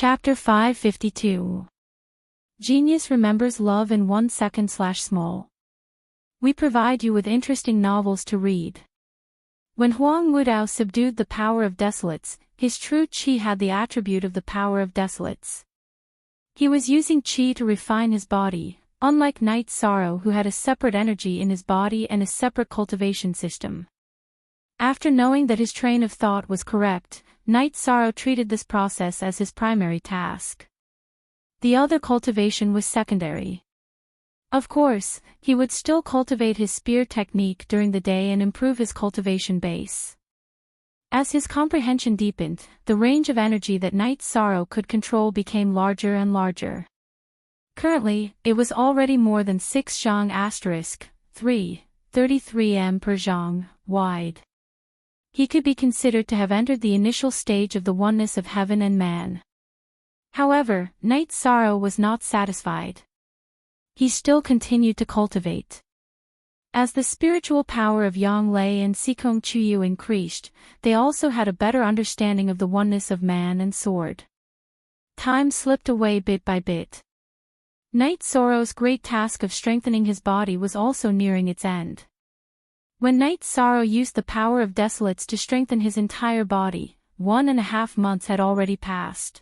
Chapter 552. Genius remembers love in 1 second/small. We provide you with interesting novels to read. When Huang Wudao subdued the power of desolates, his true qi had the attribute of the power of desolates. He was using qi to refine his body, unlike Night Sorrow who had a separate energy in his body and a separate cultivation system. After knowing that his train of thought was correct, Night Sorrow treated this process as his primary task. The other cultivation was secondary. Of course, he would still cultivate his spear technique during the day and improve his cultivation base. As his comprehension deepened, the range of energy that Night Sorrow could control became larger and larger. Currently, it was already more than 6 zhang*3, 33 m per zhang, wide. He could be considered to have entered the initial stage of the oneness of heaven and man. However, Night Sorrow was not satisfied. He still continued to cultivate. As the spiritual power of Yang Lei and Sikong Chuyu increased, they also had a better understanding of the oneness of man and sword. Time slipped away bit by bit. Night Sorrow's great task of strengthening his body was also nearing its end. When Night Sorrow used the power of desolates to strengthen his entire body, 1.5 months had already passed.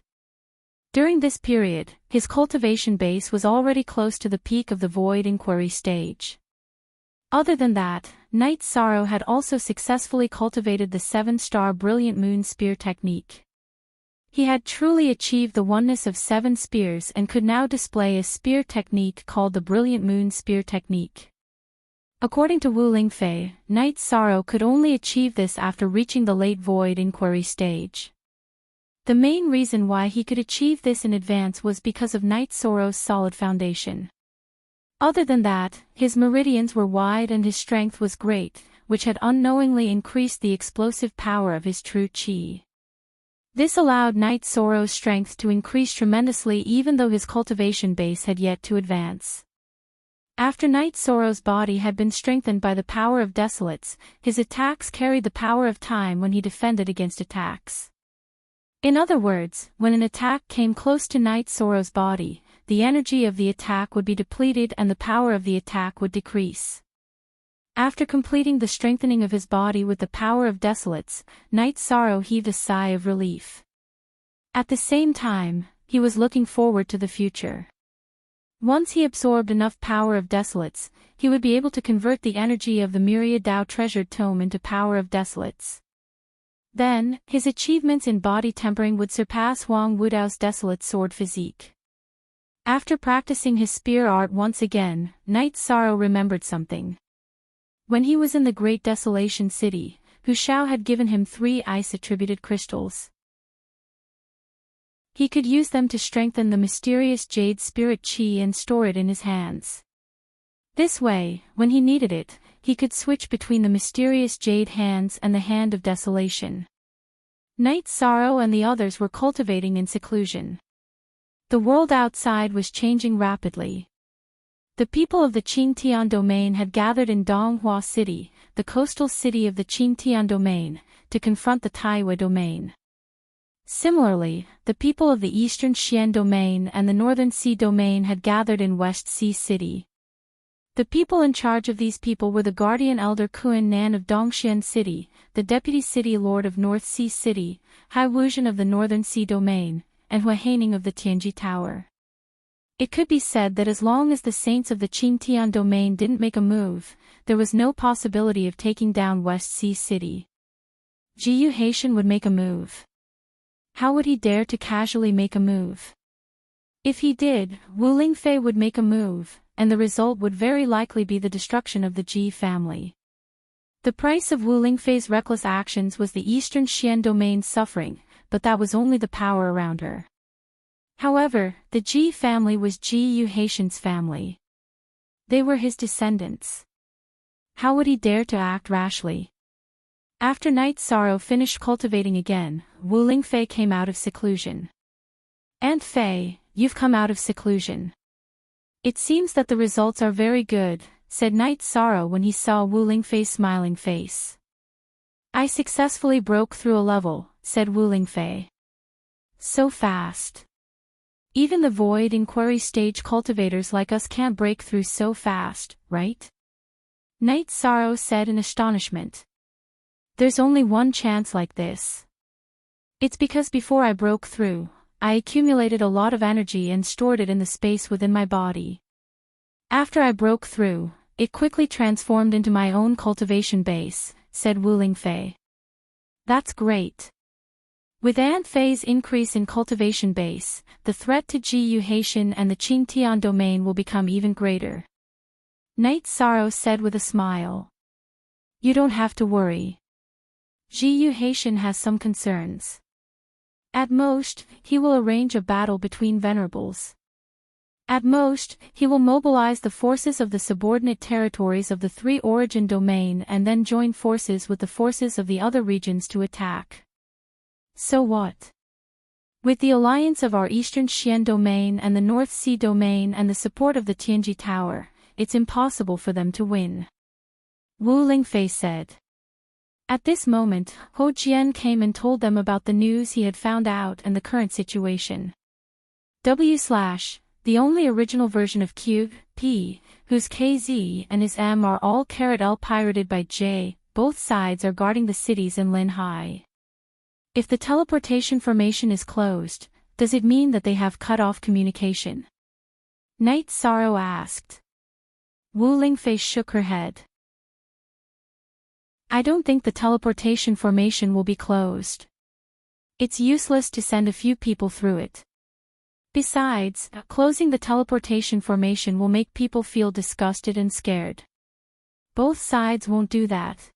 During this period, his cultivation base was already close to the peak of the void inquiry stage. Other than that, Night Sorrow had also successfully cultivated the 7-star Brilliant Moon Spear technique. He had truly achieved the oneness of 7 spears and could now display a spear technique called the Brilliant Moon Spear technique. According to Wu Lingfei, Night Sorrow could only achieve this after reaching the late void inquiry stage. The main reason why he could achieve this in advance was because of Night Sorrow's solid foundation. Other than that, his meridians were wide and his strength was great, which had unknowingly increased the explosive power of his true qi. This allowed Night Sorrow's strength to increase tremendously even though his cultivation base had yet to advance. After Night Sorrow's body had been strengthened by the power of desolates, his attacks carried the power of time when he defended against attacks. In other words, when an attack came close to Night Sorrow's body, the energy of the attack would be depleted and the power of the attack would decrease. After completing the strengthening of his body with the power of desolates, Night Sorrow heaved a sigh of relief. At the same time, he was looking forward to the future. Once he absorbed enough power of desolates, he would be able to convert the energy of the myriad Tao treasured tome into power of desolates. Then, his achievements in body tempering would surpass Huang Wudao's desolate sword physique. After practicing his spear art once again, Night Sorrow remembered something. When he was in the Great Desolation City, Hu Shao had given him 3 ice-attributed crystals. He could use them to strengthen the mysterious jade spirit qi and store it in his hands. This way, when he needed it, he could switch between the mysterious jade hands and the hand of desolation. Night Sorrow and the others were cultivating in seclusion. The world outside was changing rapidly. The people of the Qingtian domain had gathered in Donghua City, the coastal city of the Qingtian domain, to confront the Taiwei domain. Similarly, the people of the Eastern Xian domain and the Northern Sea domain had gathered in West Sea City. The people in charge of these people were the guardian elder Kuan Nan of Dongxian City, the deputy city lord of North Sea City, Hai Wuzhen of the Northern Sea domain, and Hua Haining of the Tianji Tower. It could be said that as long as the saints of the Qingtian domain didn't make a move, there was no possibility of taking down West Sea City. Jiyu Haitian would make a move. How would he dare to casually make a move? If he did, Wu Lingfei would make a move, and the result would very likely be the destruction of the Ji family. The price of Wu Lingfei's reckless actions was the Eastern Xian domain's suffering, but that was only the power around her. However, the Ji family was Jiyu Haitian's family. They were his descendants. How would he dare to act rashly? After Night Sorrow finished cultivating again, Wu Lingfei came out of seclusion. Aunt Fei, you've come out of seclusion. It seems that the results are very good, said Night Sorrow when he saw Wu Lingfei's smiling face. I successfully broke through a level, said Wu Lingfei. So fast. Even the void inquiry stage cultivators like us can't break through so fast, right? Night Sorrow said in astonishment. There's only one chance like this. It's because before I broke through, I accumulated a lot of energy and stored it in the space within my body. After I broke through, it quickly transformed into my own cultivation base, said Wu Lingfei. That's great. With Ant Fei's increase in cultivation base, the threat to Ji Yu Haitian and the Qingtian domain will become even greater. Night Sorrow said with a smile. You don't have to worry. Ji Yu Haitian has some concerns. At most, he will arrange a battle between venerables. At most, he will mobilize the forces of the subordinate territories of the three origin domain and then join forces with the forces of the other regions to attack. So what? With the alliance of our Eastern Xian domain and the North Sea domain and the support of the Tianji Tower, it's impossible for them to win. Wu Lingfei said. At this moment, Ho Jian came and told them about the news he had found out and the current situation. The only original version of Q, P, whose KZ and his M are all L pirated by J, both sides are guarding the cities in Linhai. If the teleportation formation is closed, does it mean that they have cut off communication? Night Sorrow asked. Wu Lingfei shook her head. I don't think the teleportation formation will be closed. It's useless to send a few people through it. Besides, closing the teleportation formation will make people feel disgusted and scared. Both sides won't do that.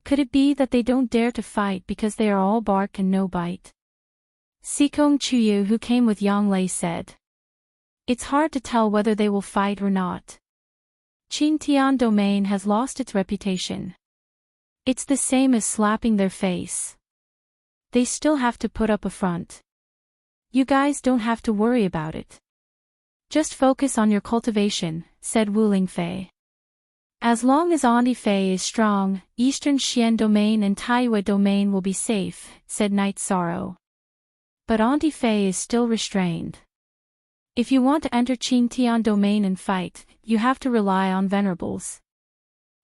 Could it be that they don't dare to fight because they are all bark and no bite? Sikong Chuyu, who came with Yang Lei, said. It's hard to tell whether they will fight or not. Qingtian domain has lost its reputation. It's the same as slapping their face. They still have to put up a front. You guys don't have to worry about it. Just focus on your cultivation, said Wu Lingfei. As long as Auntie Fei is strong, Eastern Xian domain and Taiyue domain will be safe, said Night Sorrow. But Auntie Fei is still restrained. If you want to enter Qingtian domain and fight, you have to rely on venerables.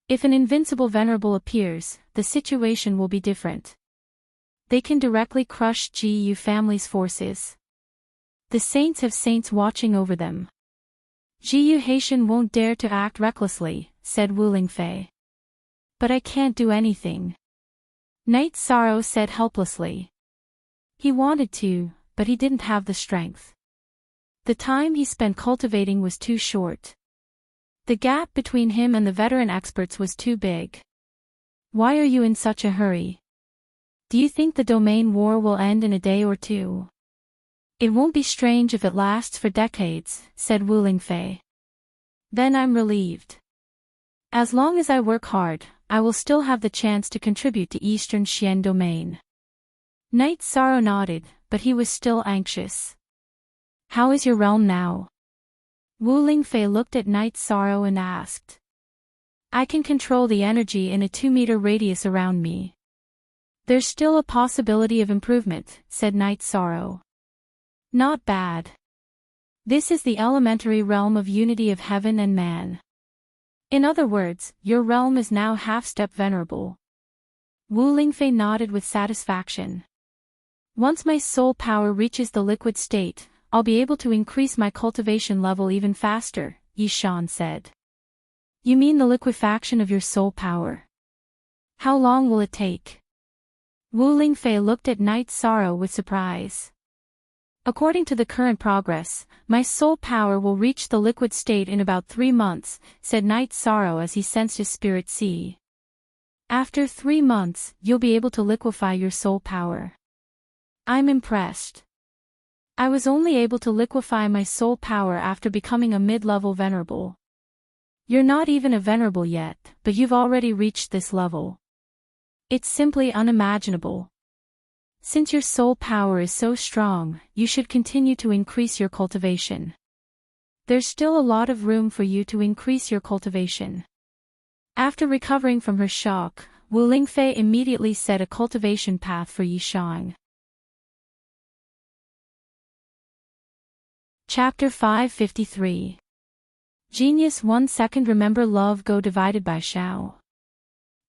If an invincible venerable appears, the situation will be different. They can directly crush Ji Yu family's forces. The saints have saints watching over them. Ji Yu Haitian won't dare to act recklessly, said Wu Lingfei. But I can't do anything. Night Sorrow said helplessly. He wanted to, but he didn't have the strength. The time he spent cultivating was too short. The gap between him and the veteran experts was too big. Why are you in such a hurry? Do you think the domain war will end in a day or two? It won't be strange if it lasts for decades, said Wu Lingfei. Then I'm relieved. As long as I work hard, I will still have the chance to contribute to Eastern Xian domain. Night Sorrow nodded, but he was still anxious. How is your realm now? Wu Lingfei looked at Night Sorrow and asked. I can control the energy in a 2-meter radius around me. There's still a possibility of improvement, said Night Sorrow. Not bad. This is the elementary realm of unity of heaven and man. In other words, your realm is now half-step venerable. Wu Lingfei nodded with satisfaction. Once my soul power reaches the liquid state, I'll be able to increase my cultivation level even faster, Yishan said. You mean the liquefaction of your soul power? How long will it take? Wu Lingfei looked at Night Sorrow with surprise. According to the current progress, my soul power will reach the liquid state in about 3 months, said Night Sorrow as he sensed his spirit see. After 3 months, you'll be able to liquefy your soul power. I'm impressed. I was only able to liquefy my soul power after becoming a mid-level venerable. You're not even a venerable yet, but you've already reached this level. It's simply unimaginable. Since your soul power is so strong, you should continue to increase your cultivation. There's still a lot of room for you to increase your cultivation. After recovering from her shock, Wu Lingfei immediately set a cultivation path for Yishang. Chapter 553. Genius 1 second. Remember love go divided by Shao.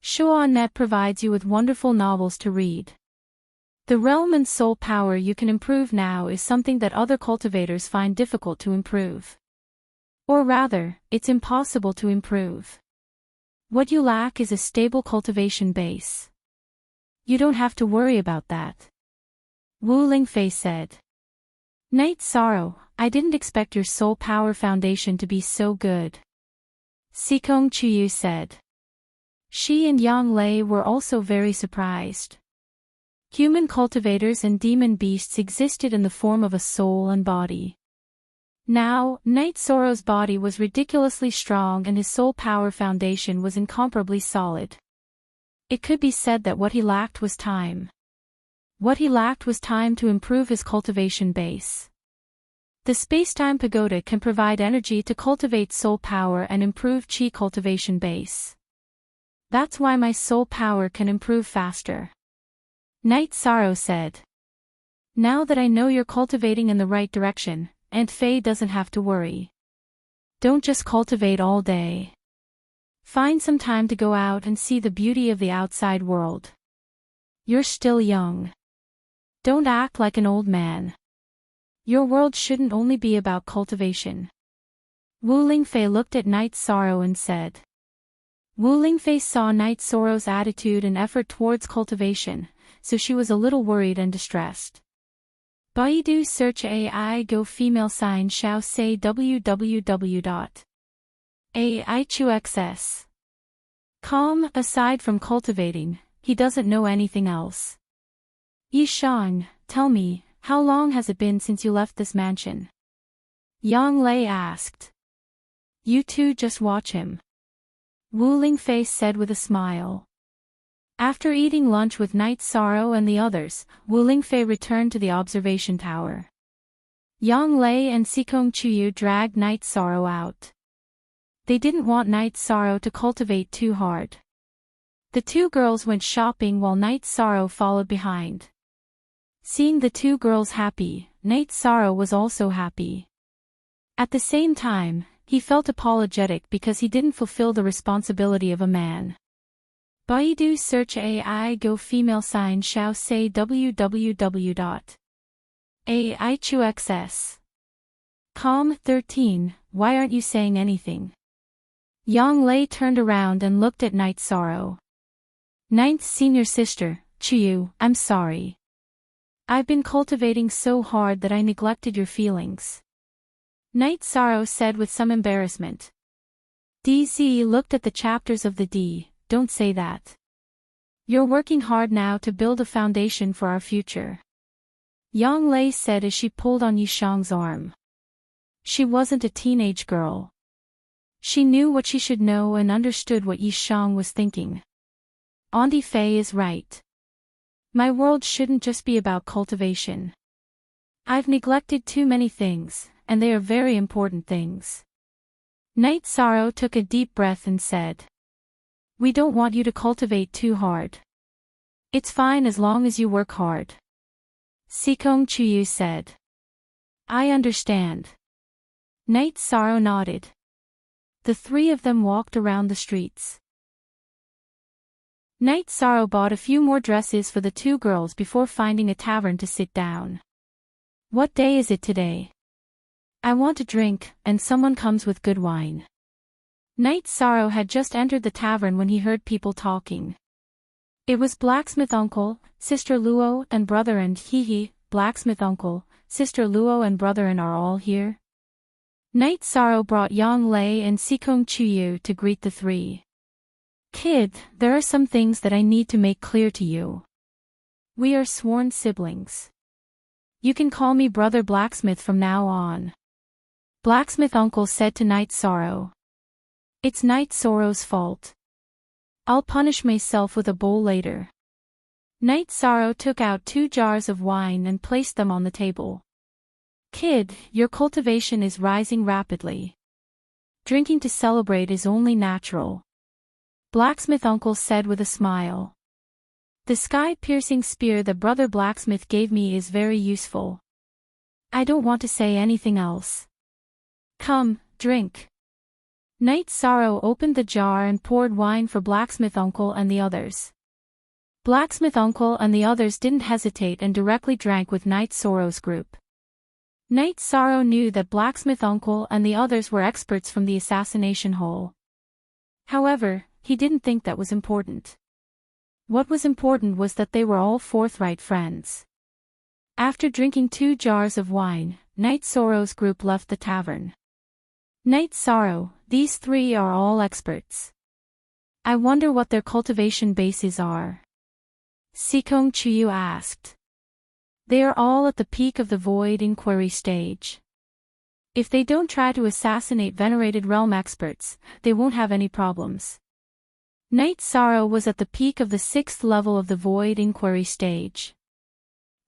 Shuanet provides you with wonderful novels to read. The realm and soul power you can improve now is something that other cultivators find difficult to improve. Or rather, it's impossible to improve. What you lack is a stable cultivation base. You don't have to worry about that. Wu Lingfei said. Night Sorrow, I didn't expect your soul power foundation to be so good. Sikong Chuyu said. She and Yang Lei were also very surprised. Human cultivators and demon beasts existed in the form of a soul and body. Now, Night Sorrow's body was ridiculously strong and his soul power foundation was incomparably solid. It could be said that what he lacked was time. What he lacked was time to improve his cultivation base. The space-time pagoda can provide energy to cultivate soul power and improve chi cultivation base. That's why my soul power can improve faster. Night Sorrow said. Now that I know you're cultivating in the right direction, Aunt Faye doesn't have to worry. Don't just cultivate all day. Find some time to go out and see the beauty of the outside world. You're still young. Don't act like an old man. Your world shouldn't only be about cultivation. Wu Lingfei looked at Night Sorrow and said. Wu Lingfei saw Night Sorrow's attitude and effort towards cultivation, so she was a little worried and distressed. Baidu search AI go female sign Shao say www.aichuxs.com. Aside from cultivating, he doesn't know anything else. Yishang, tell me, how long has it been since you left this mansion? Yang Lei asked. You two just watch him. Wu Lingfei said with a smile. After eating lunch with Night Sorrow and the others, Wu Lingfei returned to the observation tower. Yang Lei and Sikong Chuyu dragged Night Sorrow out. They didn't want Night Sorrow to cultivate too hard. The two girls went shopping while Night Sorrow followed behind. Seeing the two girls happy, Night Sorrow was also happy. At the same time, he felt apologetic because he didn't fulfill the responsibility of a man. Baidu search AI go female sign Shao say www.aichuxs.com. 13. Why aren't you saying anything? Yang Lei turned around and looked at Night Sorrow. Ninth senior sister, Chuyu, I'm sorry. I've been cultivating so hard that I neglected your feelings. Night Sorrow said with some embarrassment. DZ looked at the chapters of the D. Don't say that. You're working hard now to build a foundation for our future. Yang Lei said as she pulled on Yishang's arm. She wasn't a teenage girl. She knew what she should know and understood what Yishang was thinking. Auntie Faye is right. My world shouldn't just be about cultivation. I've neglected too many things, and they are very important things. Night Sorrow took a deep breath and said. We don't want you to cultivate too hard. It's fine as long as you work hard. Sikong Chuyu said. I understand. Night Sorrow nodded. The three of them walked around the streets. Night Sorrow bought a few more dresses for the two girls before finding a tavern to sit down. What day is it today? I want a drink, and someone comes with good wine. Night Sorrow had just entered the tavern when he heard people talking. It was Blacksmith Uncle, Sister Luo and Brother and Hehe, Blacksmith Uncle, Sister Luo and Brother and are all here? Night Sorrow brought Yang Lei and Sikong Chuyu to greet the three. Kid, there are some things that I need to make clear to you. We are sworn siblings. You can call me Brother Blacksmith from now on. Blacksmith Uncle said to Night Sorrow. It's Night Sorrow's fault. I'll punish myself with a bowl later. Night Sorrow took out 2 jars of wine and placed them on the table. Kid, your cultivation is rising rapidly. Drinking to celebrate is only natural. Blacksmith Uncle said with a smile. The sky-piercing spear that Brother Blacksmith gave me is very useful. I don't want to say anything else. Come, drink. Night Sorrow opened the jar and poured wine for Blacksmith Uncle and the others. Blacksmith Uncle and the others didn't hesitate and directly drank with Night Sorrow's group. Night Sorrow knew that Blacksmith Uncle and the others were experts from the assassination hole. However, he didn't think that was important. What was important was that they were all forthright friends. After drinking 2 jars of wine, Night Sorrow's group left the tavern. Night Sorrow, these 3 are all experts. I wonder what their cultivation bases are. Sikong Chuyu asked. They are all at the peak of the void inquiry stage. If they don't try to assassinate venerated realm experts, they won't have any problems. Night Sorrow was at the peak of the 6th level of the void inquiry stage.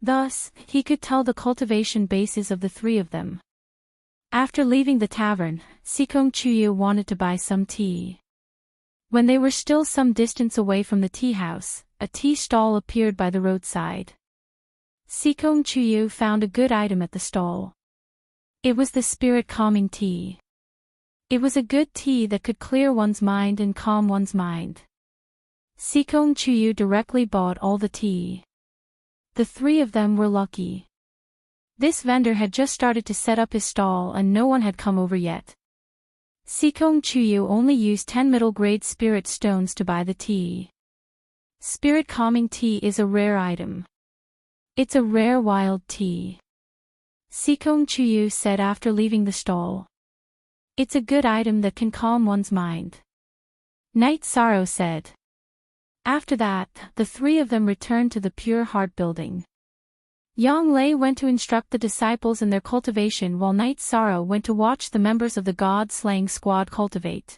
Thus, he could tell the cultivation bases of the 3 of them. After leaving the tavern, Sikong Chuyu wanted to buy some tea. When they were still some distance away from the tea house, a tea stall appeared by the roadside. Sikong Chuyu found a good item at the stall. It was the spirit calming tea. It was a good tea that could clear one's mind and calm one's mind. Sikong Chuyu directly bought all the tea. The 3 of them were lucky. This vendor had just started to set up his stall and no one had come over yet. Sikong Chuyu only used 10 middle-grade spirit stones to buy the tea. Spirit calming tea is a rare item. It's a rare wild tea. Sikong Chuyu said after leaving the stall. It's a good item that can calm one's mind. Night Sorrow said. After that, the 3 of them returned to the Pure Heart building. Yang Lei went to instruct the disciples in their cultivation while Night Sorrow went to watch the members of the God-slaying squad cultivate.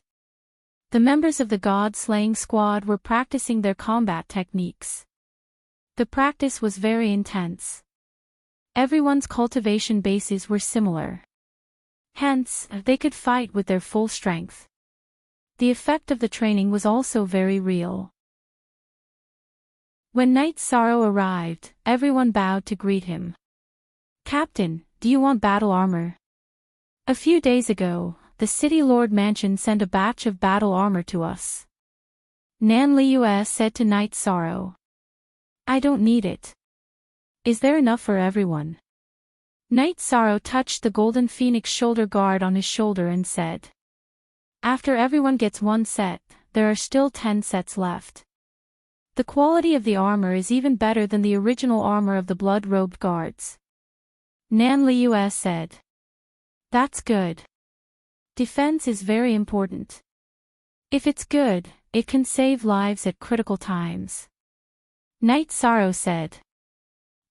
The members of the God-slaying squad were practicing their combat techniques. The practice was very intense. Everyone's cultivation bases were similar. Hence, they could fight with their full strength. The effect of the training was also very real. When Night Sorrow arrived, everyone bowed to greet him. Captain, do you want battle armor? A few days ago, the City Lord Mansion sent a batch of battle armor to us. Nan Liu said to Night Sorrow. I don't need it. Is there enough for everyone? Night Sorrow touched the golden phoenix shoulder guard on his shoulder and said. After everyone gets 1 set, there are still 10 sets left. The quality of the armor is even better than the original armor of the blood-robed guards. Nan Liu said. That's good. Defense is very important. If it's good, it can save lives at critical times. Night Sorrow said.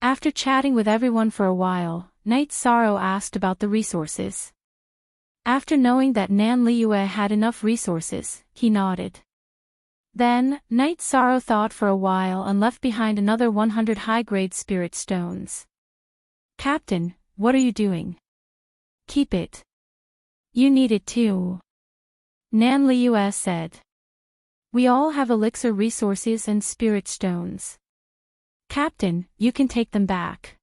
After chatting with everyone for a while, Night Sorrow asked about the resources. After knowing that Nan Liu had enough resources, he nodded. Then, Night Sorrow thought for a while and left behind another 100 high-grade spirit stones. Captain, what are you doing? Keep it. You need it too. Nan Liu said. We all have elixir resources and spirit stones. Captain, you can take them back.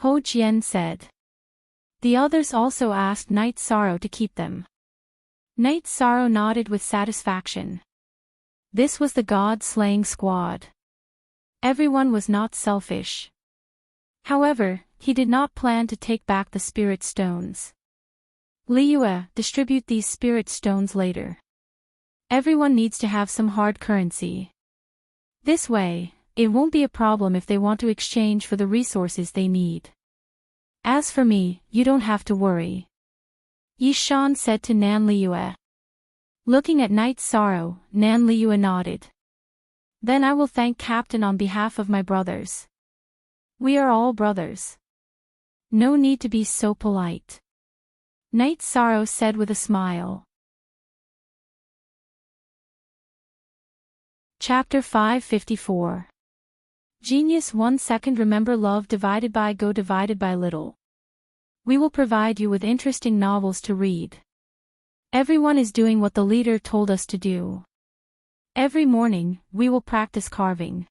Ho Jian said. The others also asked Night Sorrow to keep them. Night Sorrow nodded with satisfaction. This was the God-slaying squad. Everyone was not selfish. However, he did not plan to take back the spirit stones. Liu, distribute these spirit stones later. Everyone needs to have some hard currency. This way, it won't be a problem if they want to exchange for the resources they need. As for me, you don't have to worry. Yi Shan said to Nan Liu. Looking at Night Sorrow, Nan Liu nodded. Then I will thank Captain on behalf of my brothers. We are all brothers. No need to be so polite. Night Sorrow said with a smile. Chapter 554. Genius 1 second. Remember, love divided by go divided by little. We will provide you with interesting novels to read. Everyone is doing what the leader told us to do. Every morning, we will practice carving.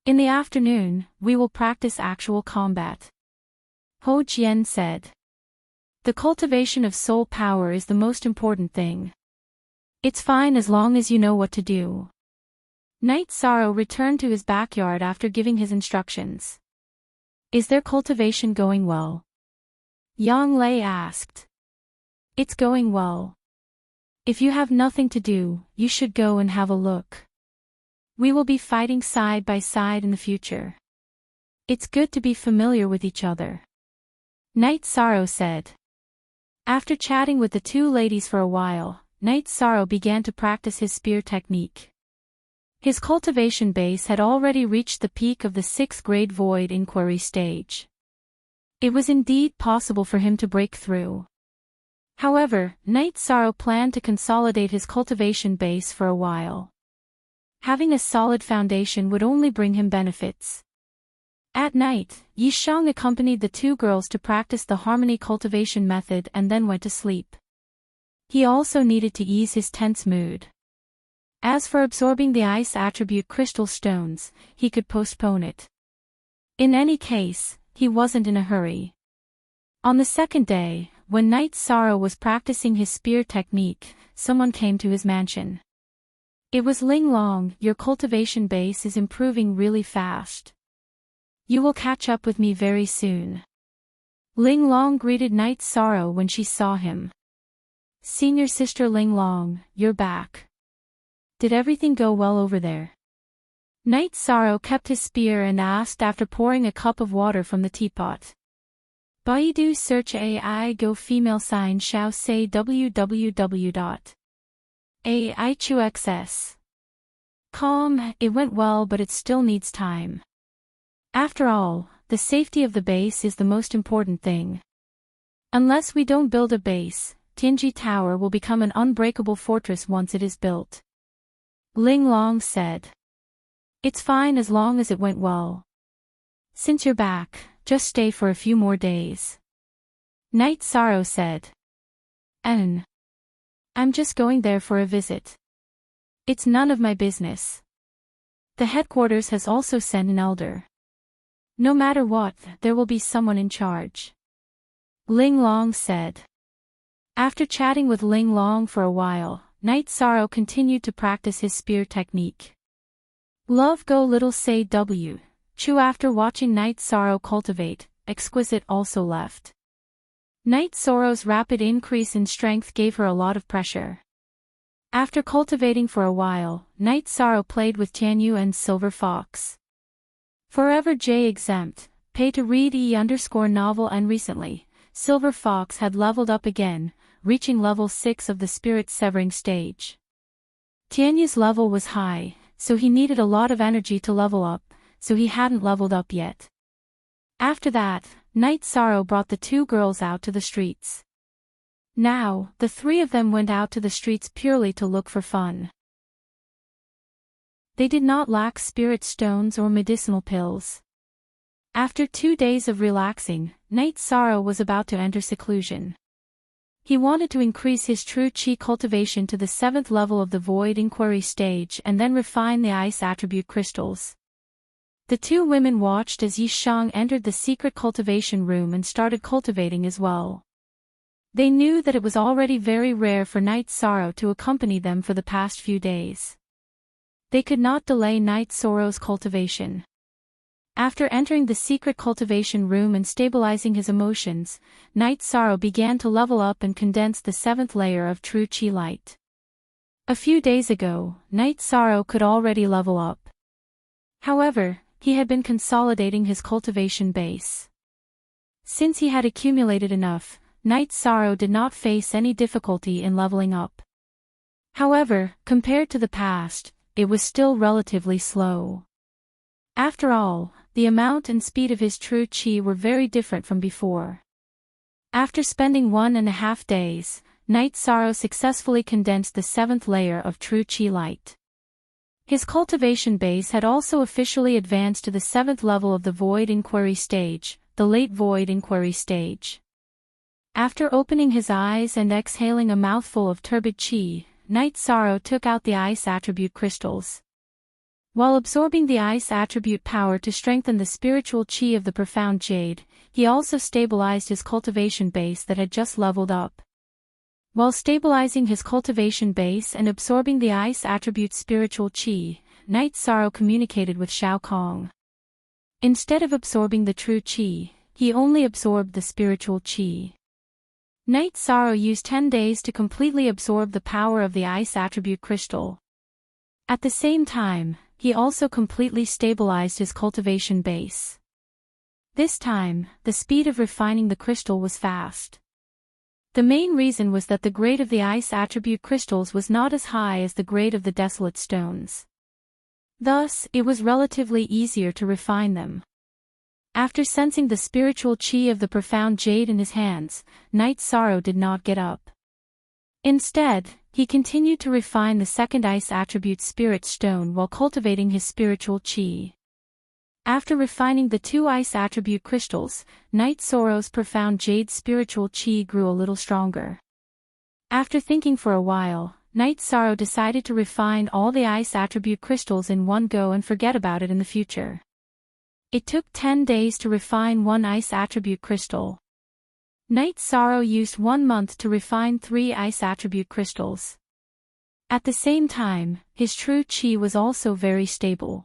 In the afternoon, we will practice actual combat. Ho Jian said. The cultivation of soul power is the most important thing. It's fine as long as you know what to do. Knight Sorrow returned to his backyard after giving his instructions. Is their cultivation going well? Yang Lei asked. It's going well. If you have nothing to do, you should go and have a look. We will be fighting side by side in the future. It's good to be familiar with each other. Knight Sorrow said. After chatting with the two ladies for a while, Knight Sorrow began to practice his spear technique. His cultivation base had already reached the peak of the 6th grade void inquiry stage. It was indeed possible for him to break through. However, Knight Sorrow planned to consolidate his cultivation base for a while. Having a solid foundation would only bring him benefits. At night, Yi Shang accompanied the two girls to practice the harmony cultivation method and then went to sleep. He also needed to ease his tense mood. As for absorbing the ice attribute crystal stones, he could postpone it. In any case, he wasn't in a hurry. On the second day, when Knight Sorrow was practicing his spear technique, someone came to his mansion. It was Ling Long. Your cultivation base is improving really fast. You will catch up with me very soon. Ling Long greeted Knight Sorrow when she saw him. Senior sister Ling Long, you're back. Did everything go well over there? Knight Sorrow kept his spear and asked after pouring a cup of water from the teapot. Baidu search AI go female sign shao say www.aichuxs.com. It went well, but it still needs time. After all, the safety of the base is the most important thing. Unless we don't build a base, Tianji Tower will become an unbreakable fortress once it is built. Ling Long said. It's fine as long as it went well. Since you're back, just stay for a few more days. Knight Sorrow said. I'm just going there for a visit. It's none of my business. The headquarters has also sent an elder. No matter what, there will be someone in charge. Ling Long said. After chatting with Ling Long for a while, Knight Sorrow continued to practice his spear technique. Love go little say W. Chu after watching Knight Sorrow cultivate, Exquisite also left. Knight Sorrow's rapid increase in strength gave her a lot of pressure. After cultivating for a while, Knight Sorrow played with Tianyu and Silver Fox. Forever J exempt, pay to read E_novel and recently, Silver Fox had leveled up again, reaching level 6 of the spirit severing stage. Tianyu's level was high, so he needed a lot of energy to level up, so he hadn't leveled up yet. After that, Knight Sorrow brought the two girls out to the streets. Now, the three of them went out to the streets purely to look for fun. They did not lack spirit stones or medicinal pills. After 2 days of relaxing, Knight Sorrow was about to enter seclusion. He wanted to increase his true chi cultivation to the 7th level of the void inquiry stage and then refine the ice attribute crystals. The two women watched as Yi Shang entered the secret cultivation room and started cultivating as well. They knew that it was already very rare for Knight Sorrow to accompany them for the past few days. They could not delay Knight Sorrow's cultivation. After entering the secret cultivation room and stabilizing his emotions, Knight Sorrow began to level up and condense the 7th layer of true chi light. A few days ago, Knight Sorrow could already level up. However, he had been consolidating his cultivation base. Since he had accumulated enough, Knight Sorrow did not face any difficulty in leveling up. However, compared to the past, it was still relatively slow. After all, the amount and speed of his true chi were very different from before. After spending 1.5 days, Knight Sorrow successfully condensed the 7th layer of true chi light. His cultivation base had also officially advanced to the 7th level of the void inquiry stage, the late void inquiry stage. After opening his eyes and exhaling a mouthful of turbid chi, Knight Sorrow took out the ice attribute crystals. While absorbing the ice attribute power to strengthen the spiritual chi of the profound jade, he also stabilized his cultivation base that had just leveled up. While stabilizing his cultivation base and absorbing the ice attribute spiritual qi, Night Sorrow communicated with Shao Kong. Instead of absorbing the true qi, he only absorbed the spiritual qi. Night Sorrow used 10 days to completely absorb the power of the ice attribute crystal. At the same time, he also completely stabilized his cultivation base. This time, the speed of refining the crystal was fast. The main reason was that the grade of the ice attribute crystals was not as high as the grade of the desolate stones. Thus, it was relatively easier to refine them. After sensing the spiritual qi of the profound jade in his hands, Night Sorrow did not get up. Instead, he continued to refine the second ice attribute spirit stone while cultivating his spiritual qi. After refining the 2 ice attribute crystals, Night Sorrow's profound jade spiritual qi grew a little stronger. After thinking for a while, Night Sorrow decided to refine all the ice attribute crystals in one go and forget about it in the future. It took 10 days to refine 1 ice attribute crystal. Night Sorrow used 1 month to refine 3 ice attribute crystals. At the same time, his true qi was also very stable.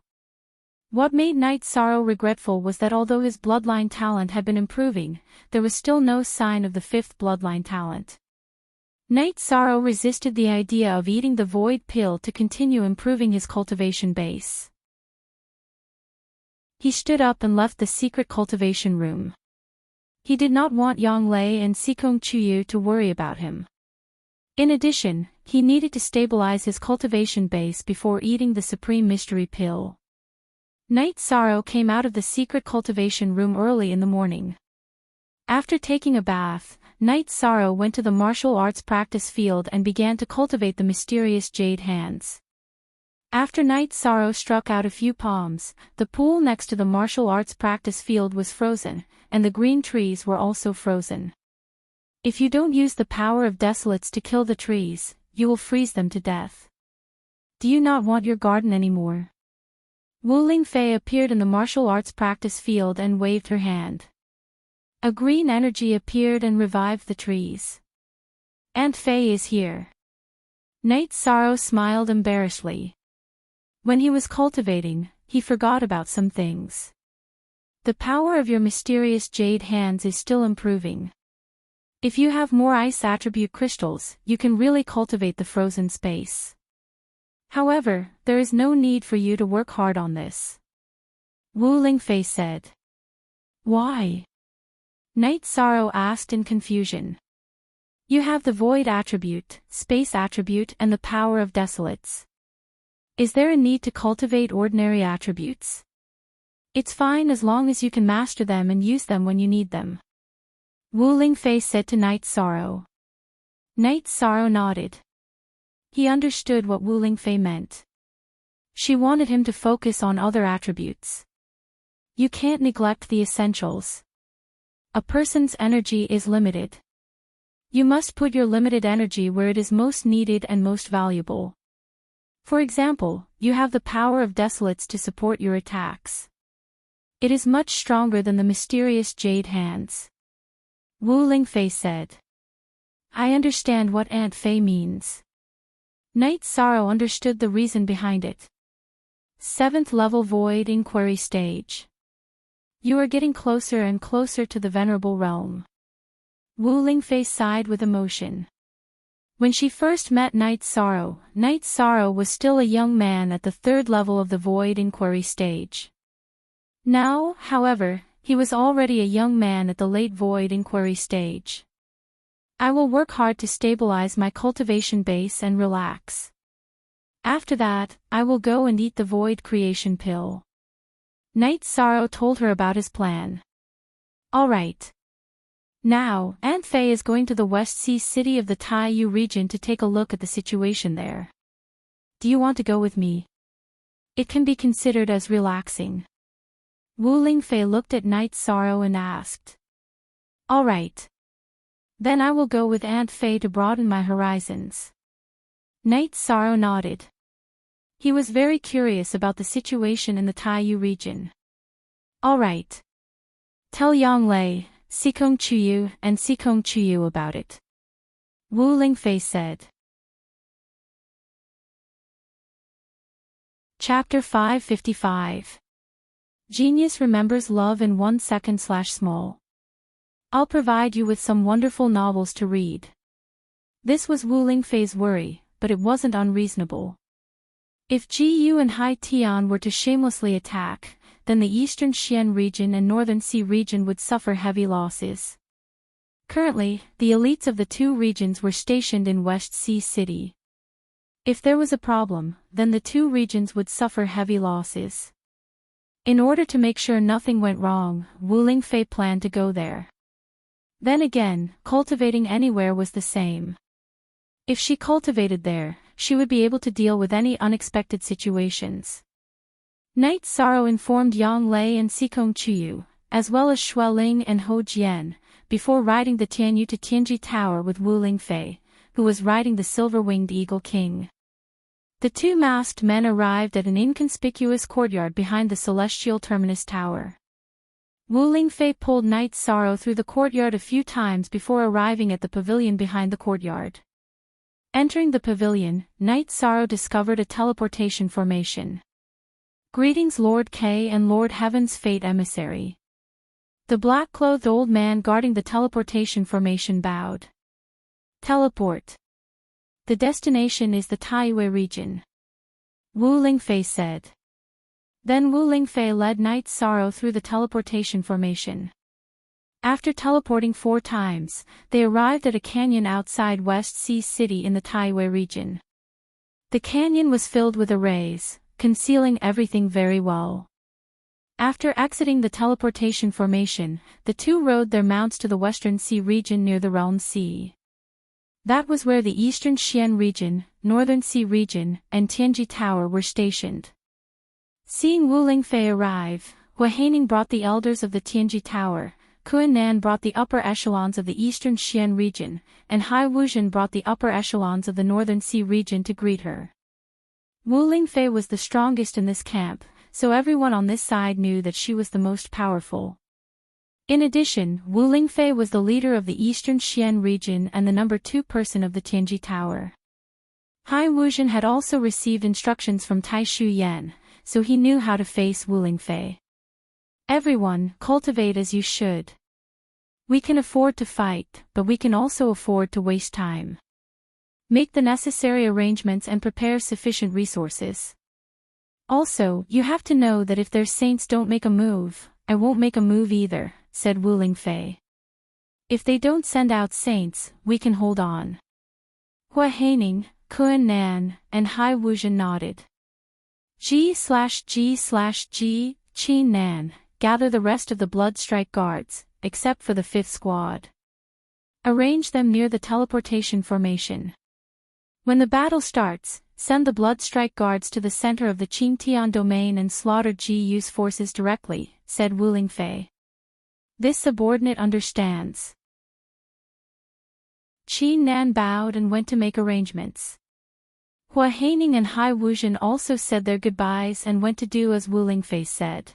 What made Night Sorrow regretful was that although his bloodline talent had been improving, there was still no sign of the 5th bloodline talent. Night Sorrow resisted the idea of eating the void pill to continue improving his cultivation base. He stood up and left the secret cultivation room. He did not want Yang Lei and Sikong Chuyu to worry about him. In addition, he needed to stabilize his cultivation base before eating the Supreme Mystery Pill. Night Sorrow came out of the secret cultivation room early in the morning. After taking a bath, Night Sorrow went to the martial arts practice field and began to cultivate the mysterious jade hands. After Night Sorrow struck out a few palms, the pool next to the martial arts practice field was frozen, and the green trees were also frozen. If you don't use the power of desolates to kill the trees, you will freeze them to death. Do you not want your garden anymore? Wu Lingfei appeared in the martial arts practice field and waved her hand. A green energy appeared and revived the trees. Aunt Fei is here. Night Sorrow smiled embarrassedly. When he was cultivating, he forgot about some things. The power of your mysterious jade hands is still improving. If you have more ice attribute crystals, you can really cultivate the frozen space. However, there is no need for you to work hard on this. Wu Lingfei said. Why? Night Sorrow asked in confusion. You have the void attribute, space attribute and the power of desolates. Is there a need to cultivate ordinary attributes? It's fine as long as you can master them and use them when you need them. Wu Lingfei said to Night Sorrow. Night Sorrow nodded. He understood what Wu Lingfei meant. She wanted him to focus on other attributes. You can't neglect the essentials. A person's energy is limited. You must put your limited energy where it is most needed and most valuable. For example, you have the power of desolates to support your attacks. It is much stronger than the mysterious jade hands. Wu Lingfei said. I understand what Aunt Fei means. Night Sorrow understood the reason behind it. 7th level void inquiry stage. You are getting closer and closer to the venerable realm. Wu Lingfei sighed with emotion. When she first met Night Sorrow was still a young man at the 3rd level of the void inquiry stage. Now, however, he was already a young man at the late void inquiry stage. I will work hard to stabilize my cultivation base and relax. After that, I will go and eat the void creation pill. Night Sorrow told her about his plan. Alright. Now, Aunt Fei is going to the West Sea city of the Taiyu region to take a look at the situation there. Do you want to go with me? It can be considered as relaxing. Wu Lingfei looked at Night Sorrow and asked. Alright. Then I will go with Aunt Fei to broaden my horizons. Night Sorrow nodded. He was very curious about the situation in the Taiyu region. Alright. Tell Yang Lei, Sikong Chuyu, and Sikong Chuyu about it. Wu Lingfei said. Chapter 555. Genius remembers love in 1 second/small. I'll provide you with some wonderful novels to read. This was Wu Lingfei's worry, but it wasn't unreasonable. If Jiyu and Hai Tian were to shamelessly attack, then the Eastern Xian region and Northern Sea region would suffer heavy losses. Currently, the elites of the two regions were stationed in West Sea City. If there was a problem, then the two regions would suffer heavy losses. In order to make sure nothing went wrong, Wu Lingfei planned to go there. Then again, cultivating anywhere was the same. If she cultivated there, she would be able to deal with any unexpected situations. Night Sorrow informed Yang Lei and Sikong Chuyu, as well as Xueling and Ho Jian, before riding the Tianyu to Tianji Tower with Wu Lingfei, who was riding the silver-winged Eagle King. The two masked men arrived at an inconspicuous courtyard behind the celestial terminus tower. Wu Lingfei pulled Night Sorrow through the courtyard a few times before arriving at the pavilion behind the courtyard. Entering the pavilion, Night Sorrow discovered a teleportation formation. Greetings Lord K and Lord Heaven's Fate Emissary. The black-clothed old man guarding the teleportation formation bowed. Teleport. The destination is the Taiyue region. Wu Lingfei said. Then Wu Lingfei led Night Sorrow through the teleportation formation. After teleporting 4 times, they arrived at a canyon outside West Sea City in the Taiyue region. The canyon was filled with arrays, concealing everything very well. After exiting the teleportation formation, the two rode their mounts to the Western Sea region near the Realm Sea. That was where the Eastern Xian region, Northern Sea region, and Tianji Tower were stationed. Seeing Wu Lingfei arrive, Hua Haining brought the elders of the Tianji Tower, Kuan Nan brought the upper echelons of the Eastern Xian region, and Hai Wuzhen brought the upper echelons of the Northern Sea region to greet her. Wu Lingfei was the strongest in this camp, so everyone on this side knew that she was the most powerful. In addition, Wu Lingfei was the leader of the Eastern Xian region and the number 2 person of the Tianji Tower. Hai Wuzhen had also received instructions from Tai Shu Yan, so he knew how to face Wu Lingfei. Everyone, cultivate as you should. We can afford to fight, but we can also afford to waste time. Make the necessary arrangements and prepare sufficient resources. Also, you have to know that if their saints don't make a move, I won't make a move either, said Wu Lingfei. If they don't send out saints, we can hold on. Hua Haining, Kuan Nan, and Hai Wuzhen nodded. G/G/G, Qin Nan, gather the rest of the Blood Strike Guards, except for the 5th squad. Arrange them near the teleportation formation. When the battle starts, send the Blood Strike Guards to the center of the Qingtian domain and slaughter Ji-Yu's forces directly, said Wu Lingfei. This subordinate understands. Qin Nan bowed and went to make arrangements. Hua Haining and Hai Wuzhen also said their goodbyes and went to do as Wu Lingfei said.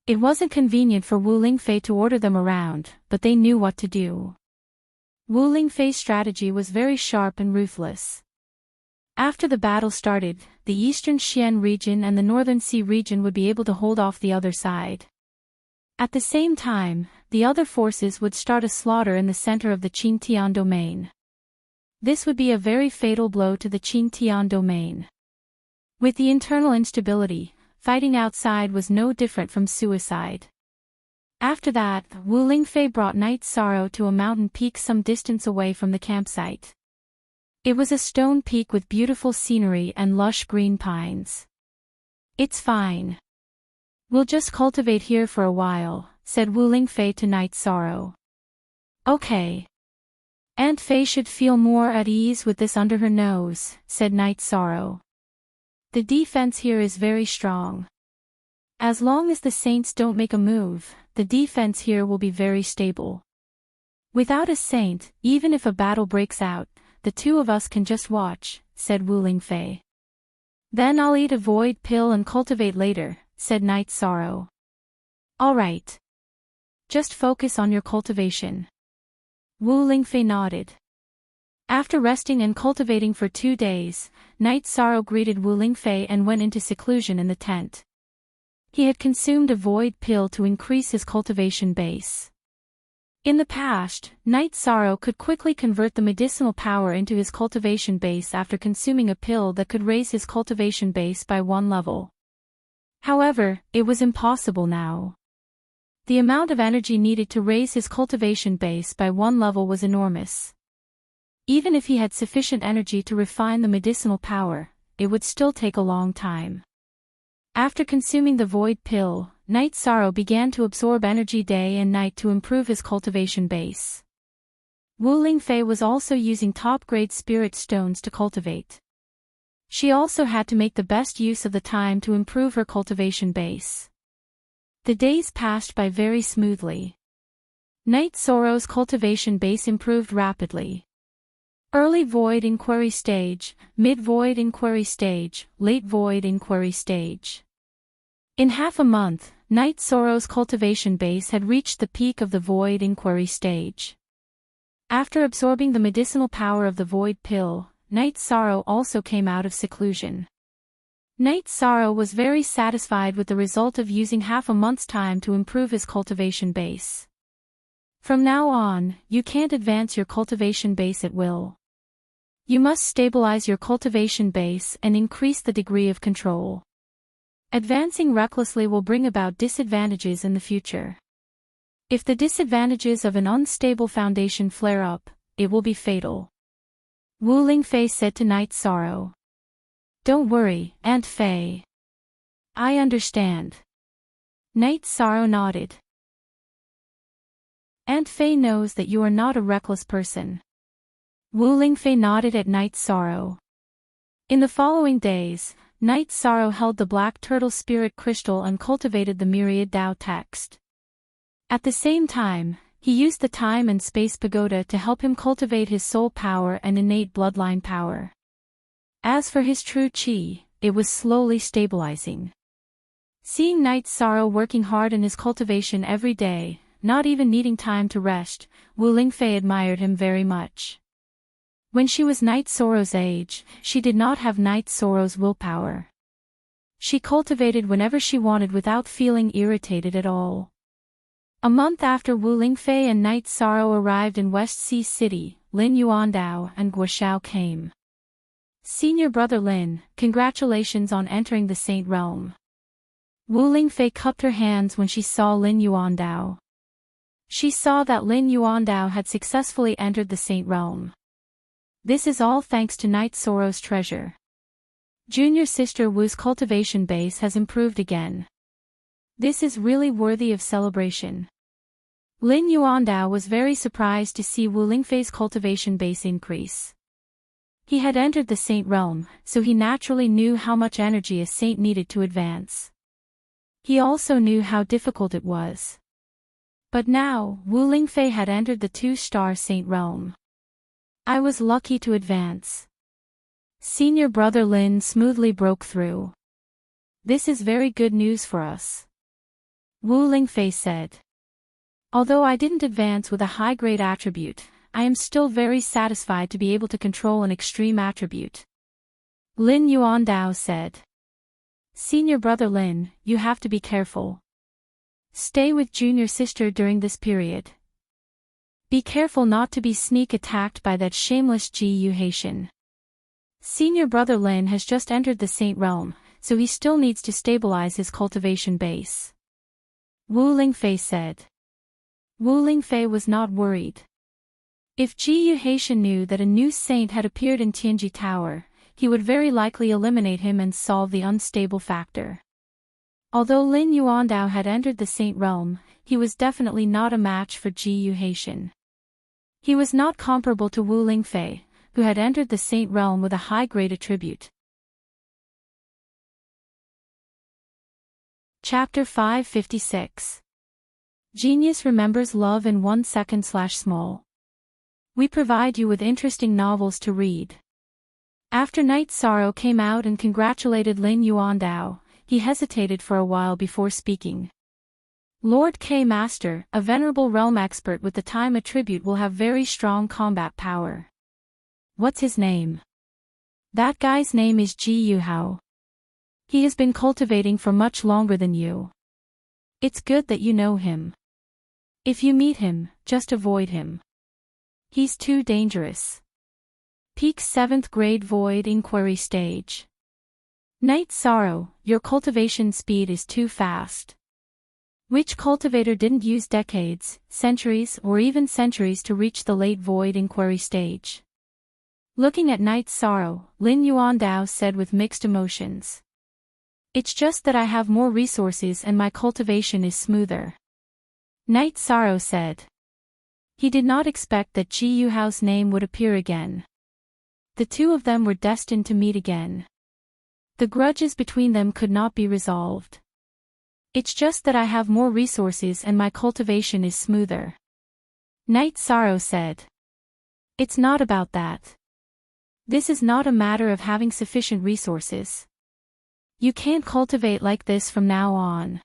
It wasn't convenient for Wu Lingfei to order them around, but they knew what to do. Wu Lingfei's strategy was very sharp and ruthless. After the battle started, the Eastern Xian region and the Northern Sea region would be able to hold off the other side. At the same time, the other forces would start a slaughter in the center of the Qingtian domain. This would be a very fatal blow to the Qingtian domain. With the internal instability, fighting outside was no different from suicide. After that, Wu Lingfei brought Night Sorrow to a mountain peak some distance away from the campsite. It was a stone peak with beautiful scenery and lush green pines. It's fine. We'll just cultivate here for a while, said Wu Lingfei to Night Sorrow. Okay. Aunt Fei should feel more at ease with this under her nose, said Night Sorrow. The defense here is very strong. As long as the saints don't make a move, the defense here will be very stable. Without a saint, even if a battle breaks out, the two of us can just watch, said Wu Lingfei. Then I'll eat a void pill and cultivate later, said Night Sorrow. All right. Just focus on your cultivation. Wu Lingfei nodded. After resting and cultivating for 2 days, Night Sorrow greeted Wu Lingfei and went into seclusion in the tent. He had consumed a void pill to increase his cultivation base. In the past, Night Sorrow could quickly convert the medicinal power into his cultivation base after consuming a pill that could raise his cultivation base by 1 level. However, it was impossible now. The amount of energy needed to raise his cultivation base by 1 level was enormous. Even if he had sufficient energy to refine the medicinal power, it would still take a long time. After consuming the void pill, Night Sorrow began to absorb energy day and night to improve his cultivation base. Wu Lingfei was also using top-grade spirit stones to cultivate. She also had to make the best use of the time to improve her cultivation base. The days passed by very smoothly. Night Sorrow's cultivation base improved rapidly. Early void inquiry stage, mid-void inquiry stage, late void inquiry stage. In half a month, Night Sorrow's cultivation base had reached the peak of the void inquiry stage. After absorbing the medicinal power of the void pill, Night Sorrow also came out of seclusion. Night Sorrow was very satisfied with the result of using half a month's time to improve his cultivation base. From now on, you can't advance your cultivation base at will. You must stabilize your cultivation base and increase the degree of control. Advancing recklessly will bring about disadvantages in the future. If the disadvantages of an unstable foundation flare up, it will be fatal. Wu Lingfei said to Night Sorrow. Don't worry, Aunt Fei. I understand. Night Sorrow nodded. Aunt Fei knows that you are not a reckless person. Wu Lingfei nodded at Night Sorrow. In the following days, Night Sorrow held the black turtle spirit crystal and cultivated the myriad Tao text. At the same time, he used the time and space pagoda to help him cultivate his soul power and innate bloodline power. As for his true qi, it was slowly stabilizing. Seeing Night Sorrow working hard in his cultivation every day, not even needing time to rest, Wu Lingfei admired him very much. When she was Night Sorrow's age, she did not have Night Sorrow's willpower. She cultivated whenever she wanted without feeling irritated at all. A month after Wu Lingfei and Night Sorrow arrived in West Sea City, Lin Yuandao and Guoxiao came. Senior brother Lin, congratulations on entering the Saint Realm. Wu Lingfei cupped her hands when she saw Lin Yuandao. She saw that Lin Yuandao had successfully entered the Saint Realm. This is all thanks to Night Sorrow's treasure. Junior sister Wu's cultivation base has improved again. This is really worthy of celebration. Lin Yuandao was very surprised to see Wu Lingfei's cultivation base increase. He had entered the Saint Realm, so he naturally knew how much energy a saint needed to advance. He also knew how difficult it was. But now, Wu Lingfei had entered the 2-star Saint Realm. I was lucky to advance. Senior brother Lin smoothly broke through. This is very good news for us. Wu Lingfei said. Although I didn't advance with a high-grade attribute, I am still very satisfied to be able to control an extreme attribute. Lin Yuandao said. Senior brother Lin, you have to be careful. Stay with junior sister during this period. Be careful not to be sneak attacked by that shameless Ji Yu Haitian. Senior brother Lin has just entered the Saint Realm, so he still needs to stabilize his cultivation base. Wu Lingfei said. Wu Lingfei was not worried. If Ji Yu Haitian knew that a new saint had appeared in Tianji Tower, he would very likely eliminate him and solve the unstable factor. Although Lin Yuandao had entered the Saint Realm, he was definitely not a match for Ji Yu Haitian. He was not comparable to Wu Lingfei, who had entered the Saint Realm with a high-grade attribute. Chapter 556. Genius remembers love in 1 second/small. We provide you with interesting novels to read. After Night Sorrow came out and congratulated Lin Yuandao, he hesitated for a while before speaking. Lord K Master, a venerable realm expert with the time attribute, will have very strong combat power. What's his name? That guy's name is Ji Yuhao. He has been cultivating for much longer than you. It's good that you know him. If you meet him, just avoid him. He's too dangerous. Peak 7th grade void inquiry stage. Night Sorrow, your cultivation speed is too fast. Which cultivator didn't use decades, centuries, or even centuries to reach the late void inquiry stage? Looking at Night Sorrow, Lin Yuandao said with mixed emotions. It's just that I have more resources and my cultivation is smoother. Night Sorrow said. He did not expect that Ji Yuhao's name would appear again. The two of them were destined to meet again. The grudges between them could not be resolved. It's just that I have more resources and my cultivation is smoother. Night Sorrow said. It's not about that. This is not a matter of having sufficient resources. You can't cultivate like this from now on.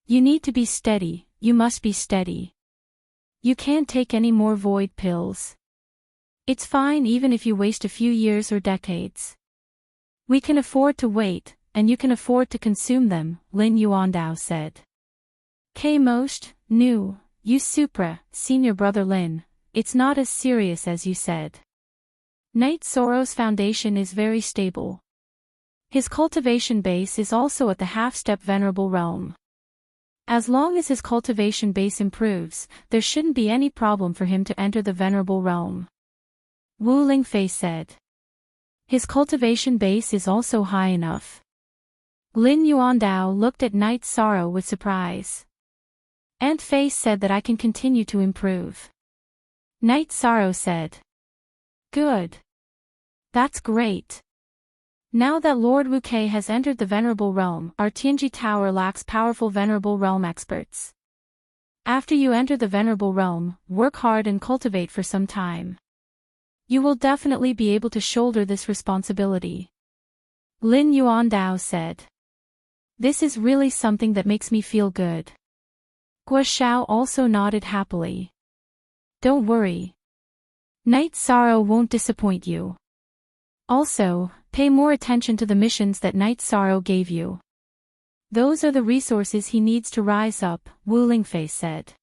You need to be steady, you must be steady. You can't take any more void pills. It's fine even if you waste a few years or decades. We can afford to wait, and you can afford to consume them, Lin Yuandao said. K most, new, you Supra, senior brother Lin, it's not as serious as you said. Night Sorrow's foundation is very stable. His cultivation base is also at the half-step venerable realm. As long as his cultivation base improves, there shouldn't be any problem for him to enter the venerable realm. Wu Lingfei said. His cultivation base is also high enough. Lin Yuandao looked at Night Sorrow with surprise. Aunt Fei said that I can continue to improve. Night Sorrow said. Good. That's great. Now that Lord Wu Kei has entered the Venerable Realm, our Tianji Tower lacks powerful Venerable Realm experts. After you enter the Venerable Realm, work hard and cultivate for some time. You will definitely be able to shoulder this responsibility. Lin Yuandao said. This is really something that makes me feel good. Guo Xiao also nodded happily. Don't worry. Night Sorrow won't disappoint you. Also, pay more attention to the missions that Night Sorrow gave you. Those are the resources he needs to rise up, Wu Lingfei said.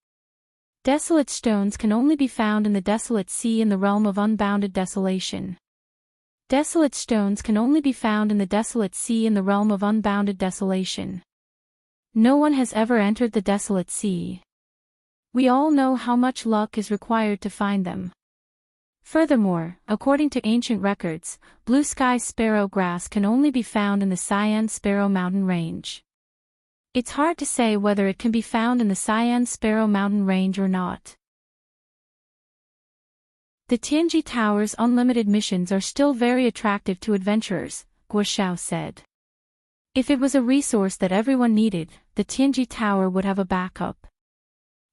Desolate stones can only be found in the desolate sea in the realm of unbounded desolation. Desolate stones can only be found in the desolate sea in the realm of unbounded desolation. No one has ever entered the desolate sea. We all know how much luck is required to find them. Furthermore, according to ancient records, blue sky sparrow grass can only be found in the Cyan Sparrow Mountain Range. It's hard to say whether it can be found in the Cyan Sparrow Mountain Range or not. The Tianji Tower's unlimited missions are still very attractive to adventurers, Guo Xiao said. If it was a resource that everyone needed, the Tianji Tower would have a backup.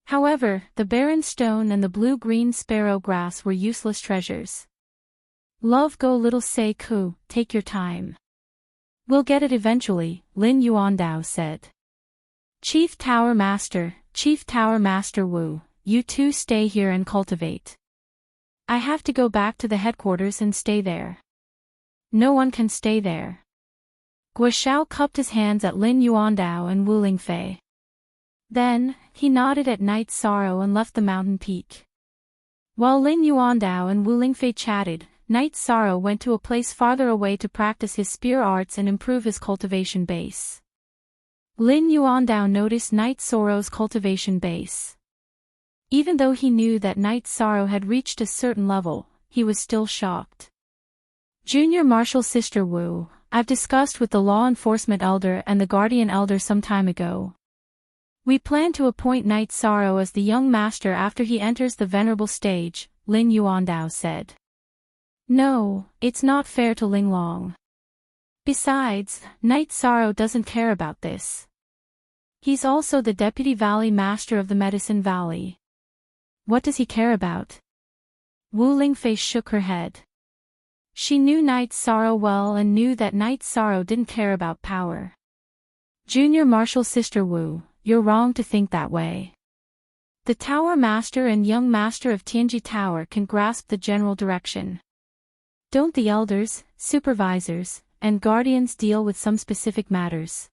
However, the barren stone and the blue-green sparrow grass were useless treasures. Love go little say ku, take your time. We'll get it eventually, Lin Yuandao said. Chief Tower Master Wu, you two stay here and cultivate. I have to go back to the headquarters and stay there. No one can stay there. Guo Xiao cupped his hands at Lin Yuandao and Wu Lingfei. Then, he nodded at Night Sorrow and left the mountain peak. While Lin Yuandao and Wu Lingfei chatted, Night Sorrow went to a place farther away to practice his spear arts and improve his cultivation base. Lin Yuandao noticed Night Sorrow's cultivation base. Even though he knew that Night Sorrow had reached a certain level, he was still shocked. Junior Marshal Sister Wu, I've discussed with the law enforcement elder and the guardian elder some time ago. We plan to appoint Night Sorrow as the young master after he enters the venerable stage, Lin Yuandao said. No, it's not fair to Ling Long. Besides, Night Sorrow doesn't care about this. He's also the Deputy Valley Master of the Medicine Valley. What does he care about? Wu Lingfei shook her head. She knew Night Sorrow well and knew that Night Sorrow didn't care about power. Junior Marshal Sister Wu, you're wrong to think that way. The Tower Master and Young Master of Tianji Tower can grasp the general direction. Don't the elders, supervisors, and guardians deal with some specific matters?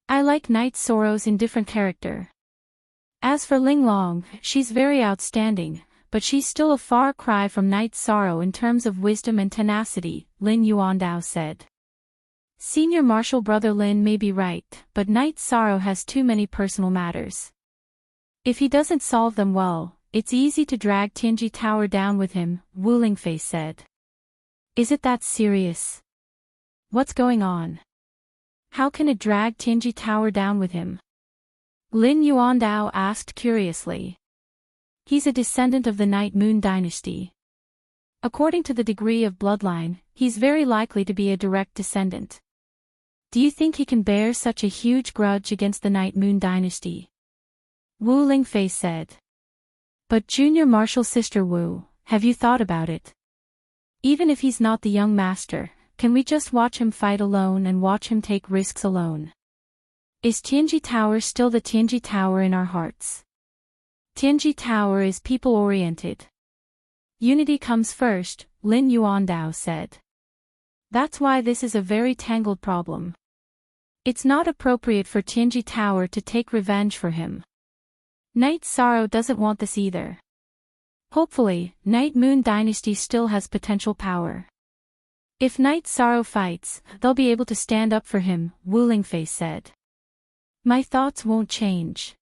I like Night Sorrow's indifferent character. As for Linglong, she's very outstanding, but she's still a far cry from Night Sorrow in terms of wisdom and tenacity, Lin Yuandao said. Senior Marshal Brother Lin may be right, but Night Sorrow has too many personal matters. If he doesn't solve them well, it's easy to drag Tianji Tower down with him, Wu Lingfei said. Is it that serious? What's going on? How can it drag Tianji Tower down with him? Lin Yuandao asked curiously. He's a descendant of the Night Moon dynasty. According to the degree of bloodline, he's very likely to be a direct descendant. Do you think he can bear such a huge grudge against the Night Moon dynasty? Wu Lingfei said. But Junior Marshal Sister Wu, have you thought about it? Even if he's not the young master, can we just watch him fight alone and watch him take risks alone? Is Tianji Tower still the Tianji Tower in our hearts? Tianji Tower is people-oriented. Unity comes first, Lin Yuandao said. That's why this is a very tangled problem. It's not appropriate for Tianji Tower to take revenge for him. Night Sorrow doesn't want this either. Hopefully, Night Moon dynasty still has potential power. If Night Sorrow fights, they'll be able to stand up for him, Wu Lingfei said. My thoughts won't change.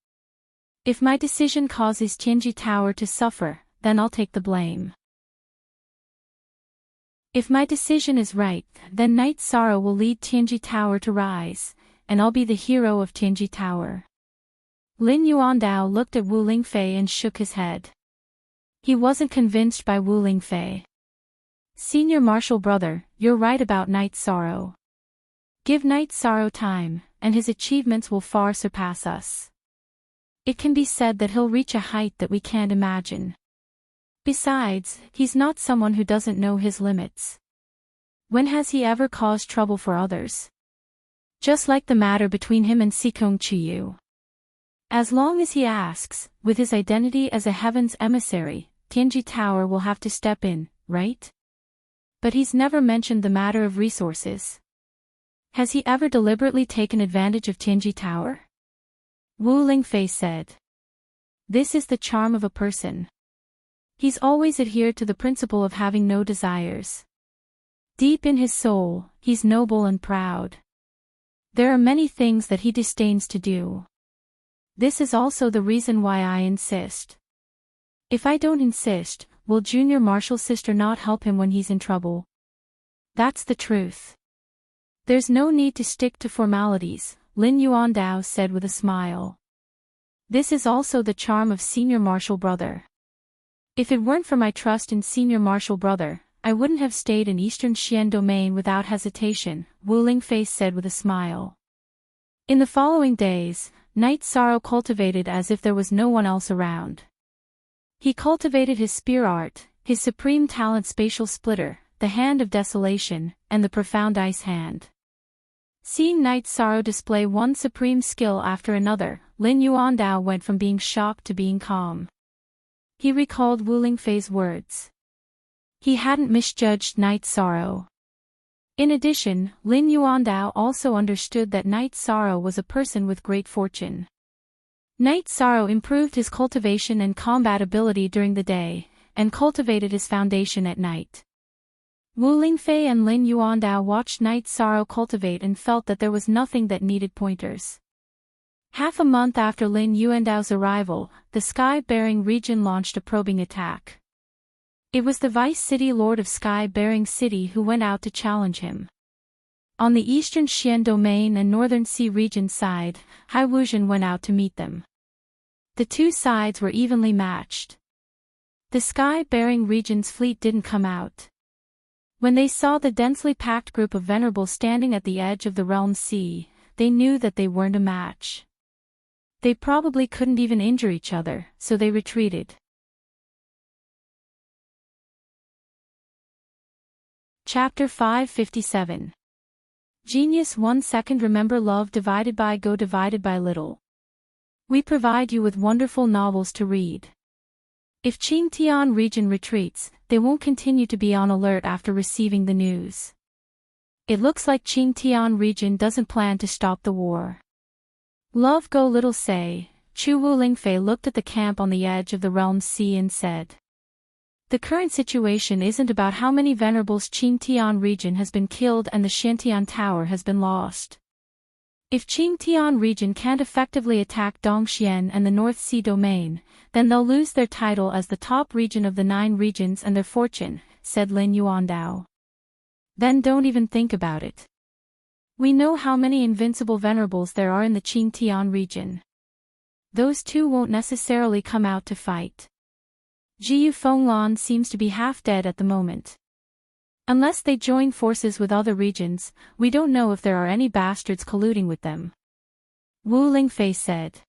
If my decision causes Tianji Tower to suffer, then I'll take the blame. If my decision is right, then Night Sorrow will lead Tianji Tower to rise, and I'll be the hero of Tianji Tower. Lin Yuandao looked at Wu Lingfei and shook his head. He wasn't convinced by Wu Lingfei. Senior Marshal Brother, you're right about Night Sorrow. Give Night Sorrow time, and his achievements will far surpass us. It can be said that he'll reach a height that we can't imagine. Besides, he's not someone who doesn't know his limits. When has he ever caused trouble for others? Just like the matter between him and Sikong Chiyu. As long as he asks, with his identity as a heaven's emissary, Tianji Tower will have to step in, right? But he's never mentioned the matter of resources. Has he ever deliberately taken advantage of Tianji Tower? Wu Lingfei said. This is the charm of a person. He's always adhered to the principle of having no desires. Deep in his soul, he's noble and proud. There are many things that he disdains to do. This is also the reason why I insist. If I don't insist, will Junior Marshal Sister not help him when he's in trouble? That's the truth. There's no need to stick to formalities, Lin Yuandao said with a smile. This is also the charm of Senior Marshal Brother. If it weren't for my trust in Senior Marshal Brother, I wouldn't have stayed in Eastern Xian Domain without hesitation, Wu Lingfei said with a smile. In the following days, Night Sorrow cultivated as if there was no one else around. He cultivated his spear art, his supreme talent spatial splitter, the hand of desolation, and the profound ice hand. Seeing Night Sorrow display one supreme skill after another, Lin Yuandao went from being shocked to being calm. He recalled Wu Lingfei's words. He hadn't misjudged Night Sorrow. In addition, Lin Yuandao also understood that Night Sorrow was a person with great fortune. Night Sorrow improved his cultivation and combat ability during the day, and cultivated his foundation at night. Wu Lingfei and Lin Yuandao watched Night Sorrow cultivate and felt that there was nothing that needed pointers. Half a month after Lin Yuandao's arrival, the Sky-Bearing region launched a probing attack. It was the Vice City Lord of Sky-Bearing City who went out to challenge him. On the Eastern Xian Domain and Northern Sea region side, Hai Wuzhen went out to meet them. The two sides were evenly matched. The Sky-Bearing region's fleet didn't come out. When they saw the densely packed group of venerables standing at the edge of the realm sea, they knew that they weren't a match. They probably couldn't even injure each other, so they retreated. Chapter 557. Genius 1 second. Remember, love divided by go divided by little. We provide you with wonderful novels to read. If Qingtian region retreats, they won't continue to be on alert after receiving the news. It looks like Qingtian region doesn't plan to stop the war. Love go little say. Chu Wu Lingfei looked at the camp on the edge of the realm's sea and said, "The current situation isn't about how many venerables Qingtian region has been killed and the Xiantian Tower has been lost. If Qingtian region can't effectively attack Dongxian and the North Sea domain, then they'll lose their title as the top region of the 9 regions and their fortune," said Lin Yuandao. "Then don't even think about it. We know how many invincible venerables there are in the Qingtian region. Those 2 won't necessarily come out to fight. Jiyu Fenglan seems to be half dead at the moment. Unless they join forces with other regions, we don't know if there are any bastards colluding with them." Wu Lingfei said.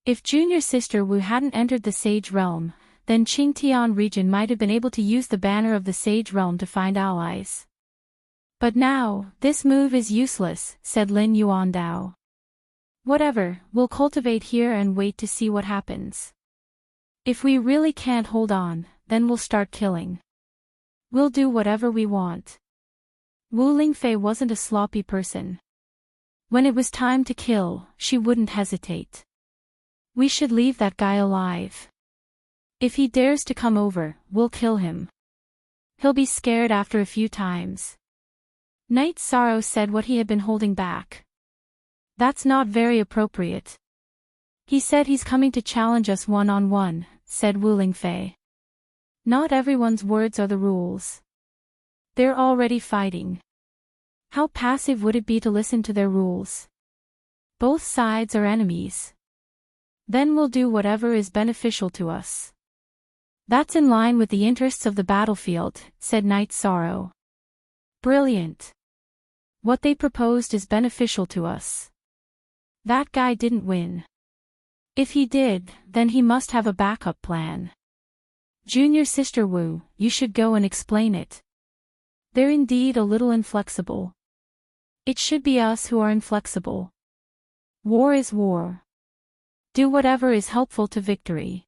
If junior sister Wu hadn't entered the Sage Realm, then Qingtian region might have been able to use the banner of the Sage Realm to find allies. But now, this move is useless, said Lin Yuandao. Whatever, we'll cultivate here and wait to see what happens. If we really can't hold on, then we'll start killing. We'll do whatever we want. Wu Lingfei wasn't a sloppy person. When it was time to kill, she wouldn't hesitate. We should leave that guy alive. If he dares to come over, we'll kill him. He'll be scared after a few times. Knight Sorrow said what he had been holding back. That's not very appropriate. He said he's coming to challenge us one-on-one, said Wu Lingfei. Not everyone's words are the rules. They're already fighting. How passive would it be to listen to their rules? Both sides are enemies. Then we'll do whatever is beneficial to us. That's in line with the interests of the battlefield, said Knight Sorrow. Brilliant. What they proposed is beneficial to us. That guy didn't win. If he did, then he must have a backup plan. Junior Sister Wu, you should go and explain it. They're indeed a little inflexible. It should be us who are inflexible. War is war. Do whatever is helpful to victory.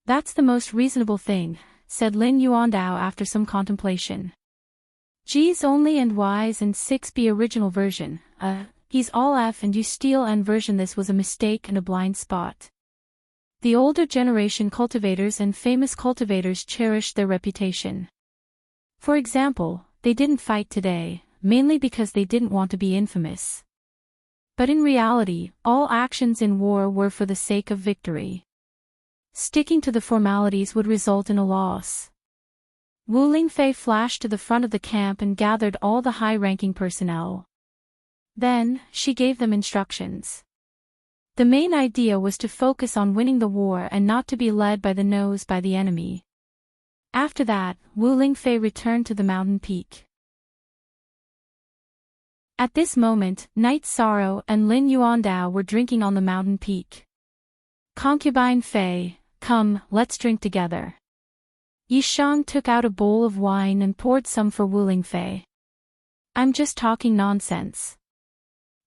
That's the most reasonable thing, said Lin Yuandao after some contemplation. G's only and Y's and 6B original version, he's all F and you steal N version. This was a mistake and a blind spot. The older generation cultivators and famous cultivators cherished their reputation. For example, they didn't fight today, mainly because they didn't want to be infamous. But in reality, all actions in war were for the sake of victory. Sticking to the formalities would result in a loss. Wu Lingfei flashed to the front of the camp and gathered all the high-ranking personnel. Then, she gave them instructions. The main idea was to focus on winning the war and not to be led by the nose by the enemy. After that, Wu Lingfei returned to the mountain peak. At this moment, Knight Sorrow and Lin Yuandao were drinking on the mountain peak. Concubine Fei, come, let's drink together. Yishang took out a bowl of wine and poured some for Wu Lingfei. I'm just talking nonsense.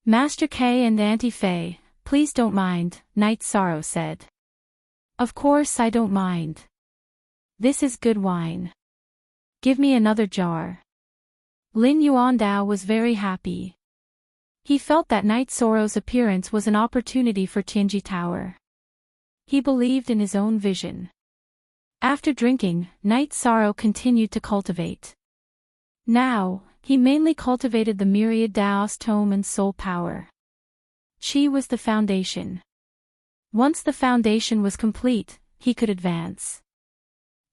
Master K and Auntie Fei, please don't mind, Knight Sorrow said. Of course I don't mind. This is good wine. Give me another jar. Lin Yuandao was very happy. He felt that Knight Sorrow's appearance was an opportunity for Tianji Tower. He believed in his own vision. After drinking, Knight Sorrow continued to cultivate. Now, he mainly cultivated the myriad Daos tome and soul power. Qi was the foundation. Once the foundation was complete, he could advance.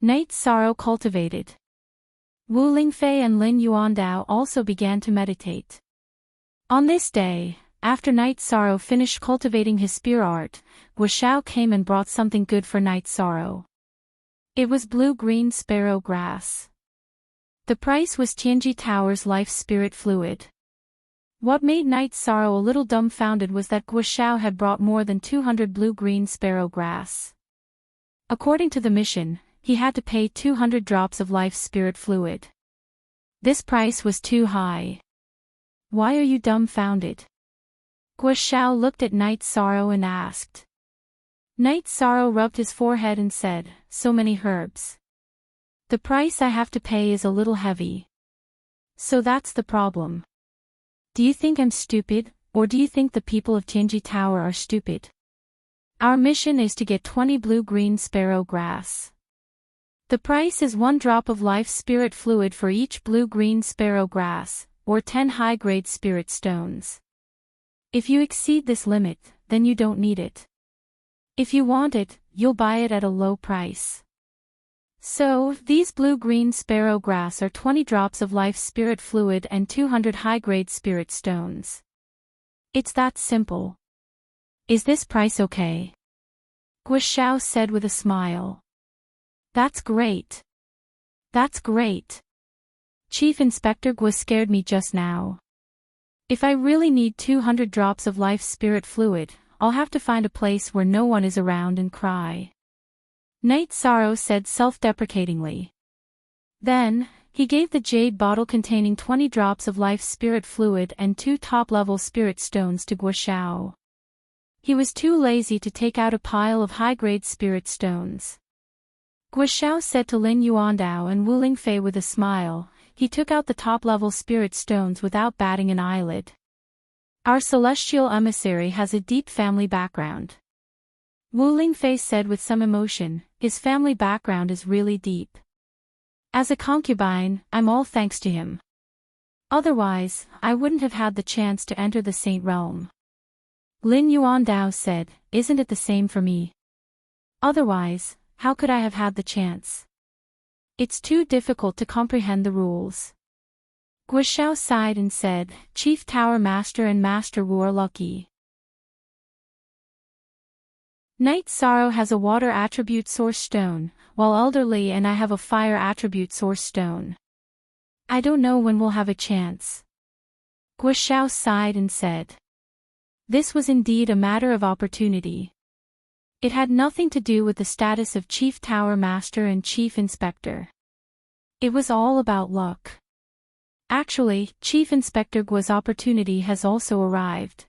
Knight Sorrow cultivated. Wu Lingfei and Lin Yuandao also began to meditate. On this day, after Knight Sorrow finished cultivating his spear art, Guoxiao came and brought something good for Knight Sorrow. It was blue-green sparrow grass. The price was Tianji Tower's life spirit fluid. What made Knight Sorrow a little dumbfounded was that Guoxiao had brought more than 200 blue-green sparrow grass. According to the mission, he had to pay 200 drops of life spirit fluid. This price was too high. Why are you dumbfounded? Guo Xiao looked at Night Sorrow and asked. Night Sorrow rubbed his forehead and said, so many herbs. The price I have to pay is a little heavy. So that's the problem. Do you think I'm stupid, or do you think the people of Tianji Tower are stupid? Our mission is to get 20 blue-green sparrow grass. The price is 1 drop of life spirit fluid for each blue-green sparrow grass, or 10 high-grade spirit stones. If you exceed this limit, then you don't need it. If you want it, you'll buy it at a low price. So, these blue-green sparrow grass are 20 drops of life spirit fluid and 200 high-grade spirit stones. It's that simple. Is this price okay? Guo Xiao said with a smile. That's great. That's great. Chief Inspector Guo scared me just now. If I really need 200 drops of life spirit fluid, I'll have to find a place where no one is around and cry. Night Sorrow said self-deprecatingly. Then, he gave the jade bottle containing 20 drops of life spirit fluid and 2 top-level spirit stones to Guo Xiao. He was too lazy to take out a pile of high-grade spirit stones. Guo Xiao said to Lin Yuandao and Wu Lingfei with a smile. He took out the top-level spirit stones without batting an eyelid. Our celestial emissary has a deep family background. Wu Lingfei said with some emotion, his family background is really deep. As a concubine, I'm all thanks to him. Otherwise, I wouldn't have had the chance to enter the Saint Realm. Lin Yuandao said, isn't it the same for me? Otherwise, how could I have had the chance? It's too difficult to comprehend the rules. Guo Xiao sighed and said, Chief Tower Master and Master Wu are lucky. Night Sorrow has a water attribute source stone, while Elderly and I have a fire attribute source stone. I don't know when we'll have a chance. Guo Xiao sighed and said. This was indeed a matter of opportunity. It had nothing to do with the status of Chief Tower Master and Chief Inspector. It was all about luck. Actually, Chief Inspector Guo's opportunity has also arrived.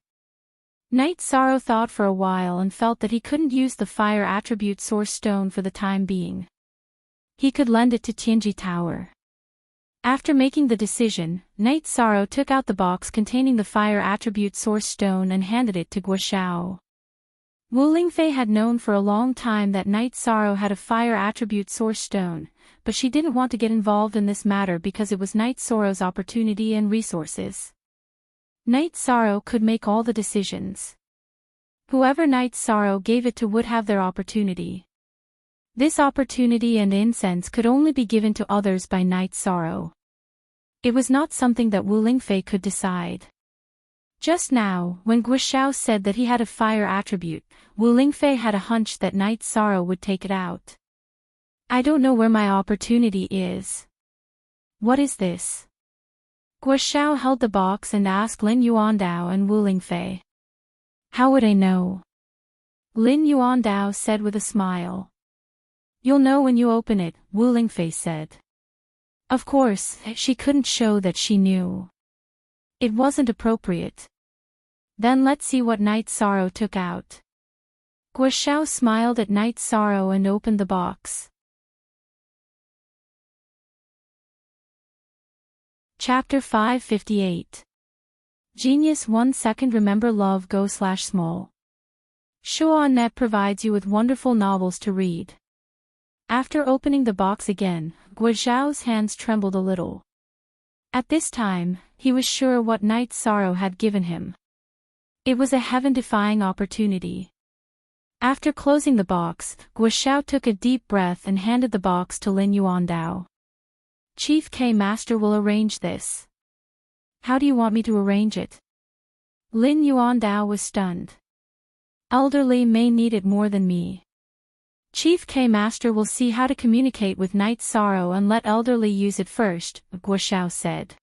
Night Sorrow thought for a while and felt that he couldn't use the fire attribute source stone for the time being. He could lend it to Tianji Tower. After making the decision, Night Sorrow took out the box containing the fire attribute source stone and handed it to Guo Xiao. Wu Lingfei had known for a long time that Night Sorrow had a fire attribute source stone, but she didn't want to get involved in this matter because it was Night Sorrow's opportunity and resources. Night Sorrow could make all the decisions. Whoever Night Sorrow gave it to would have their opportunity. This opportunity and incense could only be given to others by Night Sorrow. It was not something that Wu Lingfei could decide. Just now, when Guo Xiao said that he had a fire attribute, Wu Lingfei had a hunch that Night Sorrow would take it out. I don't know where my opportunity is. What is this? Guo Xiao held the box and asked Lin Yuandao and Wu Lingfei. How would I know? Lin Yuandao said with a smile. You'll know when you open it, Wu Lingfei said. Of course, she couldn't show that she knew. It wasn't appropriate. Then let's see what Night Sorrow took out. Guo Xiao smiled at Night Sorrow and opened the box. Chapter 558. Genius 1 second. Remember love go/small. Shuanet provides you with wonderful novels to read. After opening the box again, Guo Xiao's hands trembled a little. At this time, he was sure what Night Sorrow had given him. It was a heaven-defying opportunity. After closing the box, Guo Xiao took a deep breath and handed the box to Lin Yuandao. Chief K Master will arrange this. How do you want me to arrange it? Lin Yuandao was stunned. Elderly may need it more than me. Chief K Master will see how to communicate with Night Sorrow and let Elderly use it first, Guo Xiao said.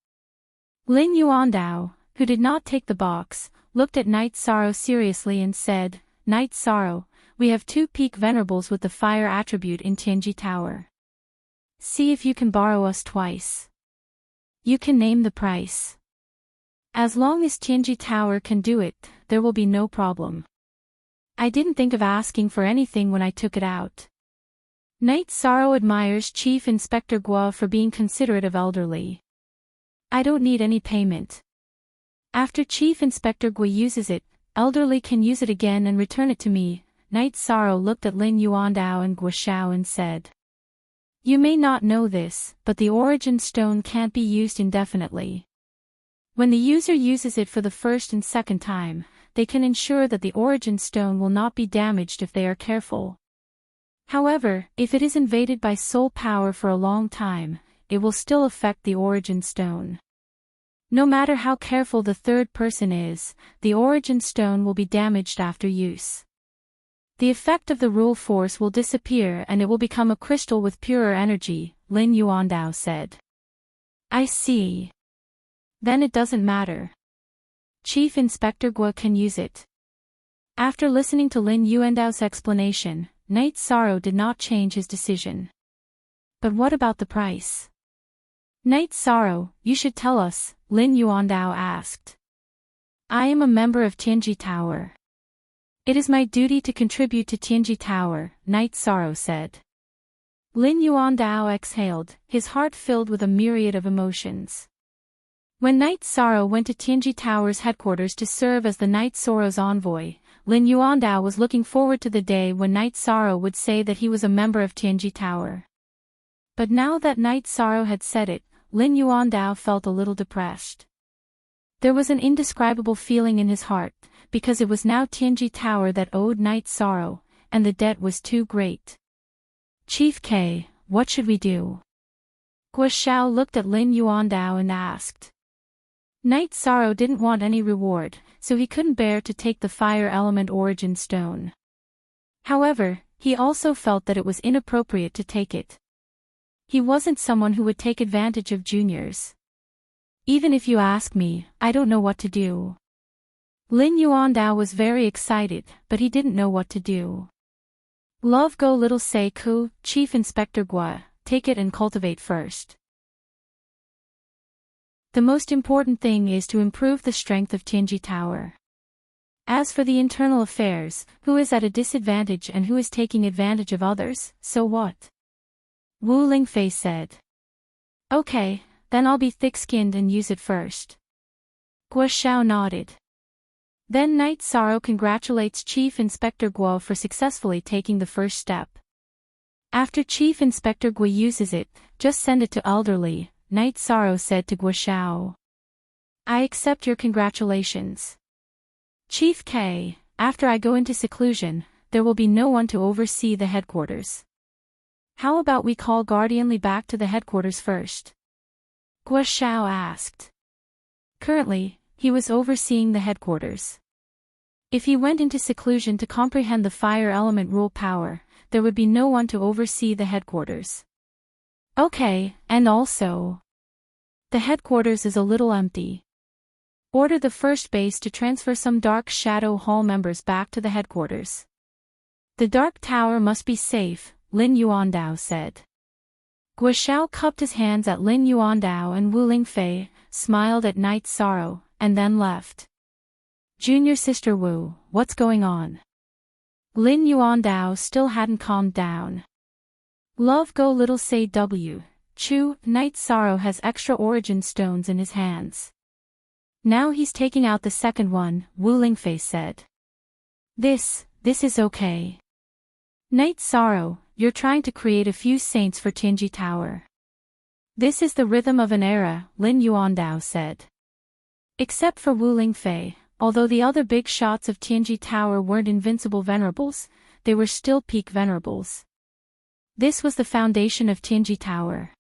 Lin Yuandao, who did not take the box, looked at Night Sorrow seriously and said, Night Sorrow, we have 2 peak venerables with the fire attribute in Tianji Tower. See if you can borrow us twice. You can name the price. As long as Tianji Tower can do it, there will be no problem. I didn't think of asking for anything when I took it out. Knight Sorrow admires Chief Inspector Gua for being considerate of elderly. I don't need any payment. After Chief Inspector Gua uses it, elderly can use it again and return it to me. Knight Sorrow looked at Lin Yuandao and Gua Xiao and said, "You may not know this, but the origin stone can't be used indefinitely. When the user uses it for the first and second time, they can ensure that the origin stone will not be damaged if they are careful. However, if it is invaded by soul power for a long time, it will still affect the origin stone. No matter how careful the third person is, the origin stone will be damaged after use. The effect of the rule force will disappear and it will become a crystal with purer energy," Lin Yuandao said. "I see. Then it doesn't matter. Chief Inspector Gua can use it." After listening to Lin Yuandao's explanation, Knight Sorrow did not change his decision. "But what about the price?" "Knight Sorrow, you should tell us," Lin Yuandao asked. "I am a member of Tianji Tower. It is my duty to contribute to Tianji Tower," Knight Sorrow said. Lin Yuandao exhaled, his heart filled with a myriad of emotions. When Knight Sorrow went to Tianji Tower's headquarters to serve as the Knight Sorrow's envoy, Lin Yuandao was looking forward to the day when Knight Sorrow would say that he was a member of Tianji Tower. But now that Knight Sorrow had said it, Lin Yuandao felt a little depressed. There was an indescribable feeling in his heart, because it was now Tianji Tower that owed Knight Sorrow, and the debt was too great. "Chief K, what should we do?" Gua Xiao looked at Lin Yuandao and asked. Knight Sorrow didn't want any reward, so he couldn't bear to take the fire element origin stone. However, he also felt that it was inappropriate to take it. He wasn't someone who would take advantage of juniors. "Even if you ask me, I don't know what to do." Lin Yuandao was very excited, but he didn't know what to do. "Love go little say ku, Chief Inspector Gua, take it and cultivate first. The most important thing is to improve the strength of Tianji Tower. As for the internal affairs, who is at a disadvantage and who is taking advantage of others, so what?" Wu Lingfei said. "Okay, then I'll be thick-skinned and use it first." Gua Xiao nodded. Then Knight Sorrow congratulates Chief Inspector Gua for successfully taking the first step. After Chief Inspector Gua uses it, just send it to elderly, Knight Sorrow said to Gua Xiao. "I accept your congratulations. Chief K, after I go into seclusion, there will be no one to oversee the headquarters. How about we call Guardian Li back to the headquarters first?" Gua Xiao asked. Currently, he was overseeing the headquarters. If he went into seclusion to comprehend the fire element rule power, there would be no one to oversee the headquarters. "Okay, and also, the headquarters is a little empty. Order the first base to transfer some Dark Shadow Hall members back to the headquarters. The Dark Tower must be safe," Lin Yuandao said. Gua Xiao cupped his hands at Lin Yuandao and Wu Lingfei, smiled at Knight Sorrow, and then left. "Junior Sister Wu, what's going on?" Lin Yuandao still hadn't calmed down. "Love go little say W, Chu, Knight Sorrow has extra origin stones in his hands. Now he's taking out the second one," Wu Lingfei said. This is okay. Knight Sorrow, you're trying to create a few saints for Tianji Tower. This is the rhythm of an era," Lin Yuandao said. Except for Wu Lingfei, although the other big shots of Tianji Tower weren't invincible venerables, they were still peak venerables. This was the foundation of Tianji Tower.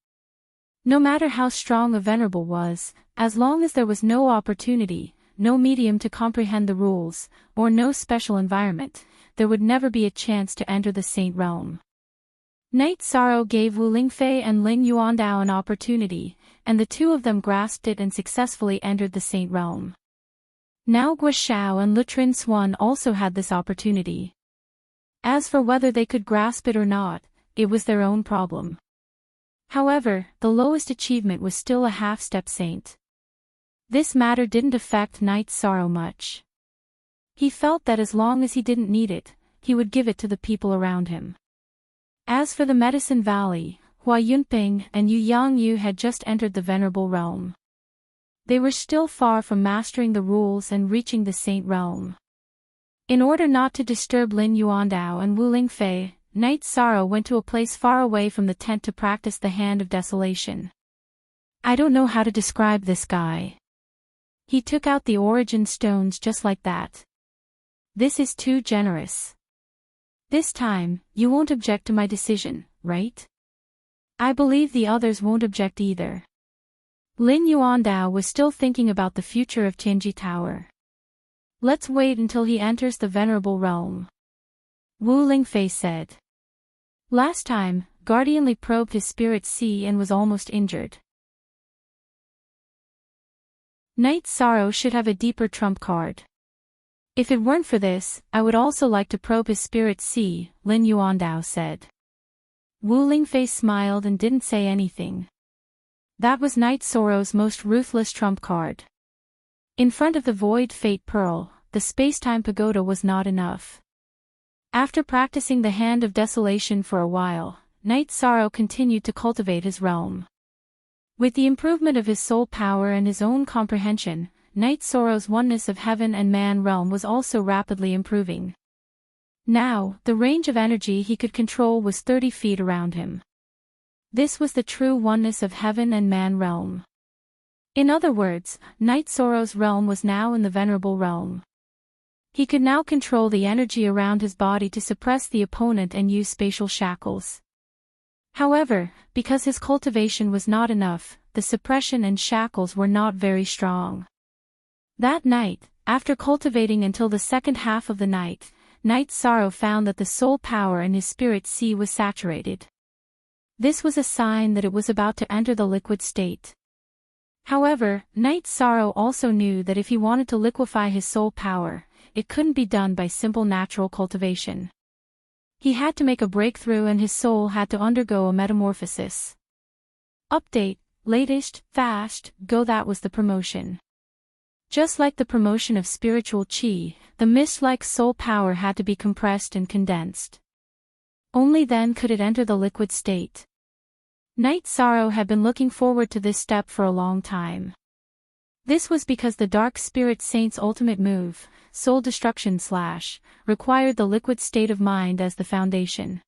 No matter how strong a venerable was, as long as there was no opportunity, no medium to comprehend the rules, or no special environment, there would never be a chance to enter the saint realm. Knight Sorrow gave Wu Lingfei and Lin Yuandao an opportunity, and the two of them grasped it and successfully entered the saint realm. Now Gua Xiao and Lutrin Swan also had this opportunity. As for whether they could grasp it or not, it was their own problem. However, the lowest achievement was still a half-step saint. This matter didn't affect Knight Sorrow much. He felt that as long as he didn't need it, he would give it to the people around him. As for the Medicine Valley, Hua Yunping and Yu Yangyu had just entered the Venerable Realm. They were still far from mastering the rules and reaching the Saint Realm. In order not to disturb Lin Yuandao and Wu Lingfei, Knight Sorrow went to a place far away from the tent to practice the Hand of Desolation. I don't know how to describe this guy. He took out the origin stones just like that. This is too generous. This time, you won't object to my decision, right? I believe the others won't object either. Lin Yuandao was still thinking about the future of Tianji Tower. Let's wait until he enters the Venerable Realm. Wu Lingfei said. Last time, Guardianly probed his spirit sea and was almost injured. Knight Sorrow should have a deeper trump card. If it weren't for this, I would also like to probe his spirit sea, Lin Yuandao said. Wu Lingfei smiled and didn't say anything. That was Knight Sorrow's most ruthless trump card. In front of the Void Fate Pearl, the Spacetime Pagoda was not enough. After practicing the Hand of Desolation for a while, Knight Sorrow continued to cultivate his realm. With the improvement of his soul power and his own comprehension, Knight Sorrow's oneness of heaven and man realm was also rapidly improving. Now, the range of energy he could control was 30 feet around him. This was the true oneness of heaven and man realm. In other words, Knight Sorrow's realm was now in the Venerable Realm. He could now control the energy around his body to suppress the opponent and use spatial shackles. However, because his cultivation was not enough, the suppression and shackles were not very strong. That night, after cultivating until the second half of the night, Knight Sorrow found that the soul power in his spirit sea was saturated. This was a sign that it was about to enter the liquid state. However, Knight Sorrow also knew that if he wanted to liquefy his soul power, it couldn't be done by simple natural cultivation. He had to make a breakthrough and his soul had to undergo a metamorphosis. Update, latest, fast, go. That was the promotion. Just like the promotion of spiritual chi, the mist-like soul power had to be compressed and condensed. Only then could it enter the liquid state. Knight Sorrow had been looking forward to this step for a long time. This was because the Dark Spirit Saint's ultimate move, soul destruction / required the liquid state of mind as the foundation.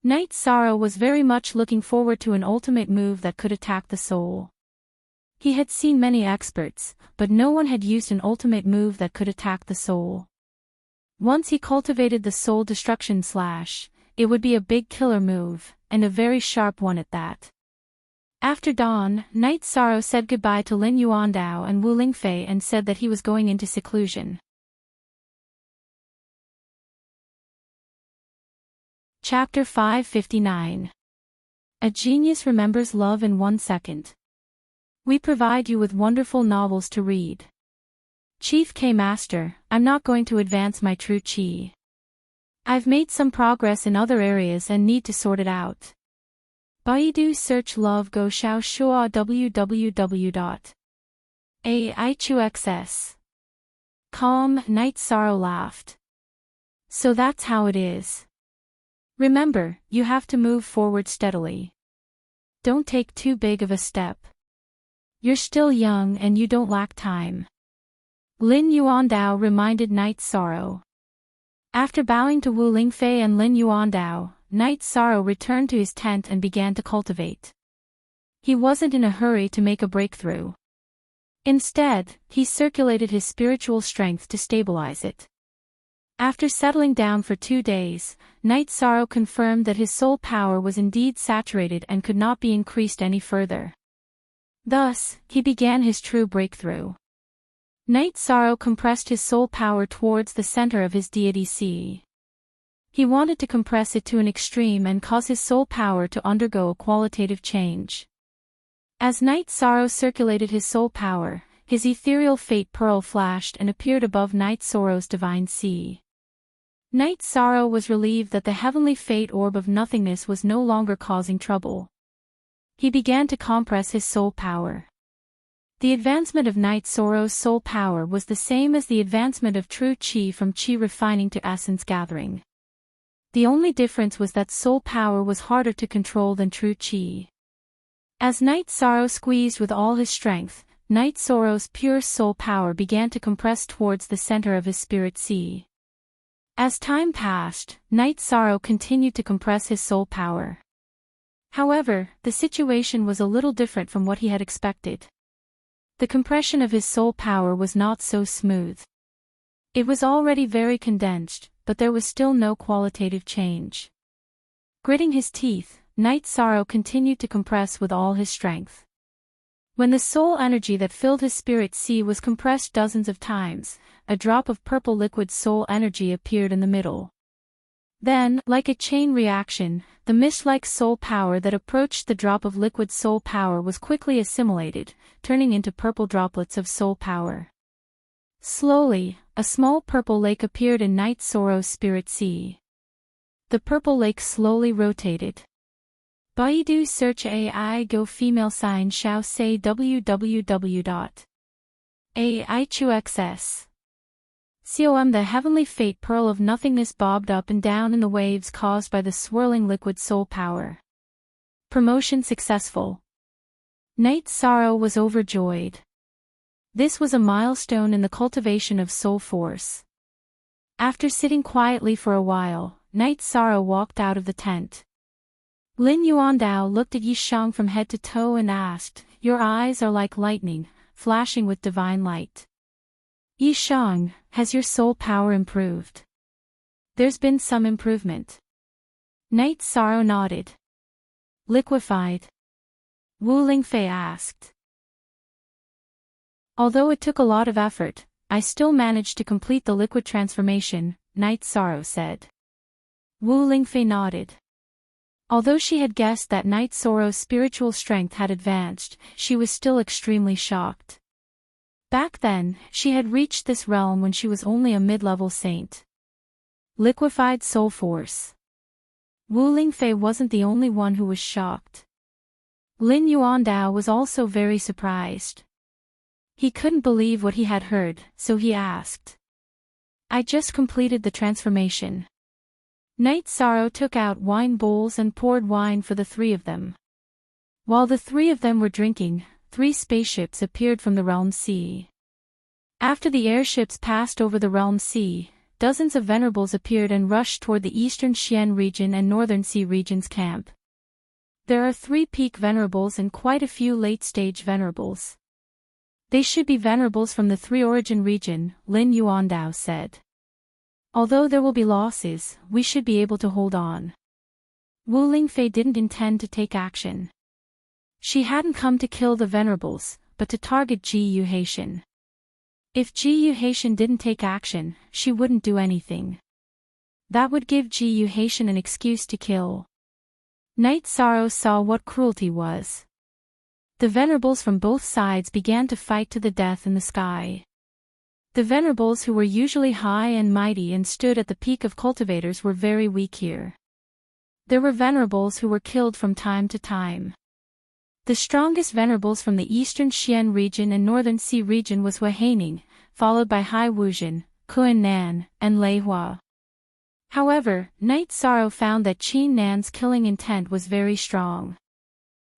Knight Sorrow was very much looking forward to an ultimate move that could attack the soul. He had seen many experts, but no one had used an ultimate move that could attack the soul. Once he cultivated the soul destruction / it would be a big killer move, and a very sharp one at that. After dawn, Knight Sorrow said goodbye to Lin Yuandao and Wu Lingfei and said that he was going into seclusion. Chapter 559. A Genius Remembers Love in 1 Second. We provide you with wonderful novels to read. Chief K Master, I'm not going to advance my true chi. I've made some progress in other areas and need to sort it out. Baidu search love go xiao shua www.aichuxs. Calm, Knight Sorrow laughed. So that's how it is. Remember, you have to move forward steadily. Don't take too big of a step. You're still young and you don't lack time. Lin Yuandao reminded Knight Sorrow. After bowing to Wu Lingfei and Lin Yuandao, Knight Sorrow returned to his tent and began to cultivate. He wasn't in a hurry to make a breakthrough. Instead, he circulated his spiritual strength to stabilize it. After settling down for 2 days, Knight Sorrow confirmed that his soul power was indeed saturated and could not be increased any further. Thus, he began his true breakthrough. Knight Sorrow compressed his soul power towards the center of his deity sea. He wanted to compress it to an extreme and cause his soul power to undergo a qualitative change. As Knight Sorrow circulated his soul power, his ethereal fate pearl flashed and appeared above Knight Sorrow's divine sea. Knight Sorrow was relieved that the heavenly fate orb of nothingness was no longer causing trouble. He began to compress his soul power. The advancement of Night Sorrow's soul power was the same as the advancement of true Qi from Qi refining to essence gathering. The only difference was that soul power was harder to control than true Qi. As Night Sorrow squeezed with all his strength, Night Sorrow's pure soul power began to compress towards the center of his spirit sea. As time passed, Night Sorrow continued to compress his soul power. However, the situation was a little different from what he had expected. The compression of his soul power was not so smooth. It was already very condensed, but there was still no qualitative change. Gritting his teeth, Night Sorrow continued to compress with all his strength. When the soul energy that filled his spirit sea was compressed dozens of times, a drop of purple liquid soul energy appeared in the middle. Then, like a chain reaction, the mist-like soul power that approached the drop of liquid soul power was quickly assimilated, turning into purple droplets of soul power. Slowly, a small purple lake appeared in Night Sorrow's spirit sea. The purple lake slowly rotated. Baidu search AI go female sign shao say www.aichuxs. Com the heavenly fate pearl of nothingness bobbed up and down in the waves caused by the swirling liquid soul power. Promotion successful. Night Sorrow was overjoyed. This was a milestone in the cultivation of soul force. After sitting quietly for a while, Night Sorrow walked out of the tent. Lin Yuandao looked at Yishang from head to toe and asked, "Your eyes are like lightning, flashing with divine light. Yishang, has your soul power improved?" "There's been some improvement." Night Sorrow nodded. "Liquefied?" Wu Lingfei asked. "Although it took a lot of effort, I still managed to complete the liquid transformation," Night Sorrow said. Wu Lingfei nodded. Although she had guessed that Night Sorrow's spiritual strength had advanced, she was still extremely shocked. Back then, she had reached this realm when she was only a mid-level saint. Liquefied soul force. Wu Lingfei wasn't the only one who was shocked. Lin Yuandao was also very surprised. He couldn't believe what he had heard, so he asked. "I just completed the transformation." Night Sorrow took out wine bowls and poured wine for the three of them. While the three of them were drinking, 3 spaceships appeared from the realm sea. After the airships passed over the realm sea, dozens of venerables appeared and rushed toward the eastern Xian region and northern Sea region's camp. There are 3 peak venerables and quite a few late-stage venerables. "They should be venerables from the 3 origin region," Lin Yuandao said. "Although there will be losses, we should be able to hold on." Wu Lingfei didn't intend to take action. She hadn't come to kill the venerables, but to target Ji Yuhaitian. If Ji Yuhaitian didn't take action, she wouldn't do anything. That would give Ji Yuhaitian an excuse to kill. Night Sorrow saw what cruelty was. The venerables from both sides began to fight to the death in the sky. The venerables who were usually high and mighty and stood at the peak of cultivators were very weak here. There were venerables who were killed from time to time. The strongest venerables from the eastern Xian region and northern Sea region was Hua Haining, followed by Hai Wuzhen, Kuan Nan, and Lei Hua. However, Night Sorrow found that Qin Nan's killing intent was very strong.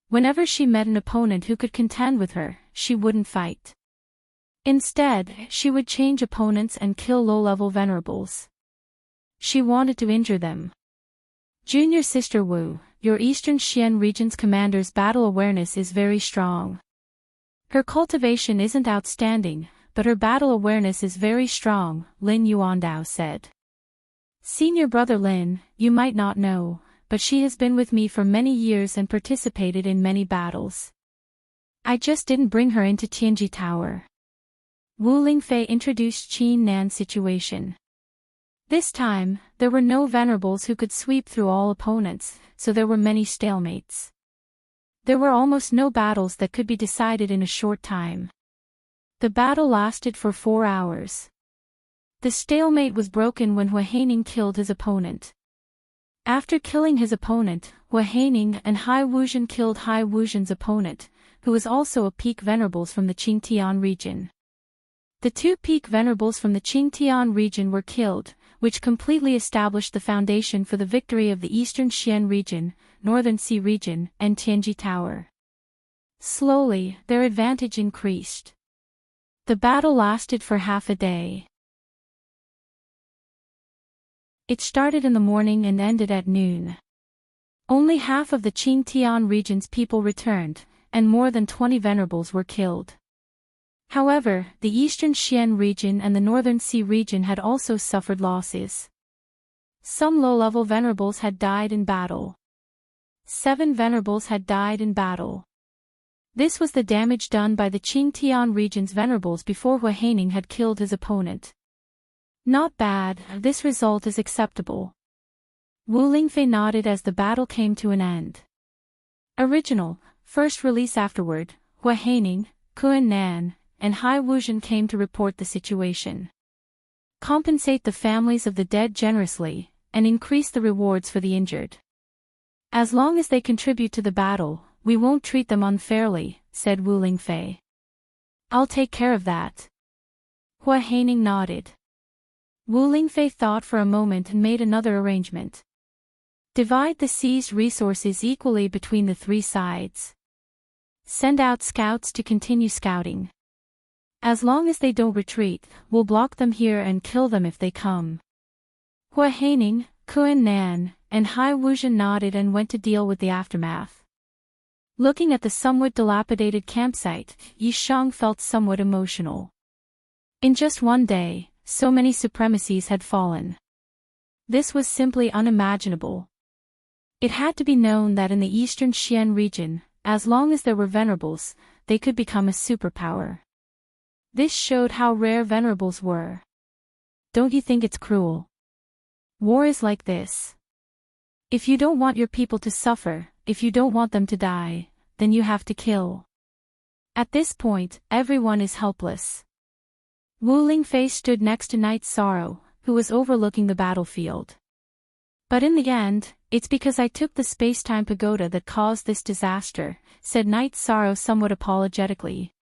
Whenever she met an opponent who could contend with her, she wouldn't fight. Instead, she would change opponents and kill low-level venerables. She wanted to injure them. "Junior Sister Wu, your Eastern Xian region's commander's battle awareness is very strong. Her cultivation isn't outstanding, but her battle awareness is very strong," Lin Yuandao said. "Senior brother Lin, you might not know, but she has been with me for many years and participated in many battles. I just didn't bring her into Tianji Tower." Wu Lingfei introduced Qin Nan's situation. This time, there were no venerables who could sweep through all opponents, so there were many stalemates. There were almost no battles that could be decided in a short time. The battle lasted for 4 hours. The stalemate was broken when Hua Haining killed his opponent. After killing his opponent, Hua Haining and Hai Wuzhen killed Hai Wuzhen's opponent, who was also a peak venerables from the Qingtian region. The two peak venerables from the Qingtian region were killed, which completely established the foundation for the victory of the Eastern Xian region, Northern Sea region, and Tianji Tower. Slowly, their advantage increased. The battle lasted for half a day. It started in the morning and ended at noon. Only half of the Qingtian region's people returned, and more than 20 venerables were killed. However, the Eastern Xian region and the Northern Sea region had also suffered losses. Some low-level venerables had died in battle. 7 venerables had died in battle. This was the damage done by the Qingtian region's venerables before Hua Haining had killed his opponent. Not bad, this result is acceptable. Wu Lingfei nodded as the battle came to an end. Original, first release afterward, Hua Haining, Kuan Nan, and Hai Wuzhen came to report the situation. Compensate the families of the dead generously, and increase the rewards for the injured. As long as they contribute to the battle, we won't treat them unfairly, said Wu Lingfei. I'll take care of that. Hua Haining nodded. Wu Lingfei thought for a moment and made another arrangement. Divide the seized resources equally between the 3 sides. Send out scouts to continue scouting. As long as they don't retreat, we'll block them here and kill them if they come. Hua Haining, Kuan Nan, and Hai Wuzhen nodded and went to deal with the aftermath. Looking at the somewhat dilapidated campsite, Yi Shang felt somewhat emotional. In just one day, so many supremacies had fallen. This was simply unimaginable. It had to be known that in the Eastern Xian region, as long as there were venerables, they could become a superpower. This showed how rare venerables were. Don't you think it's cruel? War is like this. If you don't want your people to suffer, if you don't want them to die, then you have to kill. At this point, everyone is helpless. Wu Lingfei stood next to Night Sorrow, who was overlooking the battlefield. But in the end, it's because I took the space-time pagoda that caused this disaster, said Night Sorrow somewhat apologetically.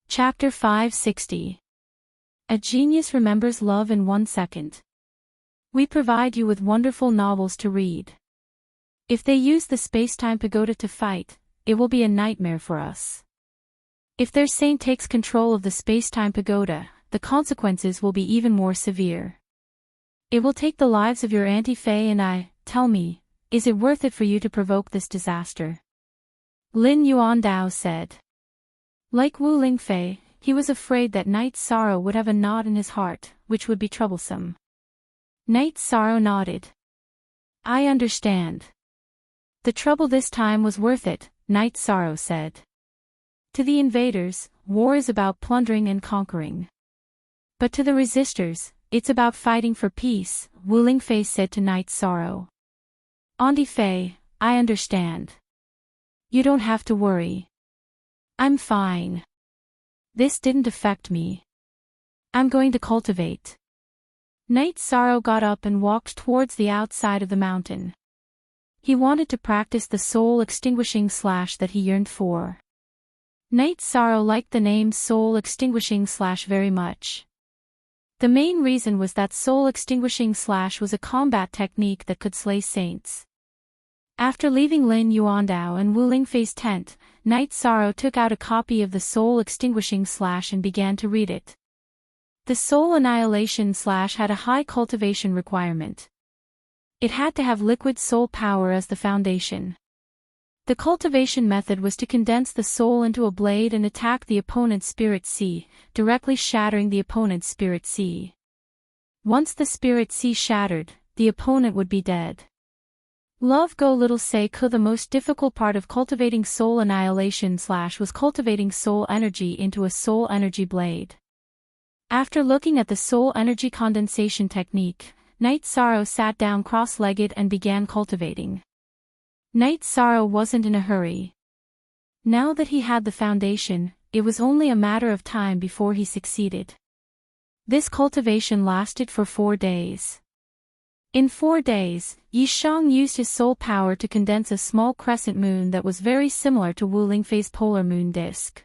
Chapter 560. A genius remembers love in 1 second. We provide you with wonderful novels to read. If they use the space-time pagoda to fight, it will be a nightmare for us. If their saint takes control of the space-time pagoda, the consequences will be even more severe. It will take the lives of your Auntie Fei and I. Tell me, is it worth it for you to provoke this disaster? Lin Yuandao said. Like Wu Lingfei, he was afraid that Night Sorrow would have a knot in his heart, which would be troublesome. Night Sorrow nodded. I understand. The trouble this time was worth it, Night Sorrow said. To the invaders, war is about plundering and conquering. But to the resistors, it's about fighting for peace, Wu Lingfei said to Night Sorrow. Auntie Fei, I understand. You don't have to worry. I'm fine. This didn't affect me. I'm going to cultivate. Night Sorrow got up and walked towards the outside of the mountain. He wanted to practice the soul extinguishing / that he yearned for. Night Sorrow liked the name soul extinguishing / very much. The main reason was that soul extinguishing / was a combat technique that could slay saints. After leaving Lin Yuandao and Wu Lingfei's tent, Night Sorrow took out a copy of the soul extinguishing / and began to read it. The soul annihilation / had a high cultivation requirement. It had to have liquid soul power as the foundation. The cultivation method was to condense the soul into a blade and attack the opponent's spirit sea, directly shattering the opponent's spirit sea. Once the spirit sea shattered, the opponent would be dead. Love Go Little Say Ku. The most difficult part of cultivating soul annihilation / was cultivating soul energy into a soul energy blade. After looking at the soul energy condensation technique, Night Sorrow sat down cross-legged and began cultivating. Night Sorrow wasn't in a hurry. Now that he had the foundation, it was only a matter of time before he succeeded. This cultivation lasted for 4 days. In 4 days, Yi Shang used his soul power to condense a small crescent moon that was very similar to Wu Lingfei's polar moon disk.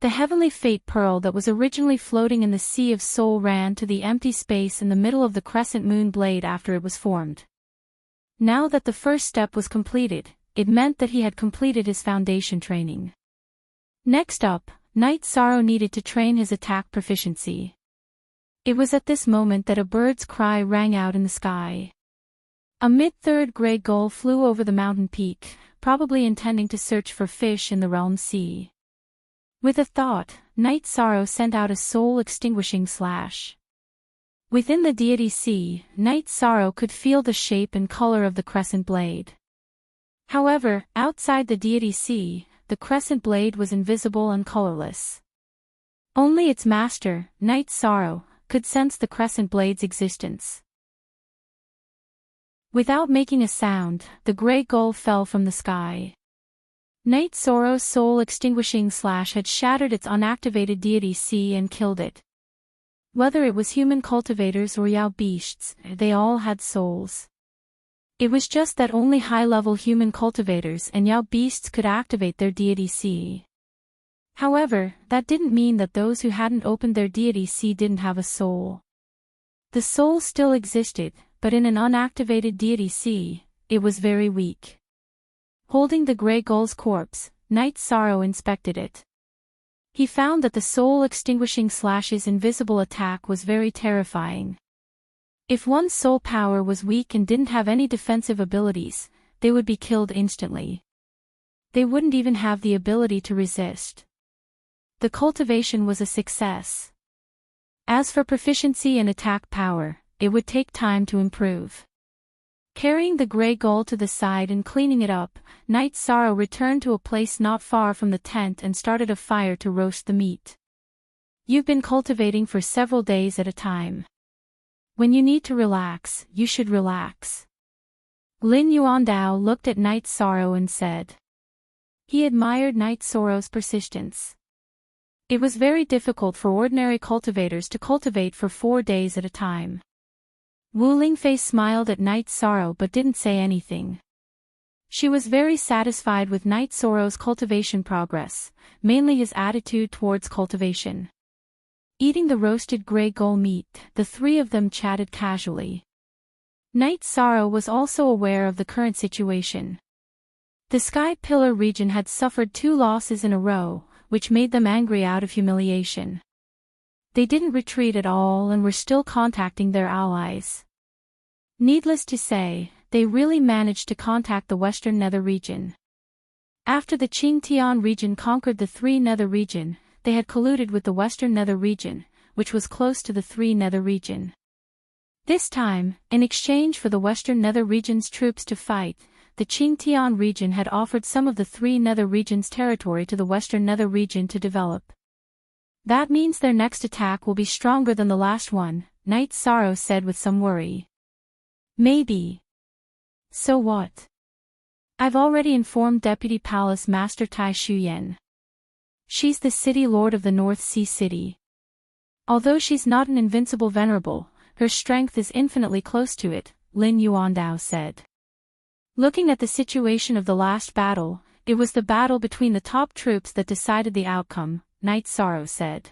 The heavenly fate pearl that was originally floating in the sea of soul ran to the empty space in the middle of the crescent moon blade after it was formed. Now that the first step was completed, it meant that he had completed his foundation training. Next up, Night Sorrow needed to train his attack proficiency. It was at this moment that a bird's cry rang out in the sky. A mid-third gray gull flew over the mountain peak, probably intending to search for fish in the realm sea. With a thought, Night Sorrow sent out a soul-extinguishing slash. Within the deity sea, Night Sorrow could feel the shape and color of the crescent blade. However, outside the deity sea, the crescent blade was invisible and colorless. Only its master, Night Sorrow, could sense the crescent blade's existence. Without making a sound, the gray gull fell from the sky. Night Sorrow's soul-extinguishing slash had shattered its unactivated deity sea and killed it. Whether it was human cultivators or Yao beasts, they all had souls. It was just that only high-level human cultivators and Yao beasts could activate their deity sea. However, that didn't mean that those who hadn't opened their deity sea didn't have a soul. The soul still existed, but in an unactivated deity sea, it was very weak. Holding the gray gull's corpse, Night Sorrow inspected it. He found that the soul-extinguishing slash's invisible attack was very terrifying. If one's soul power was weak and didn't have any defensive abilities, they would be killed instantly. They wouldn't even have the ability to resist. The cultivation was a success. As for proficiency and attack power, it would take time to improve. Carrying the gray gull to the side and cleaning it up, Night Sorrow returned to a place not far from the tent and started a fire to roast the meat. You've been cultivating for several days at a time. When you need to relax, you should relax. Lin Yuandao looked at Night Sorrow and said. He admired Night Sorrow's persistence. It was very difficult for ordinary cultivators to cultivate for 4 days at a time. Wu Lingfei smiled at Night Sorrow but didn't say anything. She was very satisfied with Night Sorrow's cultivation progress, mainly his attitude towards cultivation. Eating the roasted gray gull meat, the three of them chatted casually. Night Sorrow was also aware of the current situation. The Sky Pillar region had suffered 2 losses in a row, which made them angry out of humiliation. They didn't retreat at all and were still contacting their allies. Needless to say, they really managed to contact the Western Nether region. After the Qingtian region conquered the 3 Nether region, they had colluded with the Western Nether region, which was close to the 3 Nether region. This time, in exchange for the Western Nether region's troops to fight, the Qingtian region had offered some of the 3 Nether region's territory to the Western Nether region to develop. That means their next attack will be stronger than the last one, Night Sorrow said with some worry. Maybe. So what? I've already informed Deputy Palace Master Tai Shuyan. She's the city lord of the North Sea City. Although she's not an invincible venerable, her strength is infinitely close to it, Lin Yuandao said. Looking at the situation of the last battle, it was the battle between the top troops that decided the outcome, Night Sorrow said.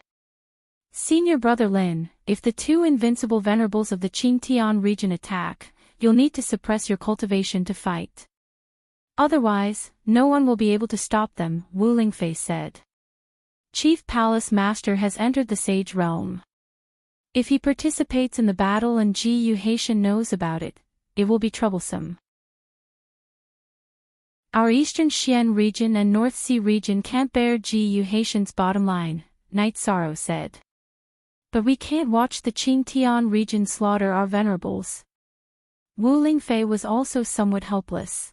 Senior Brother Lin, if the 2 invincible venerables of the Qingtian region attack, you'll need to suppress your cultivation to fight. Otherwise, no one will be able to stop them, Wu Lingfei said. Chief Palace Master has entered the Sage Realm. If he participates in the battle and Ji Yu Haitian knows about it, it will be troublesome. Our Eastern Xian region and North Sea region can't bear Ji Yu Haitian's bottom line, Night Sorrow said. But we can't watch the Qingtian region slaughter our venerables. Wu Lingfei was also somewhat helpless.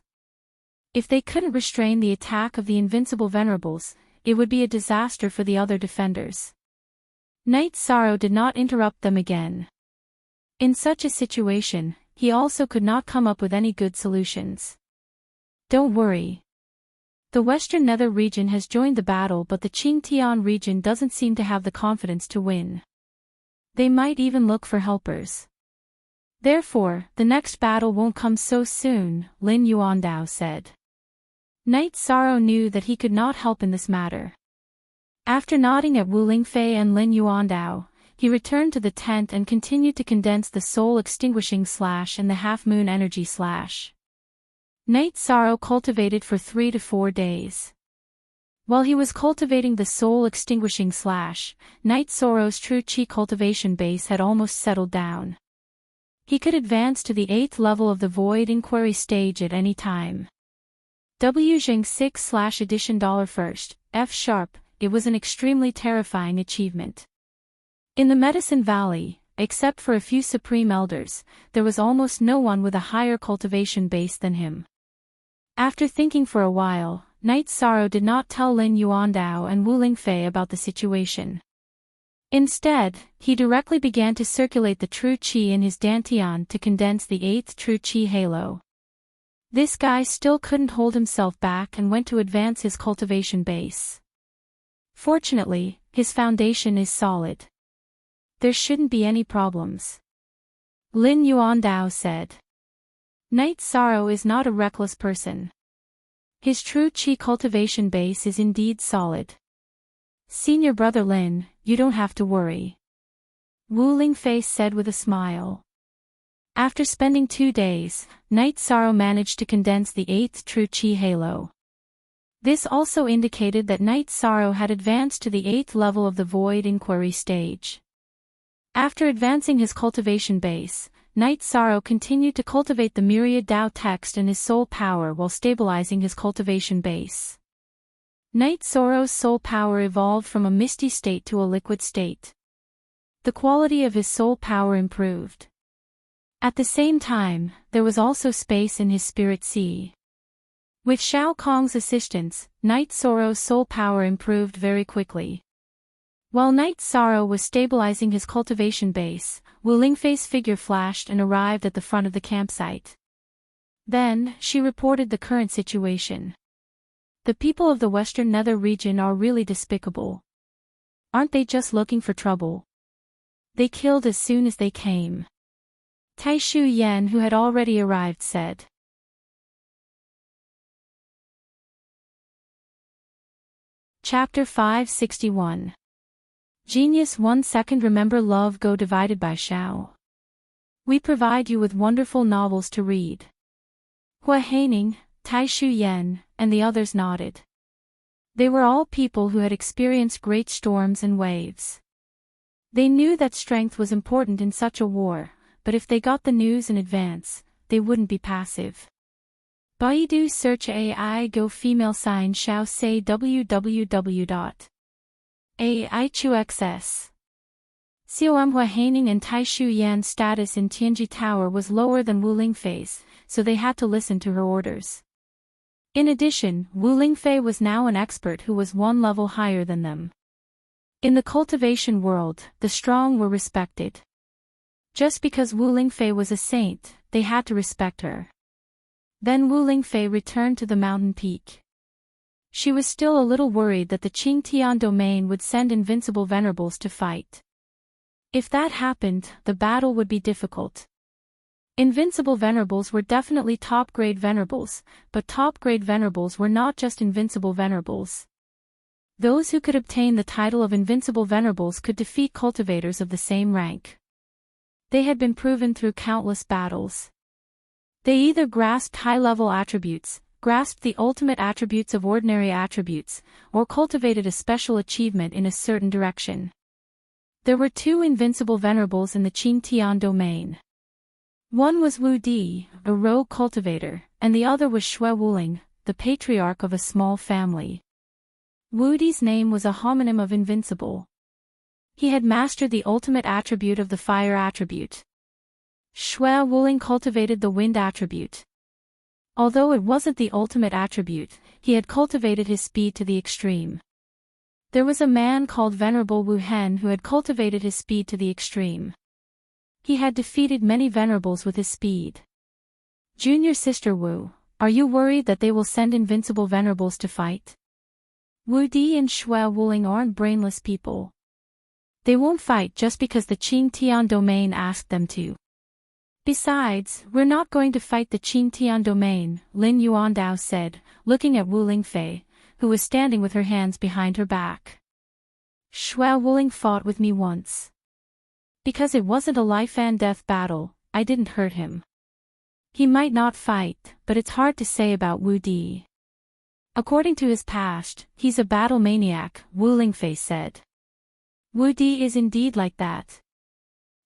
If they couldn't restrain the attack of the invincible venerables, it would be a disaster for the other defenders. Night Sorrow did not interrupt them again. In such a situation, he also could not come up with any good solutions. Don't worry. The Western Nether region has joined the battle, but the Qingtian region doesn't seem to have the confidence to win. They might even look for helpers. Therefore, the next battle won't come so soon, Lin Yuandao said. Knight Sorrow knew that he could not help in this matter. After nodding at Wu Lingfei and Lin Yuandao, he returned to the tent and continued to condense the soul extinguishing / and the half-moon energy / Knight Sorrow cultivated for 3 to 4 days. While he was cultivating the soul extinguishing / Knight Sorrow's true chi cultivation base had almost settled down. He could advance to the 8th level of the void inquiry stage at any time. Wzheng 6 / edition $1, F#, it was an extremely terrifying achievement. In the Medicine Valley, except for a few supreme elders, there was almost no one with a higher cultivation base than him. After thinking for a while, Knight Sorrow did not tell Lin Yuandao and Wu Lingfei about the situation. Instead, he directly began to circulate the true qi in his dantian to condense the 8th true qi halo. This guy still couldn't hold himself back and went to advance his cultivation base. Fortunately, his foundation is solid. There shouldn't be any problems. Lin Yuandao said. Knight Sorrow is not a reckless person. His true qi cultivation base is indeed solid. Senior brother Lin, you don't have to worry. Wu Lingfei said with a smile. After spending 2 days, Knight Sorrow managed to condense the 8th true qi halo. This also indicated that Knight Sorrow had advanced to the 8th level of the void inquiry stage. After advancing his cultivation base, Knight Sorrow continued to cultivate the myriad Tao text and his soul power while stabilizing his cultivation base. Knight Sorrow's soul power evolved from a misty state to a liquid state. The quality of his soul power improved. At the same time, there was also space in his spirit sea. With Shao Kong's assistance, Knight Sorrow's soul power improved very quickly. While Knight Sorrow was stabilizing his cultivation base, Wu Lingfei's figure flashed and arrived at the front of the campsite. Then, she reported the current situation. The people of the Western Nether region are really despicable. Aren't they just looking for trouble? They killed as soon as they came. Tai Shu Yan, who had already arrived, said. Chapter 561. Genius 1 second. Remember love go divided by Shao. We provide you with wonderful novels to read. Hua Haining, Tai Shu Yan, and the others nodded. They were all people who had experienced great storms and waves. They knew that strength was important in such a war, but if they got the news in advance, they wouldn't be passive. Baidu search AI go female sign Shao say www.aichuxs. Com Hua Haining and Tai Shu Yan's status in Tianji Tower was lower than Wu Lingfei's, so they had to listen to her orders. In addition, Wu Lingfei was now an expert who was 1 level higher than them. In the cultivation world, the strong were respected. Just because Wu Lingfei was a saint, they had to respect her. Then Wu Lingfei returned to the mountain peak. She was still a little worried that the Qingtian domain would send invincible venerables to fight. If that happened, the battle would be difficult. Invincible venerables were definitely top-grade venerables, but top-grade venerables were not just invincible venerables. Those who could obtain the title of invincible venerables could defeat cultivators of the same rank. They had been proven through countless battles. They either grasped high-level attributes, grasped the ultimate attributes of ordinary attributes, or cultivated a special achievement in a certain direction. There were 2 invincible venerables in the Qingtian domain. One was Wu Di, a rogue cultivator, and the other was Xue Wuling, the patriarch of a small family. Wu Di's name was a homonym of invincible. He had mastered the ultimate attribute of the fire attribute. Xue Wuling cultivated the wind attribute. Although it wasn't the ultimate attribute, he had cultivated his speed to the extreme. There was a man called Venerable Wu Hen who had cultivated his speed to the extreme. He had defeated many venerables with his speed. Junior Sister Wu, are you worried that they will send invincible venerables to fight? Wu Di and Xue Wuling aren't brainless people. They won't fight just because the Qingtian domain asked them to. Besides, we're not going to fight the Qingtian domain, Lin Yuandao said, looking at Wu Lingfei, who was standing with her hands behind her back. Shui Wuling fought with me once. Because it wasn't a life and death battle, I didn't hurt him. He might not fight, but it's hard to say about Wu Di. According to his past, he's a battle maniac, Wu Lingfei said. Wu Di is indeed like that.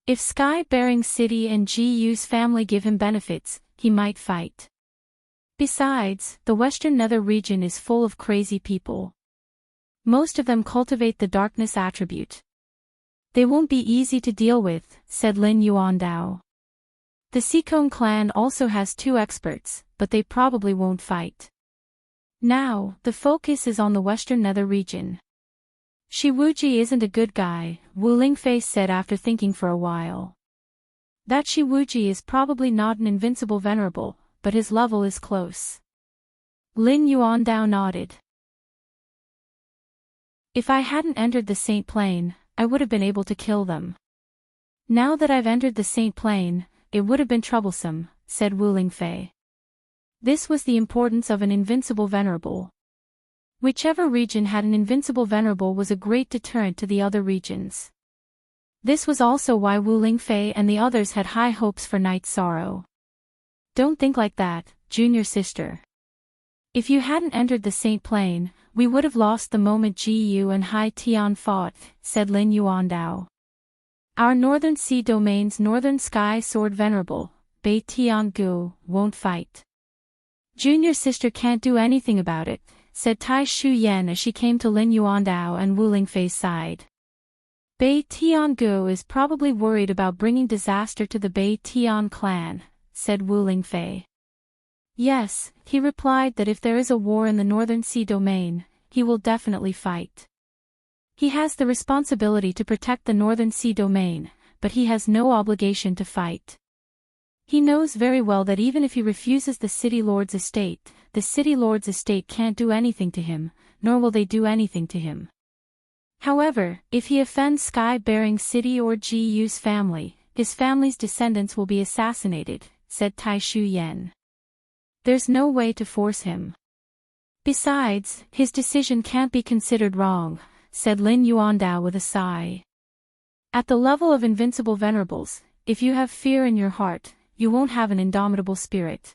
If Sky-bearing City and Ji Yu's family give him benefits, he might fight. Besides, the Western Nether region is full of crazy people. Most of them cultivate the darkness attribute. They won't be easy to deal with, said Lin Yuandao. The Sikong clan also has 2 experts, but they probably won't fight. Now, the focus is on the Western Nether region. Shi Wuji isn't a good guy, Wu Lingfei said after thinking for a while. That Shi Wuji is probably not an invincible venerable, but his level is close. Lin Yuandao nodded. If I hadn't entered the Saint Plane, I would have been able to kill them. Now that I've entered the Saint Plane, it would have been troublesome, said Wu Lingfei. This was the importance of an invincible venerable. Whichever region had an invincible venerable was a great deterrent to the other regions. This was also why Wu Lingfei and the others had high hopes for Night Sorrow. Don't think like that, junior sister. If you hadn't entered the Saint Plane, we would have lost the moment Ji Yu and Hai Tian fought, said Lin Yuandao. Our Northern Sea Domain's Northern Sky Sword Venerable, Bei Tian Gu, won't fight. Junior sister can't do anything about it, said Tai Shu Yen as she came to Lin Yuandao and Wu Lingfei's side. Bei Tian Gu is probably worried about bringing disaster to the Bei Tian clan, said Wu Lingfei. Yes, he replied that if there is a war in the Northern Sea Domain, he will definitely fight. He has the responsibility to protect the Northern Sea Domain, but he has no obligation to fight. He knows very well that even if he refuses the City Lord's estate, the City Lord's estate can't do anything to him, nor will they do anything to him. However, if he offends Sky-bearing City or Ji Yu's family, his family's descendants will be assassinated, said Tai Shu Yen. There's no way to force him. Besides, his decision can't be considered wrong, said Lin Yuandao with a sigh. At the level of invincible venerables, if you have fear in your heart, you won't have an indomitable spirit.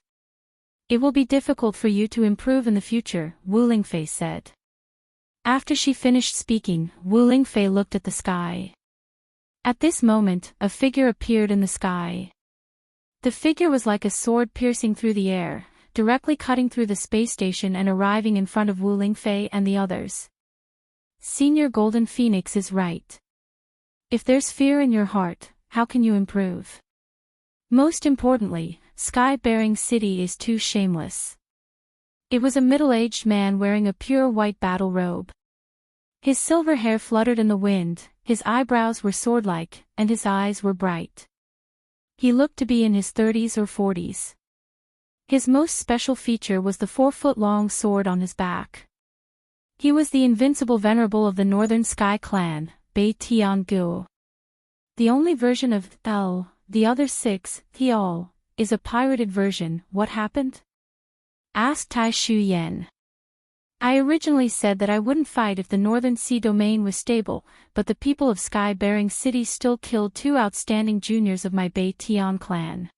It will be difficult for you to improve in the future, Wu Lingfei said. After she finished speaking, Wu Lingfei looked at the sky. At this moment, a figure appeared in the sky. The figure was like a sword piercing through the air, directly cutting through the space station and arriving in front of Wu Lingfei and the others. Senior Golden Phoenix is right. If there's fear in your heart, how can you improve? Most importantly, Sky-bearing City is too shameless. It was a middle-aged man wearing a pure white battle robe. His silver hair fluttered in the wind, his eyebrows were sword-like, and his eyes were bright. He looked to be in his 30s or 40s. His most special feature was the 4-foot-long sword on his back. He was the invincible venerable of the Northern Sky Clan, Bei Tian Gu. The only version of L, the other 6, Thial, is a pirated version. What happened? Asked Tai Shu Yen. I originally said that I wouldn't fight if the Northern Sea Domain was stable, but the people of Sky-bearing City still killed 2 outstanding juniors of my Bei Tian clan.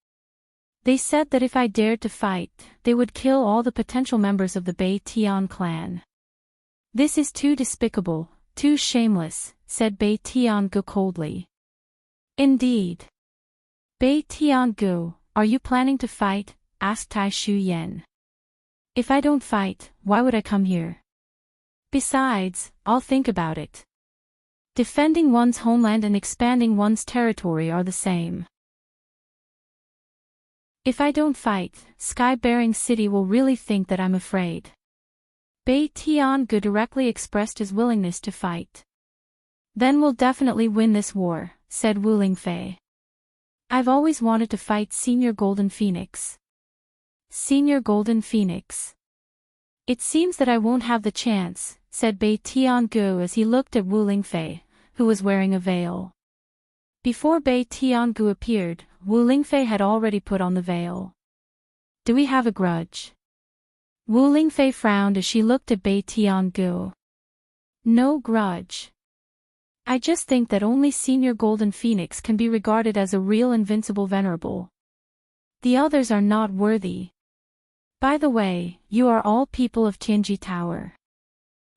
They said that if I dared to fight, they would kill all the potential members of the Bei Tian clan. This is too despicable, too shameless, said Bei Tian Gu coldly. Indeed. Bei Tian Gu, are you planning to fight? Asked Tai Shu Yen. If I don't fight, why would I come here? Besides, I'll think about it. Defending one's homeland and expanding one's territory are the same. If I don't fight, Sky-bearing City will really think that I'm afraid. Bei Tian Gu directly expressed his willingness to fight. Then we'll definitely win this war, said Wu Lingfei. I've always wanted to fight Senior Golden Phoenix. Senior Golden Phoenix. It seems that I won't have the chance, said Bei Tian Gu as he looked at Wu Lingfei, who was wearing a veil. Before Bei Tian Gu appeared, Wu Lingfei had already put on the veil. Do we have a grudge? Wu Lingfei frowned as she looked at Bai Tiangu. No grudge. I just think that only Senior Golden Phoenix can be regarded as a real invincible venerable. The others are not worthy. By the way, you are all people of Tianji Tower.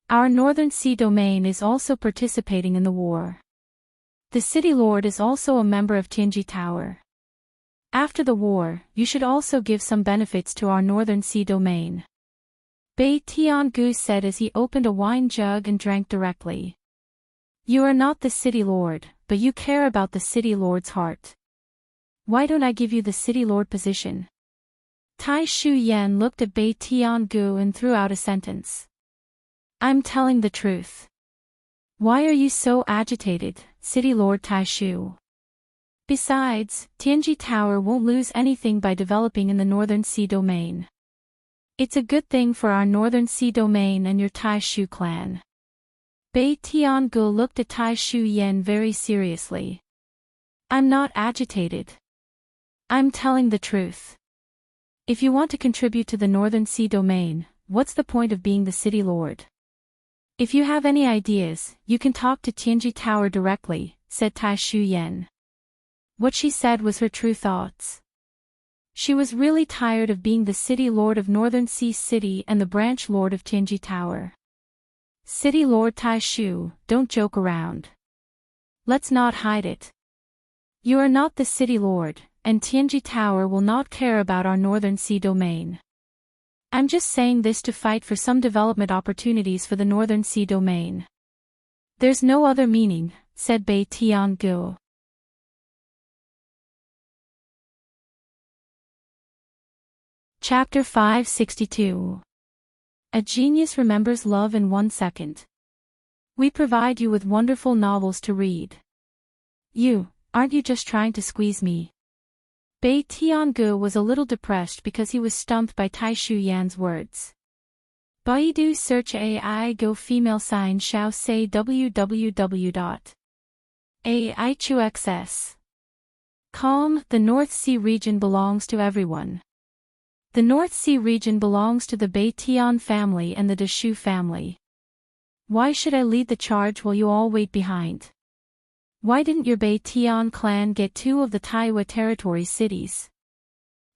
Our Northern Sea domain is also participating in the war. The City Lord is also a member of Tianji Tower. After the war, you should also give some benefits to our Northern Sea domain. Bai Tiangu said as he opened a wine jug and drank directly. You are not the City Lord, but you care about the City Lord's heart. Why don't I give you the City Lord position? Tai Shu Yan looked at Bai Tiangu and threw out a sentence. I'm telling the truth. Why are you so agitated, City Lord Tai Shu? Besides, Tianji Tower won't lose anything by developing in the Northern Sea domain. It's a good thing for our Northern Sea domain and your Tai Shu clan. Bai Tiangu looked at Tai Shu Yan very seriously. I'm not agitated. I'm telling the truth. If you want to contribute to the Northern Sea domain, what's the point of being the City Lord? If you have any ideas, you can talk to Tianji Tower directly, said Tai Shu Yan. What she said was her true thoughts. She was really tired of being the City Lord of Northern Sea City and the Branch Lord of Tianji Tower. City Lord Tai Shu, don't joke around. Let's not hide it. You are not the City Lord, and Tianji Tower will not care about our Northern Sea domain. I'm just saying this to fight for some development opportunities for the Northern Sea domain. There's no other meaning, said Bai Tiangu. Chapter 562. A Genius Remembers Love in 1 Second. We provide you with wonderful novels to read. Aren't you just trying to squeeze me? Bai Tiangu was a little depressed because he was stumped by Tai Shu Yan's words. Baidu search AI go female sign shao say www.aichuxs. Calm, the North Sea region belongs to everyone. The North Sea region belongs to the Bai Tian family and the Deshu family. Why should I lead the charge while you all wait behind? Why didn't your Bai Tian clan get 2 of the Taiwa territory cities?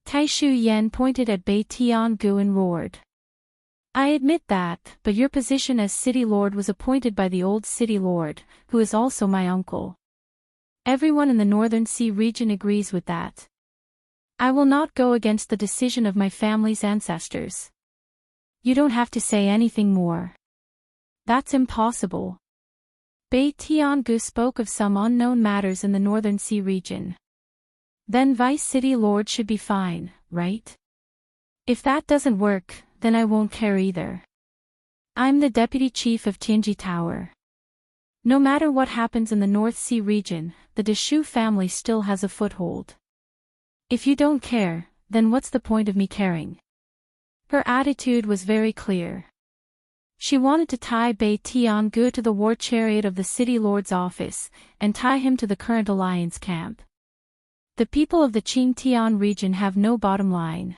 Tai Shu Yan pointed at Bai Tiangu and roared. I admit that, but your position as City Lord was appointed by the old City Lord, who is also my uncle. Everyone in the Northern Sea region agrees with that. I will not go against the decision of my family's ancestors. You don't have to say anything more. That's impossible. Bai Tiangu spoke of some unknown matters in the Northern Sea region. Then Vice City Lord should be fine, right? If that doesn't work, then I won't care either. I'm the Deputy Chief of Tianji Tower. No matter what happens in the North Sea region, the Deshu family still has a foothold. If you don't care, then what's the point of me caring? Her attitude was very clear. She wanted to tie Bai Tiangu to the war chariot of the City Lord's office, and tie him to the current alliance camp. The people of the Qingtian region have no bottom line.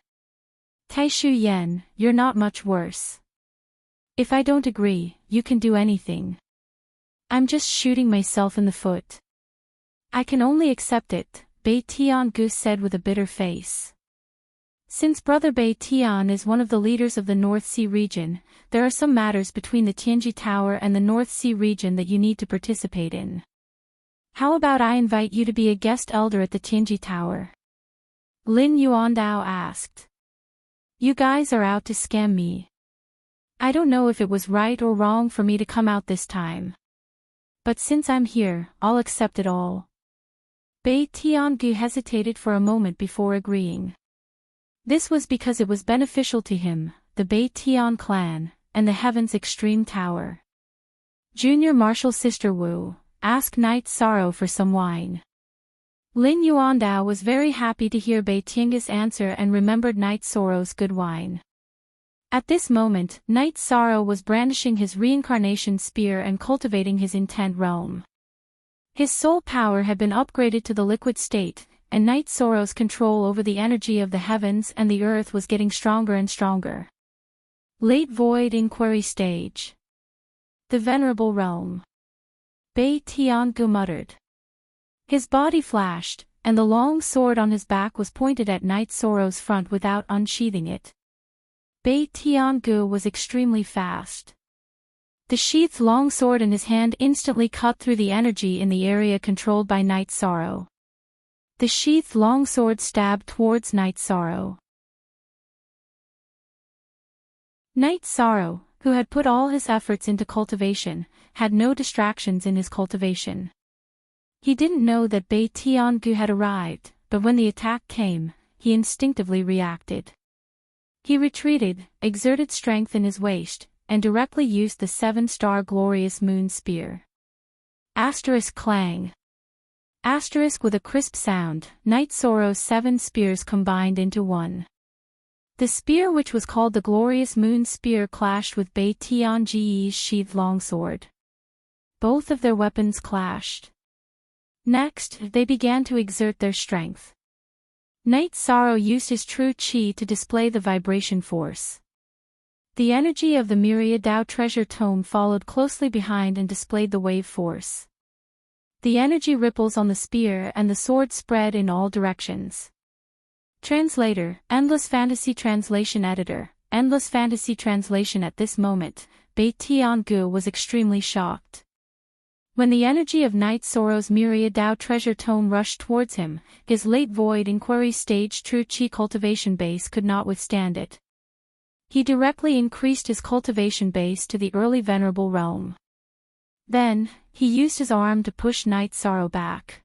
Tai Shu Yan, you're not much worse. If I don't agree, you can do anything. I'm just shooting myself in the foot. I can only accept it, Bai Tiangu said with a bitter face. Since Brother Bai Tian is one of the leaders of the North Sea region, there are some matters between the Tianji Tower and the North Sea region that you need to participate in. How about I invite you to be a guest elder at the Tianji Tower? Lin Yuandao asked. You guys are out to scam me. I don't know if it was right or wrong for me to come out this time. But since I'm here, I'll accept it all. Bai Tiangu hesitated for a moment before agreeing. This was because it was beneficial to him, the Bai Tian clan, and the Heaven's Extreme Tower. Junior Marshal Sister Wu, ask Night Sorrow for some wine. Lin Yuandao was very happy to hear Bai Tiangu's answer and remembered Night Sorrow's good wine. At this moment, Night Sorrow was brandishing his reincarnation spear and cultivating his intent realm. His soul power had been upgraded to the liquid state, and Night Sorrow's control over the energy of the heavens and the earth was getting stronger and stronger. Late Void Inquiry Stage. The Venerable Realm. Bei Tiangu muttered. His body flashed, and the long sword on his back was pointed at Night Sorrow's front without unsheathing it. Bei Tiangu was extremely fast. The sheathed long sword in his hand instantly cut through the energy in the area controlled by Night Sorrow. The sheathed long sword stabbed towards Night Sorrow. Night Sorrow, who had put all his efforts into cultivation, had no distractions in his cultivation. He didn't know that Bei Tiangu had arrived, but when the attack came, he instinctively reacted. He retreated, exerted strength in his waist, and directly used the 7-star glorious moon spear. Asterisk clang. Asterisk with a crisp sound, Night Sorrow's 7 spears combined into one. The spear which was called the glorious moon spear clashed with Bei Tiangu's sheathed longsword. Both of their weapons clashed. Next, they began to exert their strength. Night Sorrow used his true chi to display the vibration force. The energy of the myriad Tao treasure tome followed closely behind and displayed the wave force. The energy ripples on the spear and the sword spread in all directions. Translator, Endless Fantasy Translation Editor, Endless Fantasy Translation. At this moment, Bei Tiangu was extremely shocked. When the energy of Night Sorrow's myriad Tao treasure tome rushed towards him, his late void inquiry stage true chi cultivation base could not withstand it. He directly increased his cultivation base to the early venerable realm. Then, he used his arm to push Night Sorrow back.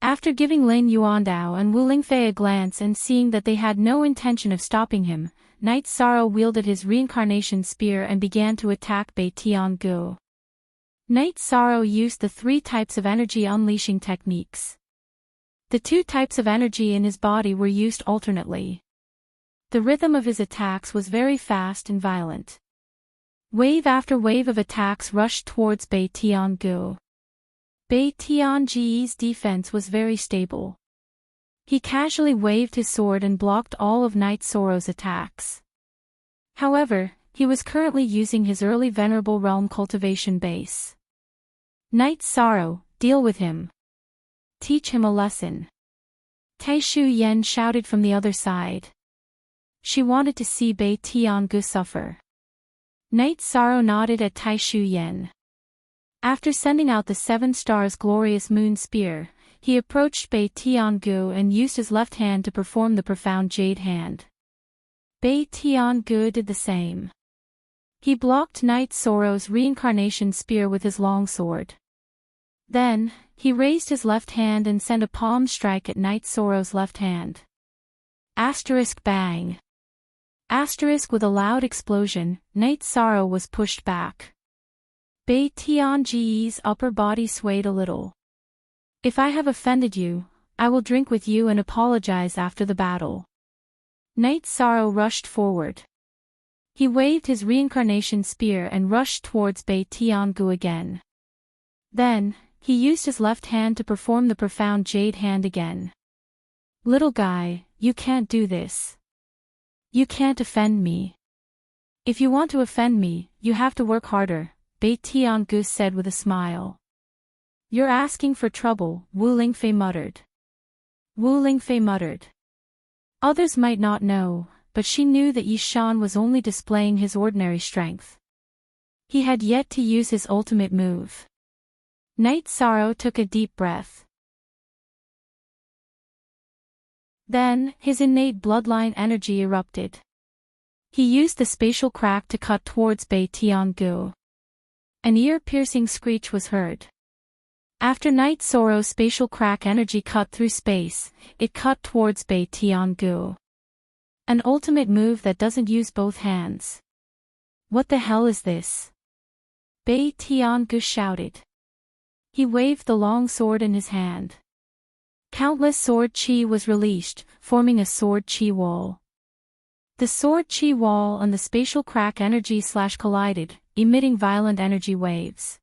After giving Lin Yuandao and Wu Lingfei a glance and seeing that they had no intention of stopping him, Night Sorrow wielded his reincarnation spear and began to attack Bei Tiangu. Night Sorrow used the 3 types of energy unleashing techniques. The 2 types of energy in his body were used alternately. The rhythm of his attacks was very fast and violent. Wave after wave of attacks rushed towards Bei Tiangu. Bei Tiangu's defense was very stable. He casually waved his sword and blocked all of Night Sorrow's attacks. However, he was currently using his early venerable realm cultivation base. Night Sorrow, deal with him. Teach him a lesson. Taishu Yen shouted from the other side. She wanted to see Bei Tiangu suffer. Night Sorrow nodded at Taishu Yen. After sending out the 7 stars glorious moon spear, he approached Bei Tiangu and used his left hand to perform the profound jade hand. Bei Tiangu did the same. He blocked Night Sorrow's reincarnation spear with his long sword. Then, he raised his left hand and sent a palm strike at Night Sorrow's left hand. Asterisk bang. Asterisk with a loud explosion, Night Sorrow was pushed back. Bei Tiangu's upper body swayed a little. If I have offended you, I will drink with you and apologize after the battle. Night Sorrow rushed forward. He waved his reincarnation spear and rushed towards Bei Tiangu again. Then, he used his left hand to perform the profound jade hand again. Little guy, you can't do this. You can't offend me. If you want to offend me, you have to work harder, Bei Tiangu said with a smile. You're asking for trouble, Wu Lingfei muttered. Wu Lingfei muttered. Others might not know, but she knew that Yishan was only displaying his ordinary strength. He had yet to use his ultimate move. Night Sorrow took a deep breath. Then, his innate bloodline energy erupted. He used the spatial crack to cut towards Bei Tiangu. An ear-piercing screech was heard. After Night Sorrow's spatial crack energy cut through space, it cut towards Bei Tiangu. An ultimate move that doesn't use both hands. What the hell is this? Bei Tiangu shouted. He waved the long sword in his hand. Countless sword chi was released, forming a sword chi wall. The sword chi wall and the spatial crack energy collided, emitting violent energy waves.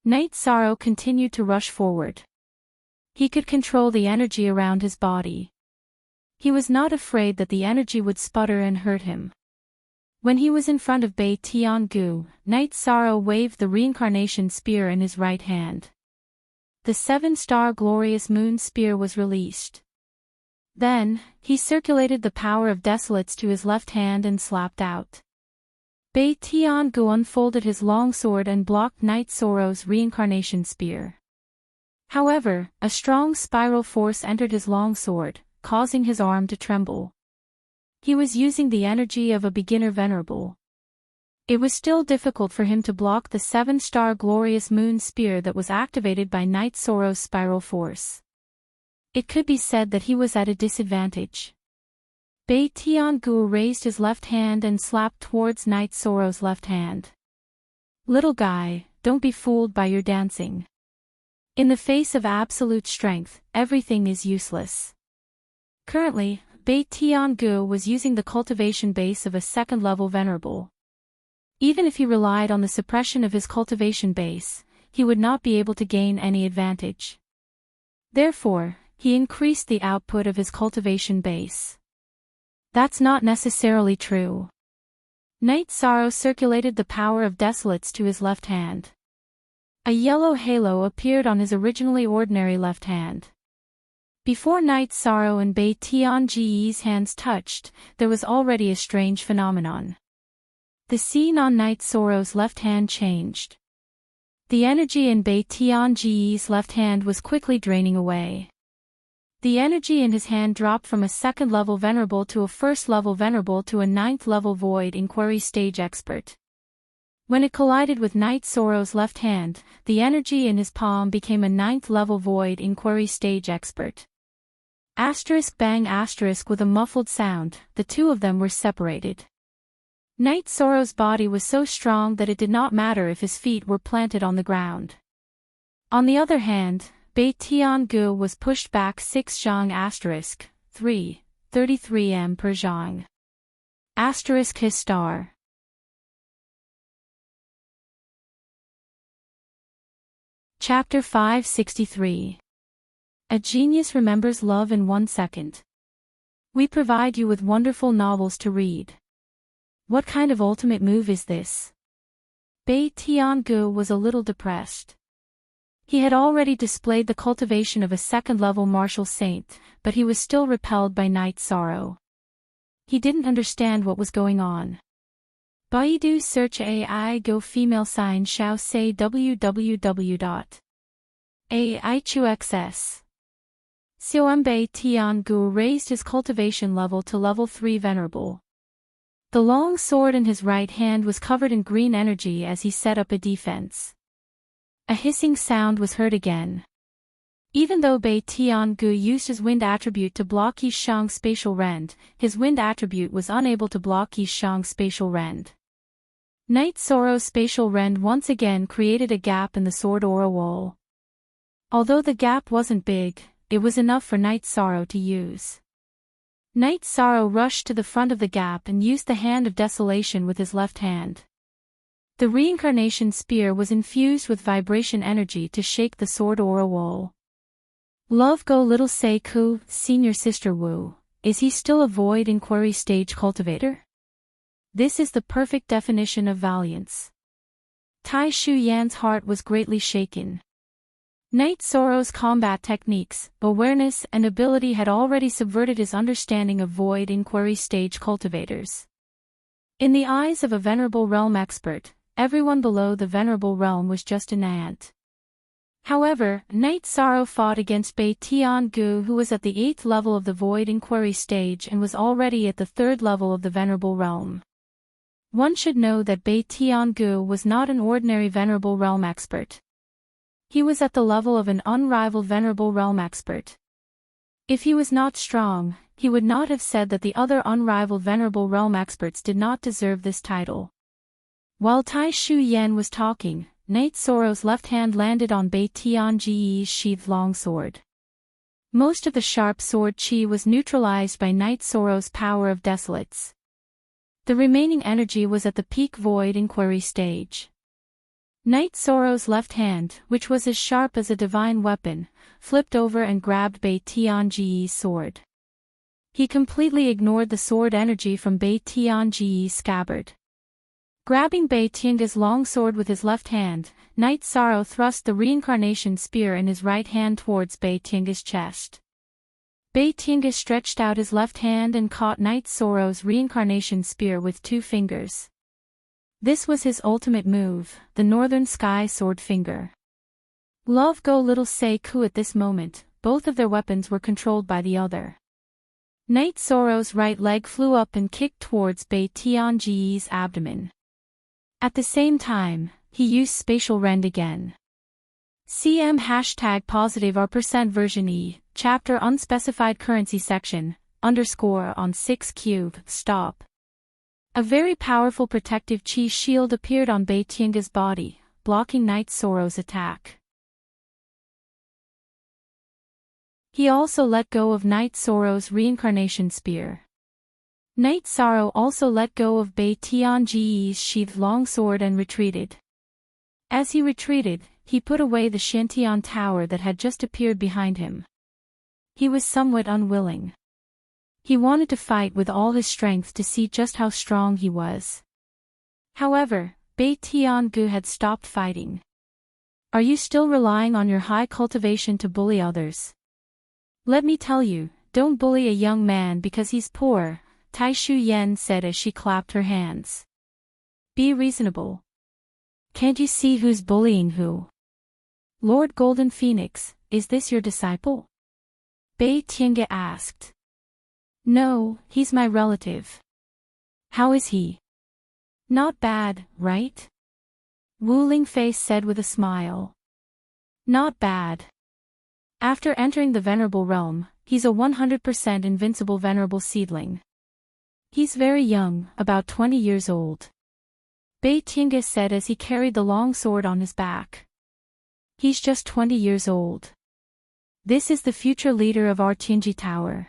Night Sorrow continued to rush forward. He could control the energy around his body. He was not afraid that the energy would sputter and hurt him. When he was in front of Bei Tiangu, Night Sorrow waved the reincarnation spear in his right hand. The 7-star glorious moon spear was released. Then, he circulated the power of desolates to his left hand and slapped out. Bei Tiangu unfolded his long sword and blocked Night Sorrow's reincarnation spear. However, a strong spiral force entered his long sword, causing his arm to tremble. He was using the energy of a beginner venerable. It was still difficult for him to block the 7-star glorious moon spear that was activated by Night Sorrow's spiral force. It could be said that he was at a disadvantage. Bei Tiangu raised his left hand and slapped towards Night Sorrow's left hand. "Little guy, don't be fooled by your dancing. In the face of absolute strength, everything is useless." Currently, Bei Tiangu was using the cultivation base of a second-level venerable. Even if he relied on the suppression of his cultivation base, he would not be able to gain any advantage. Therefore, he increased the output of his cultivation base. That's not necessarily true. Night Sorrow circulated the power of desolates to his left hand. A yellow halo appeared on his originally ordinary left hand. Before Night Sorrow and Bei Tiangu's hands touched, there was already a strange phenomenon. The scene on Night Sorrow's left hand changed. The energy in Bei Tiangu's left hand was quickly draining away. The energy in his hand dropped from a second-level venerable to a first-level venerable to a ninth-level void inquiry stage expert. When it collided with Night Sorrow's left hand, the energy in his palm became a ninth-level void inquiry stage expert. Bang with a muffled sound, the two of them were separated. Night Sorrow's body was so strong that it did not matter if his feet were planted on the ground. On the other hand, Bei Tiangu was pushed back 6 zhang 3, 33 m per zhang. His star. Chapter 563. A genius remembers love in 1 second. We provide you with wonderful novels to read. What kind of ultimate move is this? Bei Tiangu was a little depressed. He had already displayed the cultivation of a second-level martial saint, but he was still repelled by Night Sorrow. He didn't understand what was going on. Baidu search AI go female sign shao say www.aichuxs. Bei Tiangu raised his cultivation level to level 3 venerable. The long sword in his right hand was covered in green energy as he set up a defense. A hissing sound was heard again. Even though Bei Tiangu used his wind attribute to block Yishang's spatial rend, his wind attribute was unable to block Yishang's spatial rend. Night Sorrow's spatial rend once again created a gap in the sword aura wall. Although the gap wasn't big, it was enough for Night Sorrow to use. Night Sorrow rushed to the front of the gap and used the hand of desolation with his left hand. The reincarnation spear was infused with vibration energy to shake the sword aura wall. Love go little say ku, senior sister Wu, is he still a void inquiry stage cultivator? This is the perfect definition of valiance. Tai Shu Yan's heart was greatly shaken. Night Sorrow's combat techniques, awareness and ability had already subverted his understanding of void inquiry stage cultivators. In the eyes of a venerable realm expert, everyone below the venerable realm was just an ant. However, Night Sorrow fought against Bei Tiangu, who was at the 8th level of the void inquiry stage and was already at the 3rd level of the venerable realm. One should know that Bei Tiangu was not an ordinary venerable realm expert. He was at the level of an unrivaled venerable realm expert. If he was not strong, he would not have said that the other unrivaled venerable realm experts did not deserve this title. While Tai Shu Yan was talking, Night Sorrow's left hand landed on Bei Tiangu's sheathed longsword. Most of the sharp sword chi was neutralized by Night Sorrow's power of desolates. The remaining energy was at the peak void inquiry stage. Knight Sorrow's left hand, which was as sharp as a divine weapon, flipped over and grabbed Bei Tianji's sword. He completely ignored the sword energy from Bei Tianji's scabbard. Grabbing Bei Tiange's long sword with his left hand, Knight Sorrow thrust the reincarnation spear in his right hand towards Bei Tiange's chest. Bei Tiange stretched out his left hand and caught Knight Sorrow's reincarnation spear with 2 fingers. This was his ultimate move, the Northern Sky Sword Finger. Love go little say ku at this moment, both of their weapons were controlled by the other. Knight Sorrow's right leg flew up and kicked towards Bei Tianji's abdomen. At the same time, he used spatial rend again. CM #positive R% version E, chapter unspecified currency section, _ on 6 cube, stop. A very powerful protective chi shield appeared on Bei Tiange's body, blocking Knight Sorrow's attack. He also let go of Knight Sorrow's reincarnation spear. Knight Sorrow also let go of Bei Tianji's sheathed longsword and retreated. As he retreated, he put away the Shantian tower that had just appeared behind him. He was somewhat unwilling. He wanted to fight with all his strength to see just how strong he was. However, Bei Tiangu had stopped fighting. Are you still relying on your high cultivation to bully others? Let me tell you, don't bully a young man because he's poor, Tai Shu Yen said as she clapped her hands. Be reasonable. Can't you see who's bullying who? Lord Golden Phoenix, is this your disciple? Bei Tiange asked. No, he's my relative. How is he? Not bad, right? Wu Lingfei said with a smile. Not bad. After entering the venerable realm, he's a 100% invincible venerable seedling. He's very young, about 20 years old. Bei Tiange said as he carried the long sword on his back. He's just 20 years old. This is the future leader of our Tianji Tower.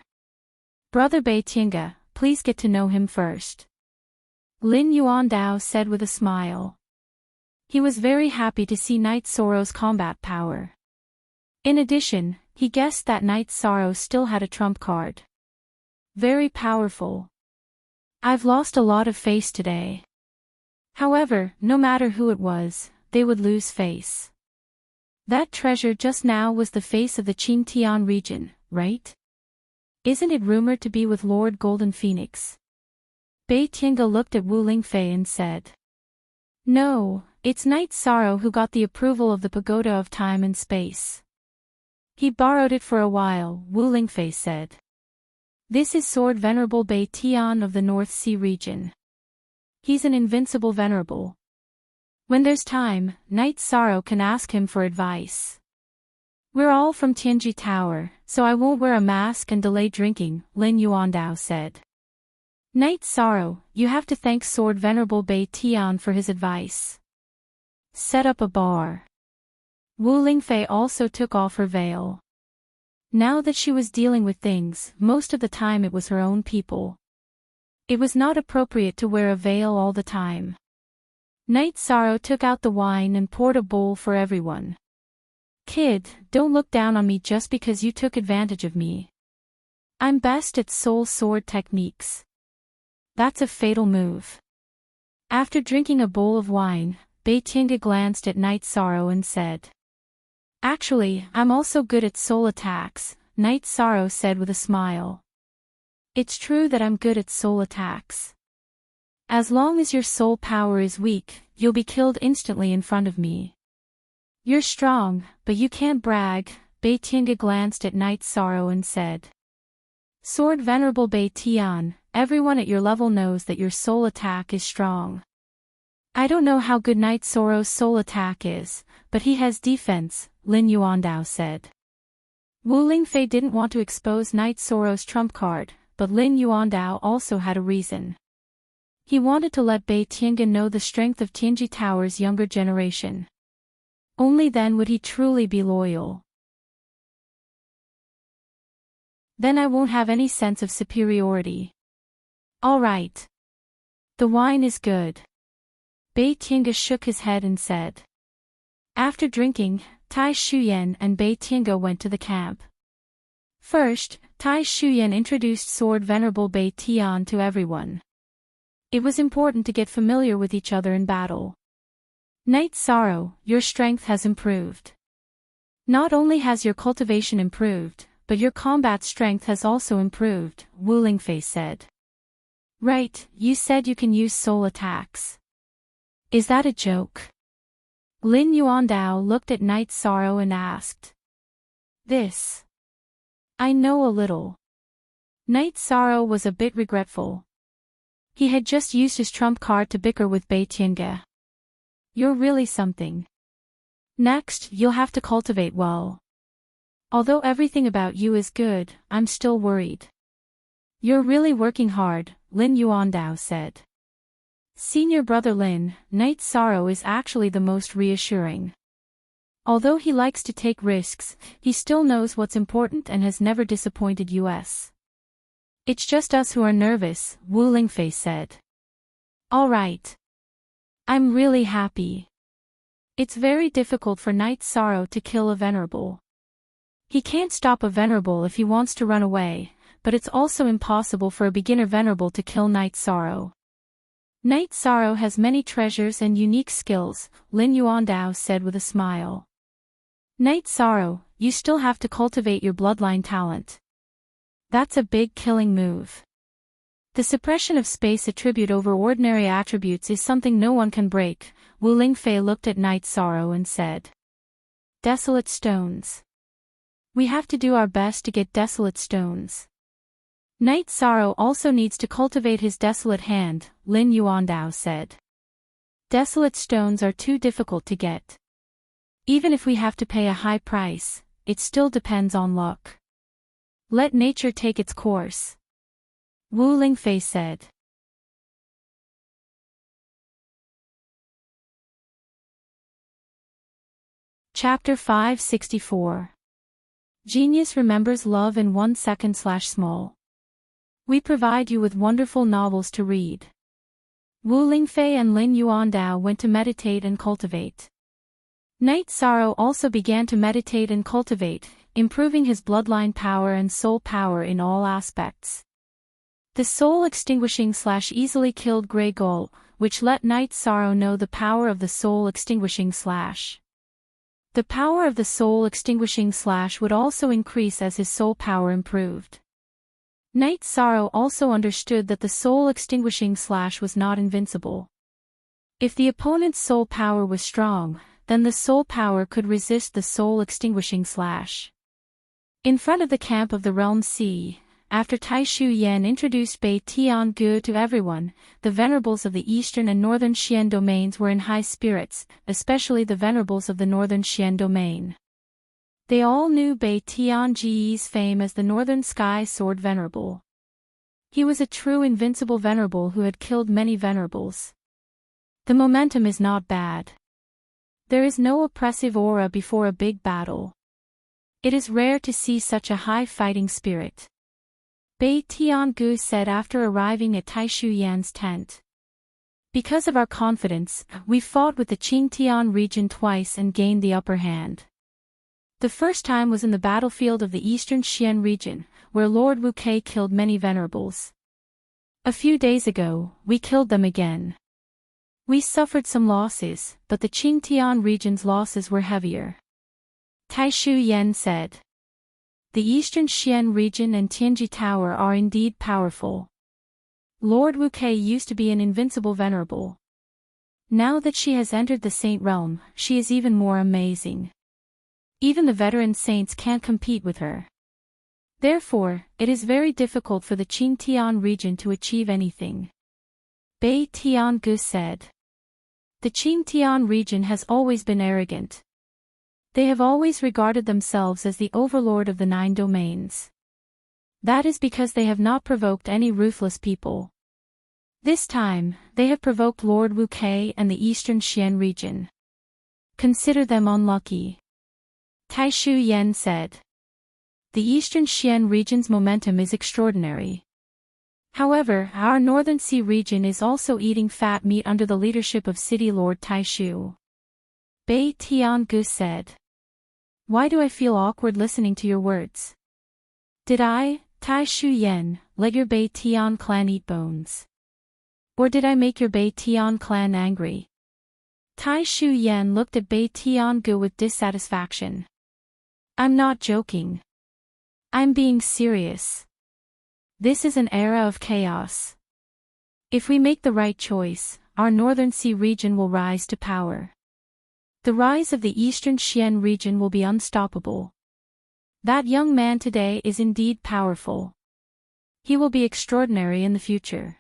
Brother Bei Tiange, please get to know him first. Lin Yuandao said with a smile. He was very happy to see Knight Sorrow's combat power. In addition, he guessed that Knight Sorrow still had a trump card. Very powerful. I've lost a lot of face today. However, no matter who it was, they would lose face. That treasure just now was the face of the Qingtian region, right? Isn't it rumored to be with Lord Golden Phoenix? Bei Tiange looked at Wu Lingfei and said. No, it's Knight Sorrow who got the approval of the Pagoda of Time and Space. He borrowed it for a while, Wu Lingfei said. This is Sword Venerable Bei Tian of the North Sea region. He's an invincible venerable. When there's time, Knight Sorrow can ask him for advice. We're all from Tianji Tower, so I won't wear a mask and delay drinking, Lin Yuandao said. Knight Sorrow, you have to thank Sword Venerable Bei Tian for his advice. Set up a bar. Wu Lingfei also took off her veil. Now that she was dealing with things, most of the time it was her own people. It was not appropriate to wear a veil all the time. Knight Sorrow took out the wine and poured a bowl for everyone. Kid, don't look down on me just because you took advantage of me. I'm best at soul sword techniques. That's a fatal move. After drinking a bowl of wine, Bei Tiange glanced at Knight Sorrow and said. Actually, I'm also good at soul attacks, Knight Sorrow said with a smile. It's true that I'm good at soul attacks. As long as your soul power is weak, you'll be killed instantly in front of me. You're strong, but you can't brag, Bei Tiange glanced at Knight Sorrow and said. Sword Venerable Bei Tian, everyone at your level knows that your soul attack is strong. I don't know how good Knight Sorrow's soul attack is, but he has defense, Lin Yuandao said. Wu Lingfei didn't want to expose Knight Sorrow's trump card, but Lin Yuandao also had a reason. He wanted to let Bei Tiange know the strength of Tianji Tower's younger generation. Only then would he truly be loyal. Then I won't have any sense of superiority. All right. The wine is good. Bei Tiange shook his head and said. After drinking, Tai Shuyan and Bei Tiange went to the camp. First, Tai Shuyan introduced Sword Venerable Bei Tian to everyone. It was important to get familiar with each other in battle. Night Sorrow, your strength has improved. Not only has your cultivation improved, but your combat strength has also improved, Wu Lingfei said. Right, you said you can use soul attacks. Is that a joke? Lin Yuandao looked at Night Sorrow and asked. This. I know a little. Night Sorrow was a bit regretful. He had just used his trump card to bicker with Bei Tiange. You're really something. Next, you'll have to cultivate well. Although everything about you is good, I'm still worried. You're really working hard, Lin Yuandao said. Senior brother Lin, Night Sorrow is actually the most reassuring. Although he likes to take risks, he still knows what's important and has never disappointed us. It's just us who are nervous, Wu Lingfei said. All right. I'm really happy. It's very difficult for Night Sorrow to kill a venerable. He can't stop a venerable if he wants to run away, but it's also impossible for a beginner venerable to kill Night Sorrow. Night Sorrow has many treasures and unique skills, Lin Yuandao said with a smile. Night Sorrow, you still have to cultivate your bloodline talent. That's a big killing move. The suppression of space attribute over ordinary attributes is something no one can break, Wu Lingfei looked at Night Sorrow and said. Desolate stones. We have to do our best to get desolate stones. Night Sorrow also needs to cultivate his desolate hand, Lin Yuandao said. Desolate stones are too difficult to get. Even if we have to pay a high price, it still depends on luck. Let nature take its course. Wu Lingfei said. Chapter 564. Genius remembers love in 1 second/small. We provide you with wonderful novels to read. Wu Lingfei and Lin Yuandao went to meditate and cultivate. Night Sorrow also began to meditate and cultivate, improving his bloodline power and soul power in all aspects. The soul extinguishing/easily killed Grey Gull, which let Night Sorrow know the power of the soul extinguishing/. The power of the soul extinguishing/ would also increase as his soul power improved. Night Sorrow also understood that the soul extinguishing/ was not invincible. If the opponent's soul power was strong, then the soul power could resist the soul extinguishing/. In front of the camp of the Realm Sea, after Tai Shuyan introduced Bei Tiange to everyone, the venerables of the eastern and northern Xian domains were in high spirits, especially the venerables of the northern Xian domain. They all knew Bei Tiange's fame as the Northern Sky Sword Venerable. He was a true invincible venerable who had killed many venerables. The momentum is not bad. There is no oppressive aura before a big battle. It is rare to see such a high fighting spirit. Bei Tiange said after arriving at Tai Shuyan's tent. Because of our confidence, we fought with the Qingtian region twice and gained the upper hand. The first time was in the battlefield of the eastern Xian region, where Lord Wu Kei killed many venerables. A few days ago, we killed them again. We suffered some losses, but the Qingtian region's losses were heavier. Tai Shuyan said. The eastern Xian region and Tianji Tower are indeed powerful. Lord Wu Kei used to be an invincible venerable. Now that she has entered the Saint Realm, she is even more amazing. Even the veteran saints can't compete with her. Therefore, it is very difficult for the Qingtian region to achieve anything. Bei Tiange said. The Qingtian region has always been arrogant. They have always regarded themselves as the overlord of the 9 domains. That is because they have not provoked any ruthless people. This time, they have provoked Lord Wu Kei and the eastern Xian region. Consider them unlucky. Tai Shuyan said. The eastern Xian region's momentum is extraordinary. However, our northern Sea region is also eating fat meat under the leadership of City Lord Tai Shu. Bei Tiangu said. Why do I feel awkward listening to your words? Did I, Tai Shu Yen, let your Bei Tian clan eat bones? Or did I make your Bei Tian clan angry? Tai Shu Yen looked at Bei Tiangu with dissatisfaction. I'm not joking. I'm being serious. This is an era of chaos. If we make the right choice, our Northern Sea region will rise to power. The rise of the Eastern Xian region will be unstoppable. That young man today is indeed powerful. He will be extraordinary in the future.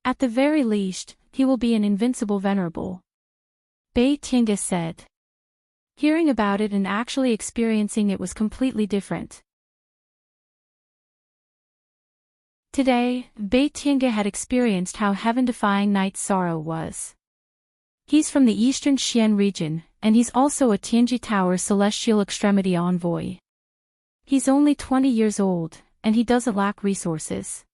At the very least, he will be an invincible venerable. Bei Tiangu said. Hearing about it and actually experiencing it was completely different. Today, Bei Tiangu had experienced how heaven-defying Night Sorrow was. He's from the Eastern Xian region, and he's also a Tianji Tower Celestial Extremity Envoy. He's only 20 years old, and he doesn't lack resources.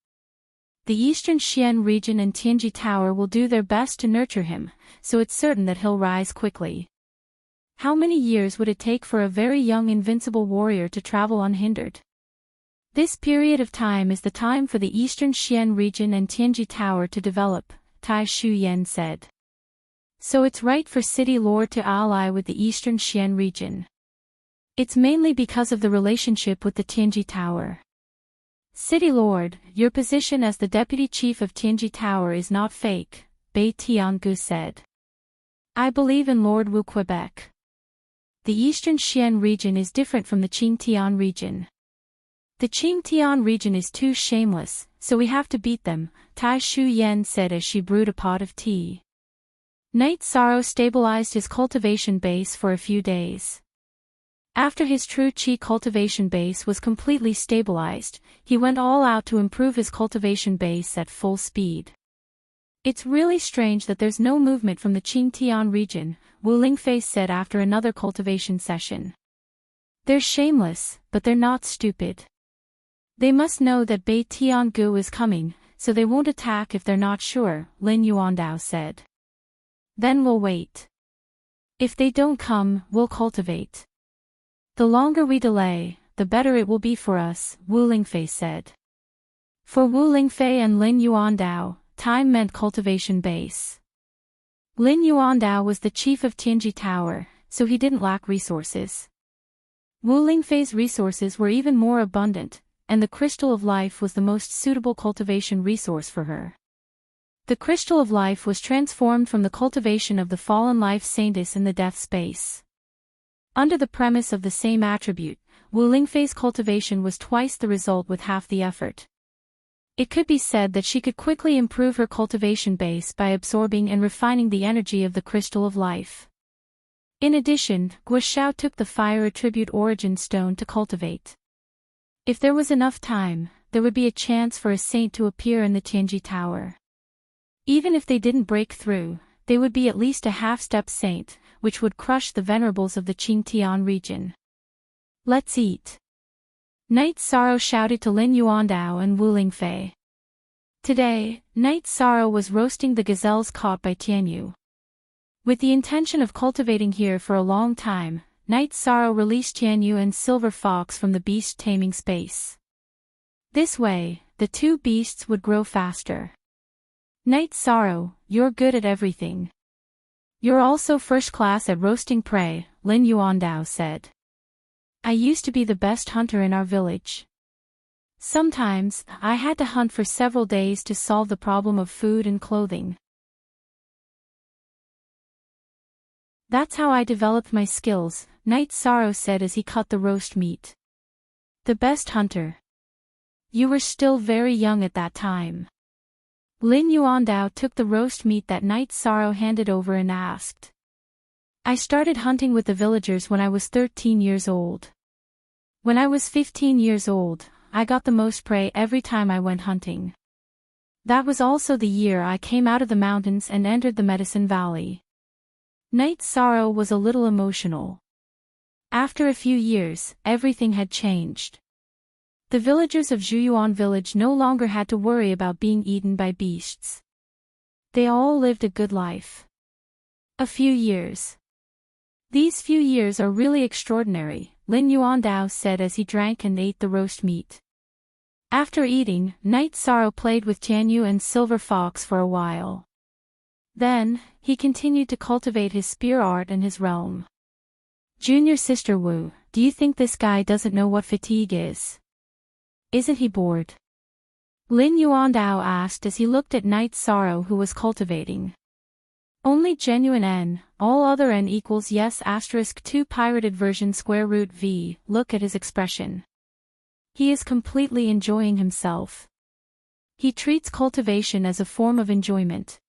The Eastern Xian region and Tianji Tower will do their best to nurture him, so it's certain that he'll rise quickly. How many years would it take for a very young invincible warrior to travel unhindered? This period of time is the time for the Eastern Xian region and Tianji Tower to develop, Tai Shu Yen said. So it's right for City Lord to ally with the Eastern Xian region. It's mainly because of the relationship with the Tianji Tower. City Lord, your position as the Deputy Chief of Tianji Tower is not fake, Bei Tiangu said. I believe in Lord Wu Quebec. The Eastern Xian region is different from the Qingtian region. The Qingtian region is too shameless, so we have to beat them, Tai Shu Yen said as she brewed a pot of tea. Night Sorrow stabilized his cultivation base for a few days. After his true Qi cultivation base was completely stabilized, he went all out to improve his cultivation base at full speed. It's really strange that there's no movement from the Qingtian region, Wu Lingfei said after another cultivation session. They're shameless, but they're not stupid. They must know that Bei Tiangu is coming, so they won't attack if they're not sure, Lin Yuandao said. Then we'll wait. If they don't come, we'll cultivate. The longer we delay, the better it will be for us, Wu Lingfei said. For Wu Lingfei and Lin Yuandao, time meant cultivation base. Lin Yuandao was the chief of Tianji Tower, so he didn't lack resources. Wu Lingfei's resources were even more abundant, and the Crystal of Life was the most suitable cultivation resource for her. The Crystal of Life was transformed from the cultivation of the fallen life saintess in the death space. Under the premise of the same attribute, Wu Lingfei's cultivation was twice the result with half the effort. It could be said that she could quickly improve her cultivation base by absorbing and refining the energy of the Crystal of Life. In addition, Guo took the fire attribute origin stone to cultivate. If there was enough time, there would be a chance for a saint to appear in the Tianji Tower. Even if they didn't break through, they would be at least a half-step saint, which would crush the venerables of the Qingtian region. Let's eat. Night Sorrow shouted to Lin Yuandao and Wu Lingfei. Today, Night Sorrow was roasting the gazelles caught by Tianyu. With the intention of cultivating here for a long time, Night Sorrow released Tianyu and Silver Fox from the beast taming space. This way, the two beasts would grow faster. Night Sorrow, you're good at everything. You're also first class at roasting prey, Lin Yuandao said. I used to be the best hunter in our village. Sometimes, I had to hunt for several days to solve the problem of food and clothing. That's how I developed my skills, Night Sorrow said as he cut the roast meat. The best hunter. You were still very young at that time. Lin Yuandao took the roast meat that Night Sorrow handed over and asked. I started hunting with the villagers when I was 13 years old. When I was 15 years old, I got the most prey every time I went hunting. That was also the year I came out of the mountains and entered the Medicine Valley. Night Sorrow was a little emotional. After a few years, everything had changed. The villagers of Zhuyuan village no longer had to worry about being eaten by beasts. They all lived a good life. A few years. These few years are really extraordinary, Lin Yuandao said as he drank and ate the roast meat. After eating, Night Sorrow played with Tianyu and Silver Fox for a while. Then, he continued to cultivate his spear art and his realm. Junior Sister Wu, do you think this guy doesn't know what fatigue is? Isn't he bored? Lin Yuandao asked as he looked at Night Sorrow who was cultivating. Only genuine n, all other n equals yes asterisk 2 pirated version square root v, look at his expression. He is completely enjoying himself. He treats cultivation as a form of enjoyment.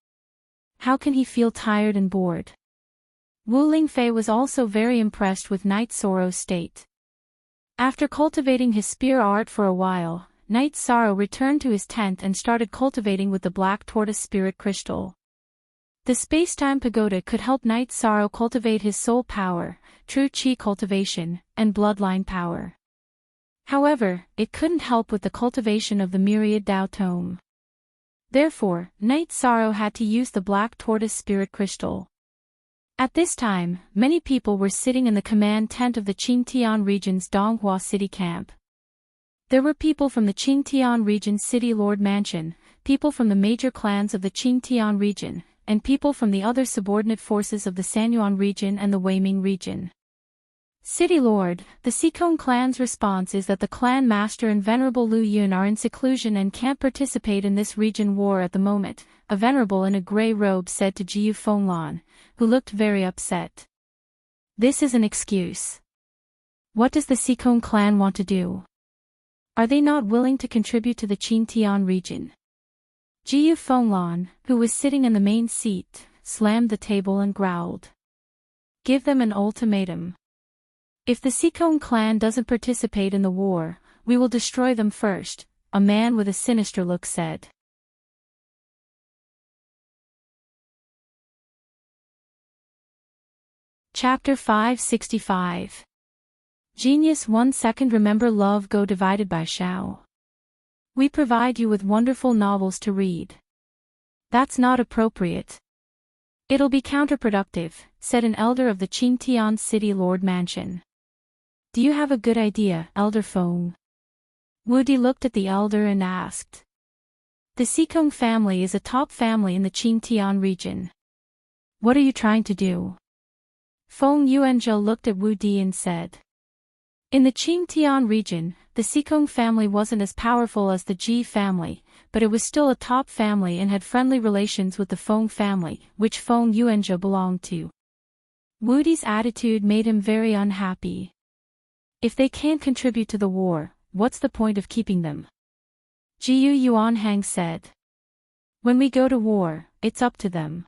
How can he feel tired and bored? Wu Lingfei was also very impressed with Night Sorrow's state. After cultivating his spear art for a while, Night Sorrow returned to his tent and started cultivating with the black tortoise spirit crystal. The space-time pagoda could help Night Sorrow cultivate his soul power, true chi cultivation, and bloodline power. However, it couldn't help with the cultivation of the myriad Tao tome. Therefore, Night Sorrow had to use the black tortoise spirit crystal. At this time, many people were sitting in the command tent of the Qingtian region's Donghua city camp. There were people from the Qingtian region city lord mansion, people from the major clans of the Qingtian region, and people from the other subordinate forces of the Sanyuan region and the Weiming region. City Lord, the Sikong clan's response is that the clan master and Venerable Lu Yun are in seclusion and can't participate in this region war at the moment, a venerable in a grey robe said to Jiyu Fenglan, who looked very upset. This is an excuse. What does the Sikong clan want to do? Are they not willing to contribute to the Qingtian region? Jiyu Fenglan, who was sitting in the main seat, slammed the table and growled. Give them an ultimatum. If the Sikong clan doesn't participate in the war, we will destroy them first, a man with a sinister look said. Chapter 565. Genius 1 second. Remember love go divided by Shao. We provide you with wonderful novels to read. That's not appropriate. It'll be counterproductive, said an elder of the Qingtian city lord mansion. Do you have a good idea, Elder Feng? Wu Di looked at the elder and asked. The Sikong family is a top family in the Qingtian region. What are you trying to do? Feng Yuanzhou looked at Wu Di and said. In the Qingtian region, the Sikong family wasn't as powerful as the Ji family, but it was still a top family and had friendly relations with the Feng family, which Feng Yuanzhou belonged to. Wu Di's attitude made him very unhappy. If they can't contribute to the war, what's the point of keeping them? Jiyu Yuanhang said. When we go to war, it's up to them.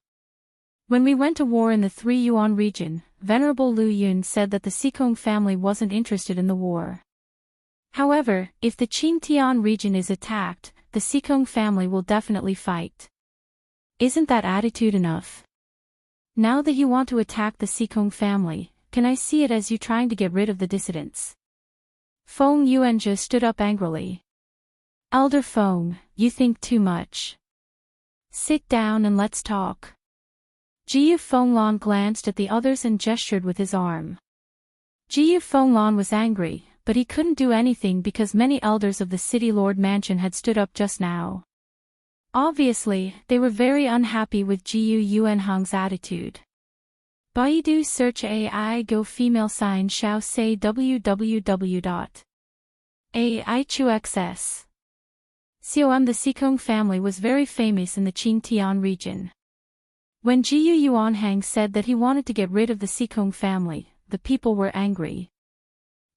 When we went to war in the 3 Yuan region, Venerable Lu Yun said that the Sikong family wasn't interested in the war. However, if the Qingtian region is attacked, the Sikong family will definitely fight. Isn't that attitude enough? Now that you want to attack the Sikong family, can I see it as you trying to get rid of the dissidents? Feng Yuanzhou stood up angrily. Elder Feng, you think too much. Sit down and let's talk. Jiyu Fenglan glanced at the others and gestured with his arm. Jiyu Fenglan was angry, but he couldn't do anything because many elders of the city lord mansion had stood up just now. Obviously, they were very unhappy with Jiyu Yuanhang's attitude. Baidu search AI go female sign Xiao say www.aichuxs. Com. The Sikong family was very famous in the Qingtian region. When Jiyu Yuanhang said that he wanted to get rid of the Sikong family, the people were angry.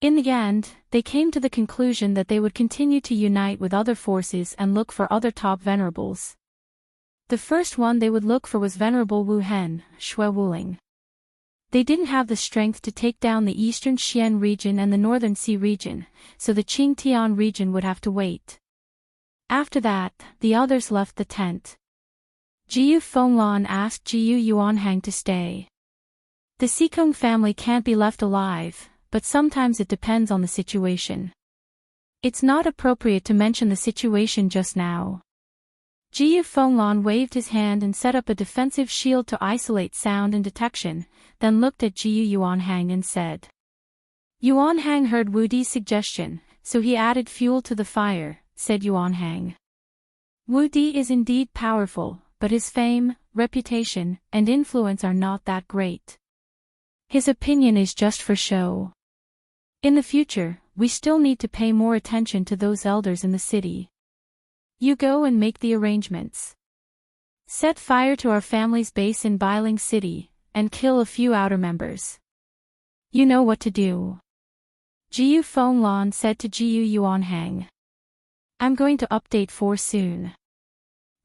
In the end, they came to the conclusion that they would continue to unite with other forces and look for other top venerables. The first one they would look for was Venerable Wu Hen, Shui Wuling. They didn't have the strength to take down the eastern Xian region and the northern Xi region, so the Qingtian region would have to wait. After that, the others left the tent. Jiyu Fenglan asked Jiyu Yuanhang to stay. The Sikong family can't be left alive, but sometimes it depends on the situation. It's not appropriate to mention the situation just now. Jiyu Fenglan waved his hand and set up a defensive shield to isolate sound and detection, then looked at Jiyu Yuanhang and said. Yuanhang heard Wu Di's suggestion, so he added fuel to the fire, said Yuanhang. Wu Di is indeed powerful, but his fame, reputation, and influence are not that great. His opinion is just for show. In the future, we still need to pay more attention to those elders in the city. You go and make the arrangements. Set fire to our family's base in Bailing City, and kill a few outer members. You know what to do. Jiyu Fenglan said to Jiyu Yuanhang. I'm going to update 4 soon.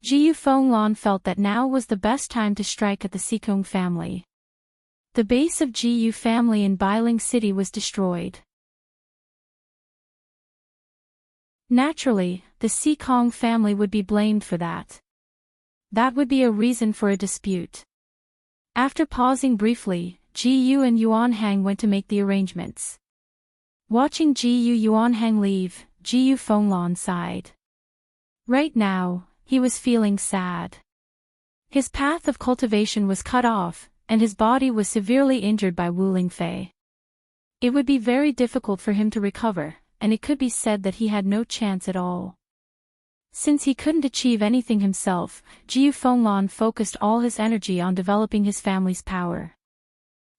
Jiyu Fenglan felt that now was the best time to strike at the Sikong family. The base of Jiyu family in Bailing City was destroyed. Naturally, the Sikong family would be blamed for that. That would be a reason for a dispute. After pausing briefly, Jiyu and Yuanhang went to make the arrangements. Watching Jiyu Yuanhang leave, Jiyu Fenglan sighed. Right now, he was feeling sad. His path of cultivation was cut off, and his body was severely injured by Wu Lingfei. It would be very difficult for him to recover, and it could be said that he had no chance at all. Since he couldn't achieve anything himself, Jiyu Fenglan focused all his energy on developing his family's power.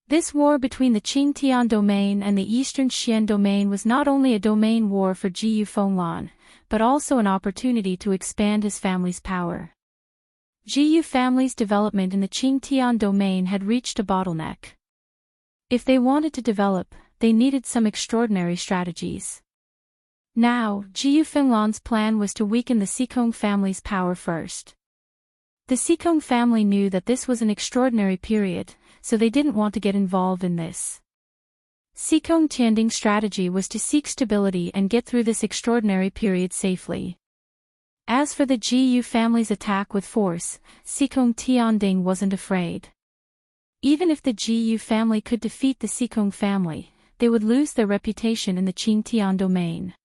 This war between the Qingtian domain and the Eastern Xian domain was not only a domain war for Jiyu Fenglan, but also an opportunity to expand his family's power. Jiyu family's development in the Qingtian domain had reached a bottleneck. If they wanted to develop, they needed some extraordinary strategies. Now, Jiyu Fenglan's plan was to weaken the Sikong family's power first. The Sikong family knew that this was an extraordinary period, so they didn't want to get involved in this. Sikong Tianding's strategy was to seek stability and get through this extraordinary period safely. As for the Jiyu family's attack with force, Sikong Tianding wasn't afraid. Even if the Jiyu family could defeat the Sikong family, they would lose their reputation in the Qingtian domain.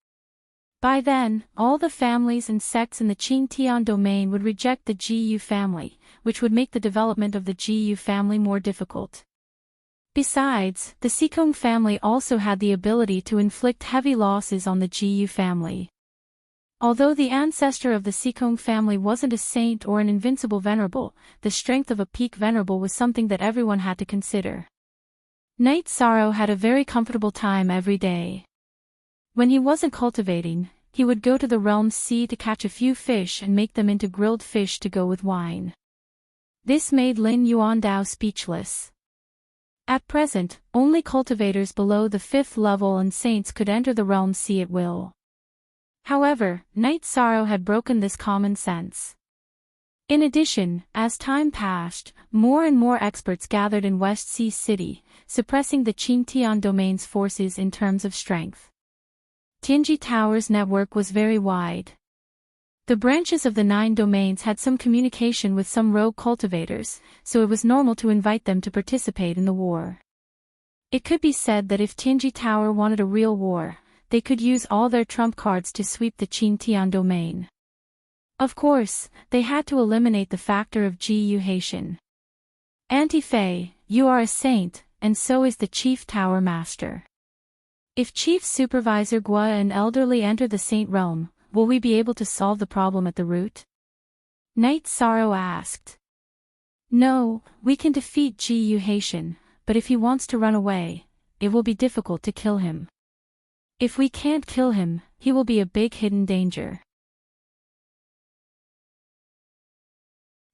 By then, all the families and sects in the Qingtian domain would reject the Jiyu family, which would make the development of the Jiyu family more difficult. Besides, the Sikong family also had the ability to inflict heavy losses on the Jiyu family. Although the ancestor of the Sikong family wasn't a saint or an invincible venerable, the strength of a peak venerable was something that everyone had to consider. Knight Sorrow had a very comfortable time every day. When he wasn't cultivating, he would go to the realm's sea to catch a few fish and make them into grilled fish to go with wine. This made Lin Yuandao speechless. At present, only cultivators below the 5th level and saints could enter the realm's sea at will. However, Knight Sorrow had broken this common sense. In addition, as time passed, more and more experts gathered in West Sea City, suppressing the Qingtian domain's forces in terms of strength. Tianji Tower's network was very wide. The branches of the 9 domains had some communication with some rogue cultivators, so it was normal to invite them to participate in the war. It could be said that if Tianji Tower wanted a real war, they could use all their trump cards to sweep the Qingtian domain. Of course, they had to eliminate the factor of Jiyu Haitian. Auntie Fei, you are a saint, and so is the Chief Tower Master. If Chief Supervisor Gua and Elderly enter the Saint Realm, will we be able to solve the problem at the root? Knight Sorrow asked. No, we can defeat Jiyu Haitian, but if he wants to run away, it will be difficult to kill him. If we can't kill him, he will be a big hidden danger.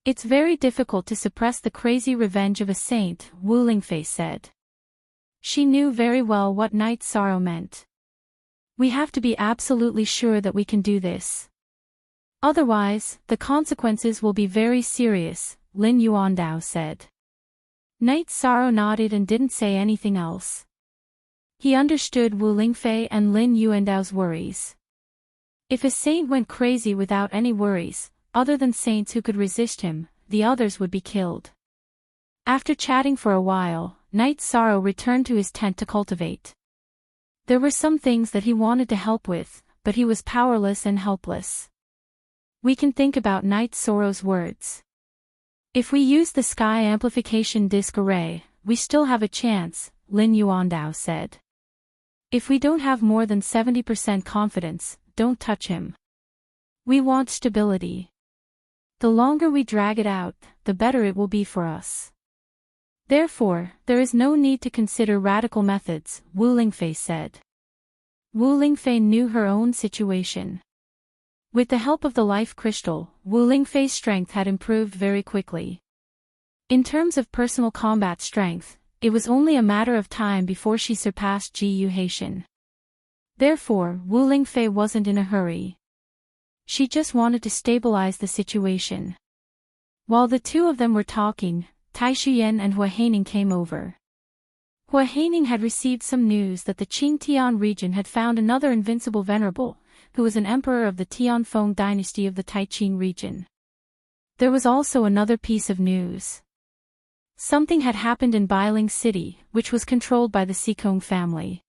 It's very difficult to suppress the crazy revenge of a saint, Wu Lingfei said. She knew very well what Knight Sorrow meant. We have to be absolutely sure that we can do this. Otherwise, the consequences will be very serious, Lin Yuandao said. Knight Sorrow nodded and didn't say anything else. He understood Wu Lingfei and Lin Yuandao's worries. If a saint went crazy without any worries, other than saints who could resist him, the others would be killed. After chatting for a while, Knight Sorrow returned to his tent to cultivate. There were some things that he wanted to help with, but he was powerless and helpless. We can think about Knight Sorrow's words. If we use the sky amplification disk array, we still have a chance, Lin Yuandao said. If we don't have more than 70% confidence, don't touch him. We want stability. The longer we drag it out, the better it will be for us. Therefore, there is no need to consider radical methods, Wu Lingfei said. Wu Lingfei knew her own situation. With the help of the life crystal, Wu Lingfei's strength had improved very quickly. In terms of personal combat strength, it was only a matter of time before she surpassed Ji Yuhaixin. Therefore, Wu Lingfei wasn't in a hurry. She just wanted to stabilize the situation. While the two of them were talking, Tai Shuyan and Hua Haining came over. Hua Haining had received some news that the Qingtian region had found another invincible venerable, who was an emperor of the Tianfeng dynasty of the Taiqing region. There was also another piece of news. Something had happened in Bailing City, which was controlled by the Sikong family.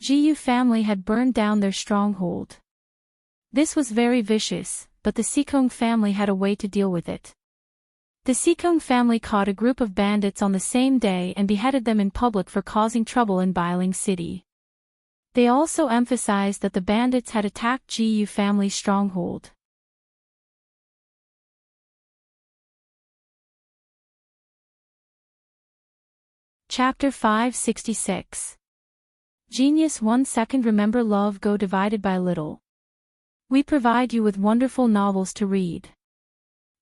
Jiyu family had burned down their stronghold. This was very vicious, but the Sikong family had a way to deal with it. The Sikong family caught a group of bandits on the same day and beheaded them in public for causing trouble in Bailing City. They also emphasized that the bandits had attacked Jiyu family's stronghold. Chapter 566. Genius 1 second. Remember, love go divided by little. We provide you with wonderful novels to read.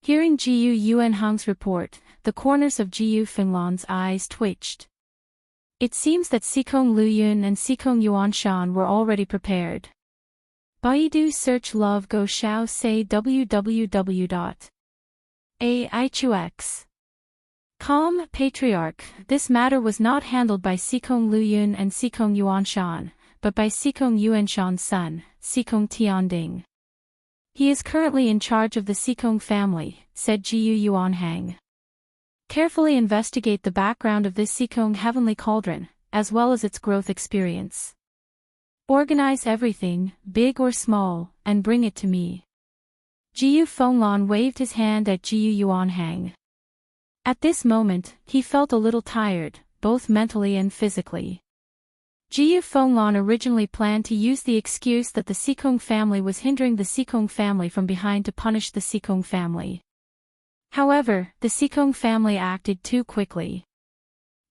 Hearing Jiyu Yuanhang's report, the corners of Jiyu Fenglan's eyes twitched. It seems that Sikong Luyun and Sikong Yuanshan were already prepared. Baidu search love go xiao say www.aichux.com. Patriarch, this matter was not handled by Sikong Luyun and Sikong Yuanshan, but by Sikong Yuanshan's son, Sikong Tianding. He is currently in charge of the Sikong family, said Jiyu Yuanhang. Carefully investigate the background of this Sikong heavenly cauldron, as well as its growth experience. Organize everything, big or small, and bring it to me. Jiyu Fenglan waved his hand at Jiyu Yuanhang. At this moment, he felt a little tired, both mentally and physically. Jiyu Fenglan originally planned to use the excuse that the Sikong family was hindering the Sikong family from behind to punish the Sikong family. However, the Sikong family acted too quickly.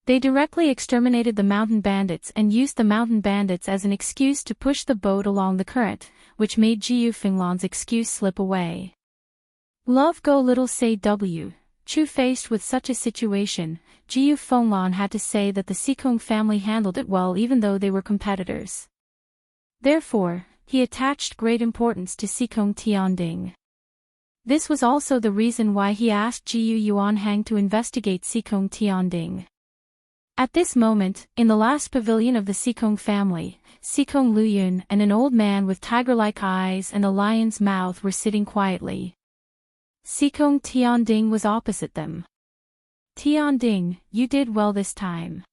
They directly exterminated the mountain bandits and used the mountain bandits as an excuse to push the boat along the current, which made Jiyu Fenglan's excuse slip away. Love go little say W. True faced with such a situation, Jiyu Fenglan had to say that the Sikong family handled it well even though they were competitors. Therefore, he attached great importance to Sikong Tianding. This was also the reason why he asked Jiyu Yuanhang to investigate Sikong Tianding. At this moment, in the last pavilion of the Sikong family, Sikong Luyun and an old man with tiger-like eyes and a lion's mouth were sitting quietly. Sikong Tianding was opposite them. Tianding, you did well this time.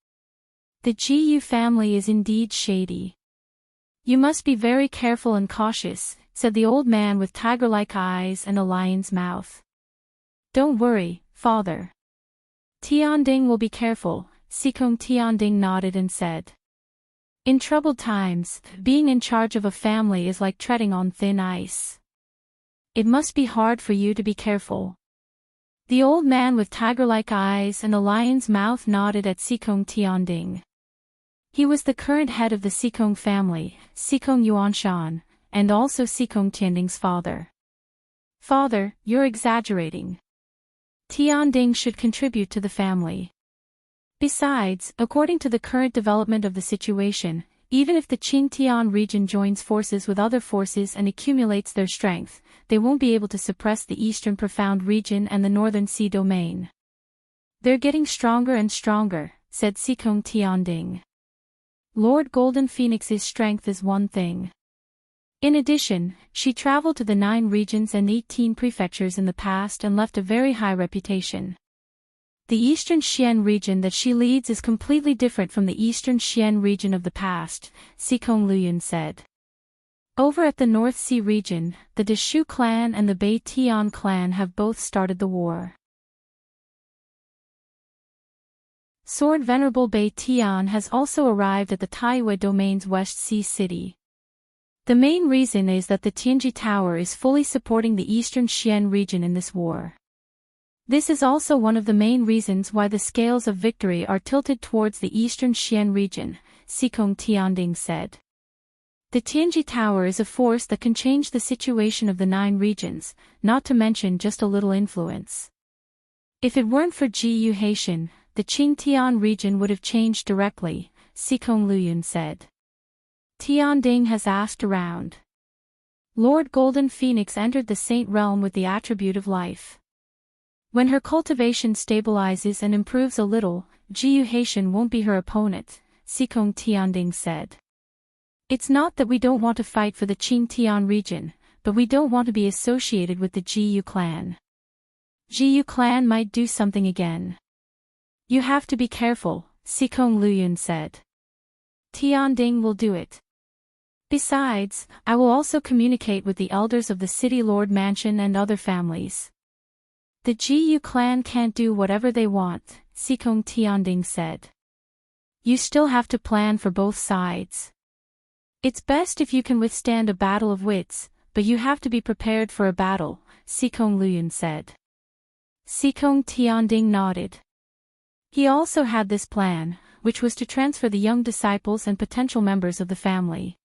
The Jiyu family is indeed shady. You must be very careful and cautious, said the old man with tiger-like eyes and a lion's mouth. Don't worry, father. Tianding will be careful, Sikong Tianding nodded and said. In troubled times, being in charge of a family is like treading on thin ice. It must be hard for you to be careful. The old man with tiger-like eyes and a lion's mouth nodded at Sikong Tianding. He was the current head of the Sikong family, Sikong Yuanshan, and also Sikong Tianding's father. Father, you're exaggerating. Tianding should contribute to the family. Besides, according to the current development of the situation, even if the Qingtian region joins forces with other forces and accumulates their strength, they won't be able to suppress the Eastern Profound region and the Northern Sea domain. They're getting stronger and stronger, said Sikong Tianding. Lord Golden Phoenix's strength is one thing. In addition, she traveled to the 9 regions and 18 prefectures in the past and left a very high reputation. The Eastern Xian region that she leads is completely different from the Eastern Xian region of the past, Sikong Luyun said. Over at the North Sea region, the Deshu clan and the Bei Tian clan have both started the war. Sword Venerable Bei Tian has also arrived at the Taiyue Domain's West Sea City. The main reason is that the Tianji Tower is fully supporting the Eastern Xian region in this war. This is also one of the main reasons why the scales of victory are tilted towards the Eastern Xian region, Xikong Tianding said. The Tianji Tower is a force that can change the situation of the 9 regions, not to mention just a little influence. If it weren't for Ji Yuhaitian, the Qingtian region would have changed directly, Xikong Luyun said. Tianding has asked around. Lord Golden Phoenix entered the Saint Realm with the attribute of life. When her cultivation stabilizes and improves a little, Ji Yuhaitian won't be her opponent, Xikong Tianding said. It's not that we don't want to fight for the Qingtian region, but we don't want to be associated with the Ji Yu clan. Ji Yu clan might do something again. You have to be careful, Xikong Luyun said. Tianding will do it. Besides, I will also communicate with the elders of the City Lord Mansion and other families. The Ji Yu clan can't do whatever they want, Xikong Tianding said. You still have to plan for both sides. It's best if you can withstand a battle of wits, but you have to be prepared for a battle, Xikong Luyun said. Xikong Tianding nodded. He also had this plan, which was to transfer the young disciples and potential members of the family.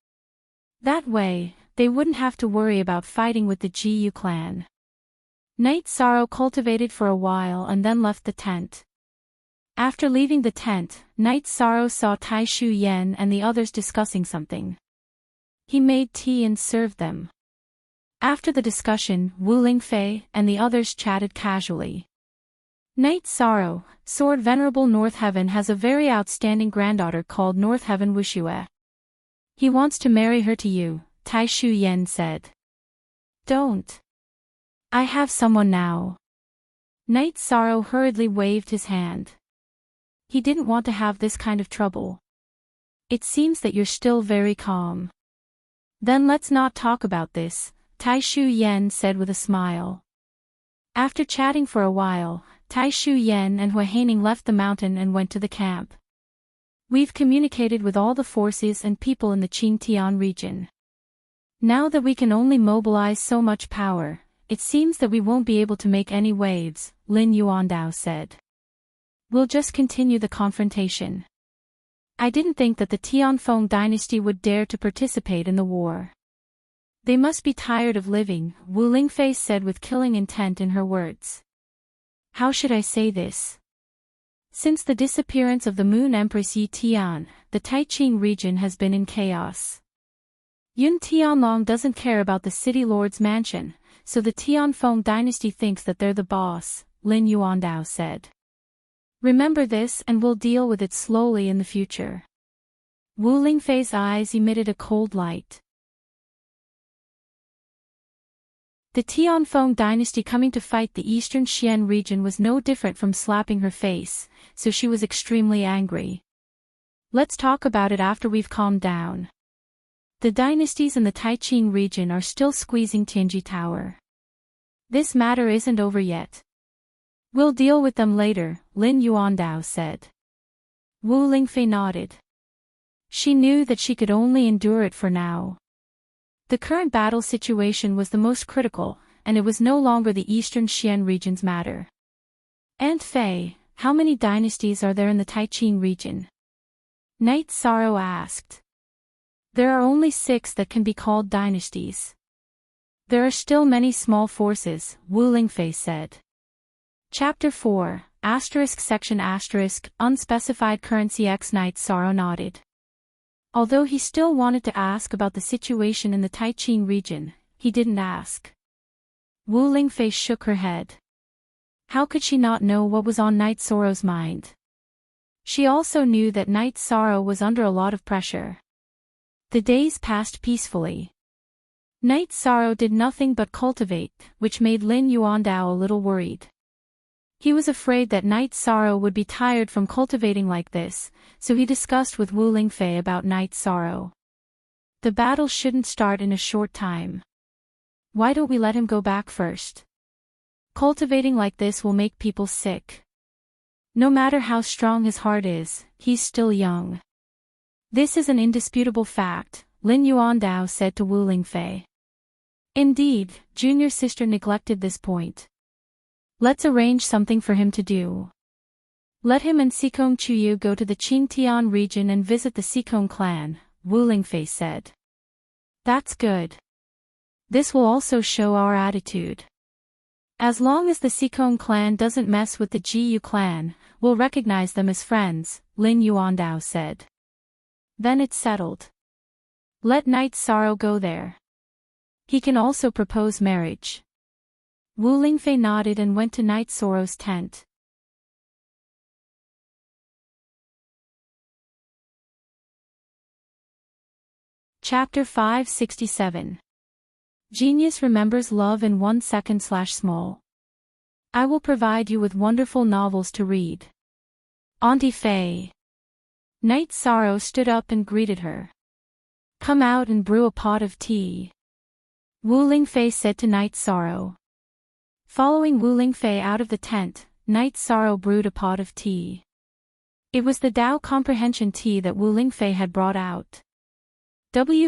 That way, they wouldn't have to worry about fighting with the Ji Yu clan. Night Sorrow cultivated for a while and then left the tent. After leaving the tent, Night Sorrow saw Tai Shu Yen and the others discussing something. He made tea and served them. After the discussion, Wu Lingfei and the others chatted casually. Night Sorrow, Sword Venerable North Heaven has a very outstanding granddaughter called North Heaven Wushue. He wants to marry her to you, Tai Shu Yen said. Don't. I have someone now. Night Sorrow hurriedly waved his hand. He didn't want to have this kind of trouble. It seems that you're still very calm. Then let's not talk about this, Tai Shu Yen said with a smile. After chatting for a while, Tai Shu Yen and Hua Haining left the mountain and went to the camp. We've communicated with all the forces and people in the Qingtian region. Now that we can only mobilize so much power, it seems that we won't be able to make any waves, Lin Yuandao said. We'll just continue the confrontation. I didn't think that the Tianfeng dynasty would dare to participate in the war. They must be tired of living, Wu Lingfei said with killing intent in her words. How should I say this? Since the disappearance of the Moon Empress Yi Tian, the Taiqing region has been in chaos. Yun Tianlong doesn't care about the city lord's mansion, so the Tianfeng dynasty thinks that they're the boss, Lin Yuandao said. Remember this and we'll deal with it slowly in the future. Wu Lingfei's eyes emitted a cold light. The Tianfeng dynasty coming to fight the Eastern Xian region was no different from slapping her face, so she was extremely angry. Let's talk about it after we've calmed down. The dynasties in the Taiqing region are still squeezing Tianji Tower. This matter isn't over yet. We'll deal with them later, Lin Yuandao said. Wu Lingfei nodded. She knew that she could only endure it for now. The current battle situation was the most critical, and it was no longer the Eastern Xian region's matter. Aunt Fei, how many dynasties are there in the Taiqing region? Night Sorrow asked. There are only 6 that can be called dynasties. There are still many small forces, Wu Lingfei said. Chapter 4, Section Unspecified Currency X. Night Sorrow nodded. Although he still wanted to ask about the situation in the Taiqing region, he didn't ask. Wu Lingfei shook her head. How could she not know what was on Night Sorrow's mind? She also knew that Night Sorrow was under a lot of pressure. The days passed peacefully. Night Sorrow did nothing but cultivate, which made Lin Yuandao a little worried. He was afraid that Night Sorrow would be tired from cultivating like this, so he discussed with Wu Lingfei about Night Sorrow. The battle shouldn't start in a short time. Why don't we let him go back first? Cultivating like this will make people sick. No matter how strong his heart is, he's still young. This is an indisputable fact, Lin Yuandao said to Wu Lingfei. Indeed, junior sister neglected this point. Let's arrange something for him to do. Let him and Xikong Chuyu go to the Qingtian region and visit the Xikong clan, Wu Lingfei said. That's good. This will also show our attitude. As long as the Xikong clan doesn't mess with the Jiyu clan, we'll recognize them as friends, Lin Yuandao said. Then it's settled. Let Knight Sorrow go there. He can also propose marriage. Wu Lingfei nodded and went to Knight Sorrow's tent. Chapter 567. Genius remembers love in 1 second/small. I will provide you with wonderful novels to read. Auntie Fei. Knight Sorrow stood up and greeted her. Come out and brew a pot of tea. Wu Lingfei said to Knight Sorrow. Following Wu Lingfei out of the tent, Knight Sorrow brewed a pot of tea. It was the Tao Comprehension tea that Wu Lingfei had brought out.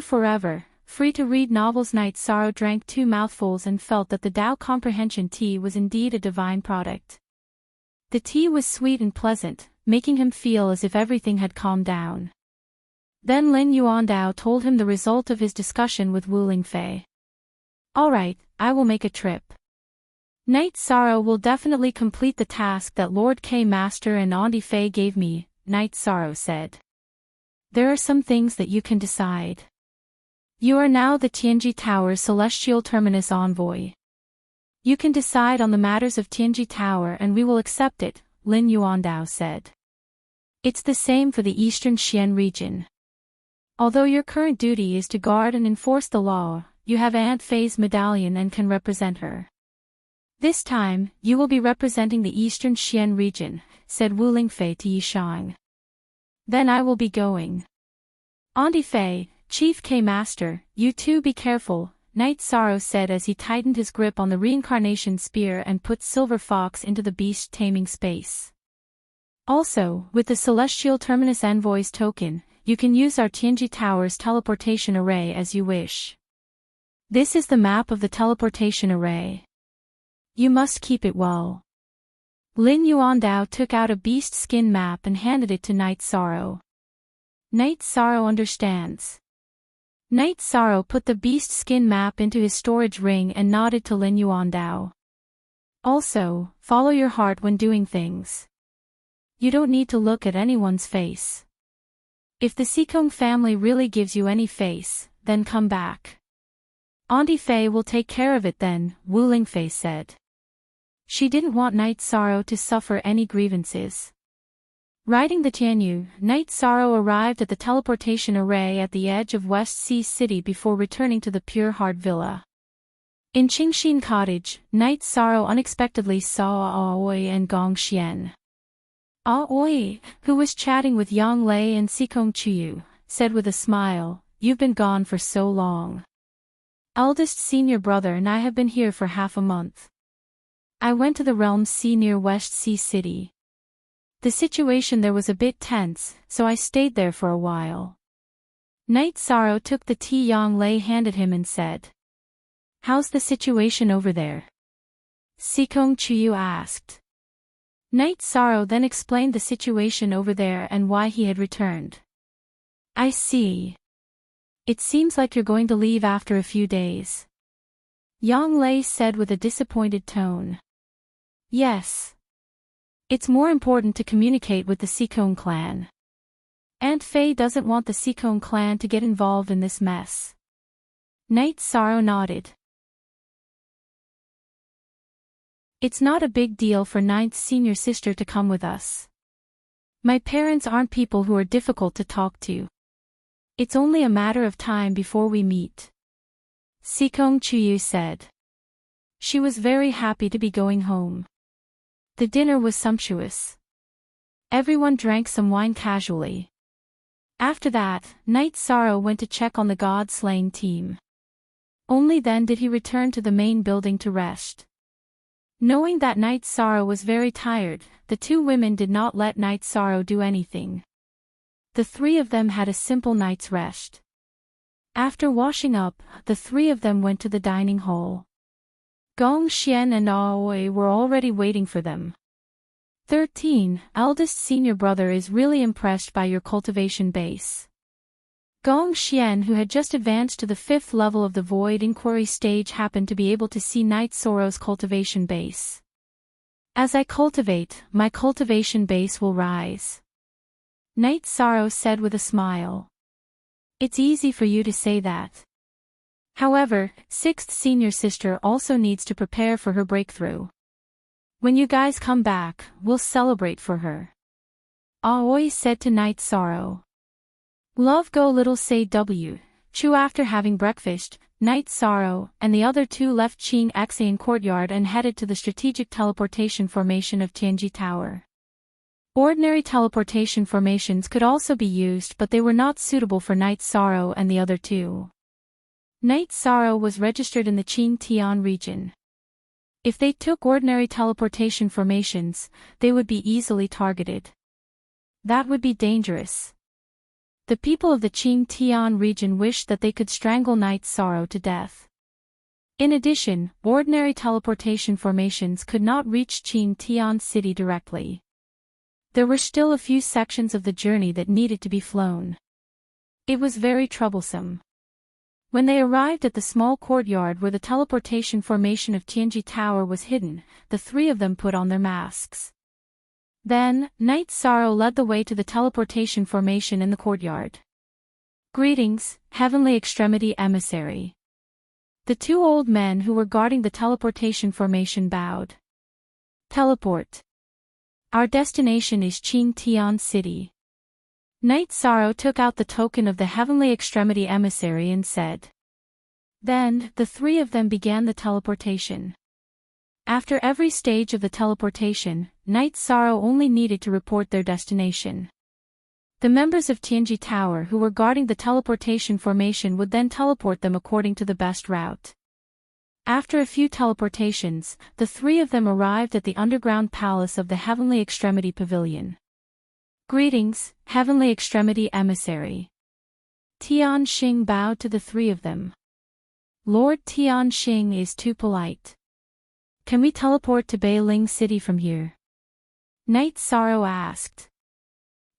Forever, free to read novels. Knight Sorrow drank 2 mouthfuls and felt that the Tao Comprehension tea was indeed a divine product. The tea was sweet and pleasant, making him feel as if everything had calmed down. Then Lin Yuandao told him the result of his discussion with Wu Lingfei. Alright, I will make a trip. Knight Sorrow will definitely complete the task that Lord K Master and Auntie Fei gave me, Knight Sorrow said. There are some things that you can decide. You are now the Tianji Tower's celestial terminus envoy. You can decide on the matters of Tianji Tower and we will accept it, Lin Yuandao said. It's the same for the Eastern Xian region. Although your current duty is to guard and enforce the law, you have Aunt Fei's medallion and can represent her. This time, you will be representing the Eastern Xian region, said Wu Lingfei to Yishang. Then I will be going. Auntie Fei, Chief K Master, you too be careful, Knight Sorrow said as he tightened his grip on the reincarnation spear and put Silver Fox into the beast taming space. Also, with the Celestial Terminus Envoy's token, you can use our Tianji Tower's teleportation array as you wish. This is the map of the teleportation array. You must keep it well. Lin Yuandao took out a beast skin map and handed it to Knight Sorrow. Knight Sorrow understands. Knight Sorrow put the beast skin map into his storage ring and nodded to Lin Yuandao. Also, follow your heart when doing things. You don't need to look at anyone's face. If the Xikong family really gives you any face, then come back. Auntie Fei will take care of it then, Wu Lingfei said. She didn't want Knight Sorrow to suffer any grievances. Riding the Tianyu, Knight Sorrow arrived at the teleportation array at the edge of West Sea City before returning to the Pure Heart Villa. In Qingxin Cottage, Knight Sorrow unexpectedly saw Aoi and Gong Xian. Aoi, who was chatting with Yang Lei and Xikong Chuyu, said with a smile, "You've been gone for so long. Eldest senior brother and I have been here for half a month. I went to the Realms Sea near West Sea City. The situation there was a bit tense, so I stayed there for a while." Knight Sorrow took the tea Yang Lei handed him and said, "How's the situation over there?" Xikong Chuyu asked. Knight Sorrow then explained the situation over there and why he had returned. "I see. It seems like you're going to leave after a few days," Yang Lei said with a disappointed tone. "Yes. It's more important to communicate with the Xikong clan. Aunt Fei doesn't want the Xikong clan to get involved in this mess." Knight Sorrow nodded. "It's not a big deal for Ninth senior sister to come with us. My parents aren't people who are difficult to talk to. It's only a matter of time before we meet," Xikong Chuyu said. She was very happy to be going home. The dinner was sumptuous. Everyone drank some wine casually. After that, Knight Sorrow went to check on the god-slaying team. Only then did he return to the main building to rest. Knowing that Night Sorrow was very tired, the two women did not let Night Sorrow do anything. The three of them had a simple night's rest. After washing up, the three of them went to the dining hall. Gong Xian and Aoi were already waiting for them. 13. Eldest senior brother is really impressed by your cultivation base. Gong Xian, who had just advanced to the 5th level of the void inquiry stage, happened to be able to see Night Sorrow's cultivation base. As I cultivate, my cultivation base will rise. Night Sorrow said with a smile. It's easy for you to say that. However, 6th senior sister also needs to prepare for her breakthrough. When you guys come back, we'll celebrate for her. Aoi said to Night Sorrow. Love go little say W. Chu. After having breakfast, Night Sorrow and the other two left Qing Xian courtyard and headed to the strategic teleportation formation of Tianji Tower. Ordinary teleportation formations could also be used, but they were not suitable for Night Sorrow and the other two. Night Sorrow was registered in the Qing Tian region. If they took ordinary teleportation formations, they would be easily targeted. That would be dangerous. The people of the Qing Tian region wished that they could strangle Night Sorrow to death. In addition, ordinary teleportation formations could not reach Qing Tian city directly. There were still a few sections of the journey that needed to be flown. It was very troublesome. When they arrived at the small courtyard where the teleportation formation of Tianji Tower was hidden, the three of them put on their masks. Then, Night Sorrow led the way to the teleportation formation in the courtyard. Greetings, Heavenly Extremity Emissary. The two old men who were guarding the teleportation formation bowed. Teleport. Our destination is Qing Tian City. Night Sorrow took out the token of the Heavenly Extremity Emissary and said. Then, the three of them began the teleportation. After every stage of the teleportation, Night Sorrow only needed to report their destination. The members of Tianji Tower who were guarding the teleportation formation would then teleport them according to the best route. After a few teleportations, the three of them arrived at the underground palace of the Heavenly Extremity Pavilion. Greetings, Heavenly Extremity Emissary. Tian Xing bowed to the three of them. Lord Tian Xing is too polite. Can we teleport to Beiling City from here? Night Sorrow asked.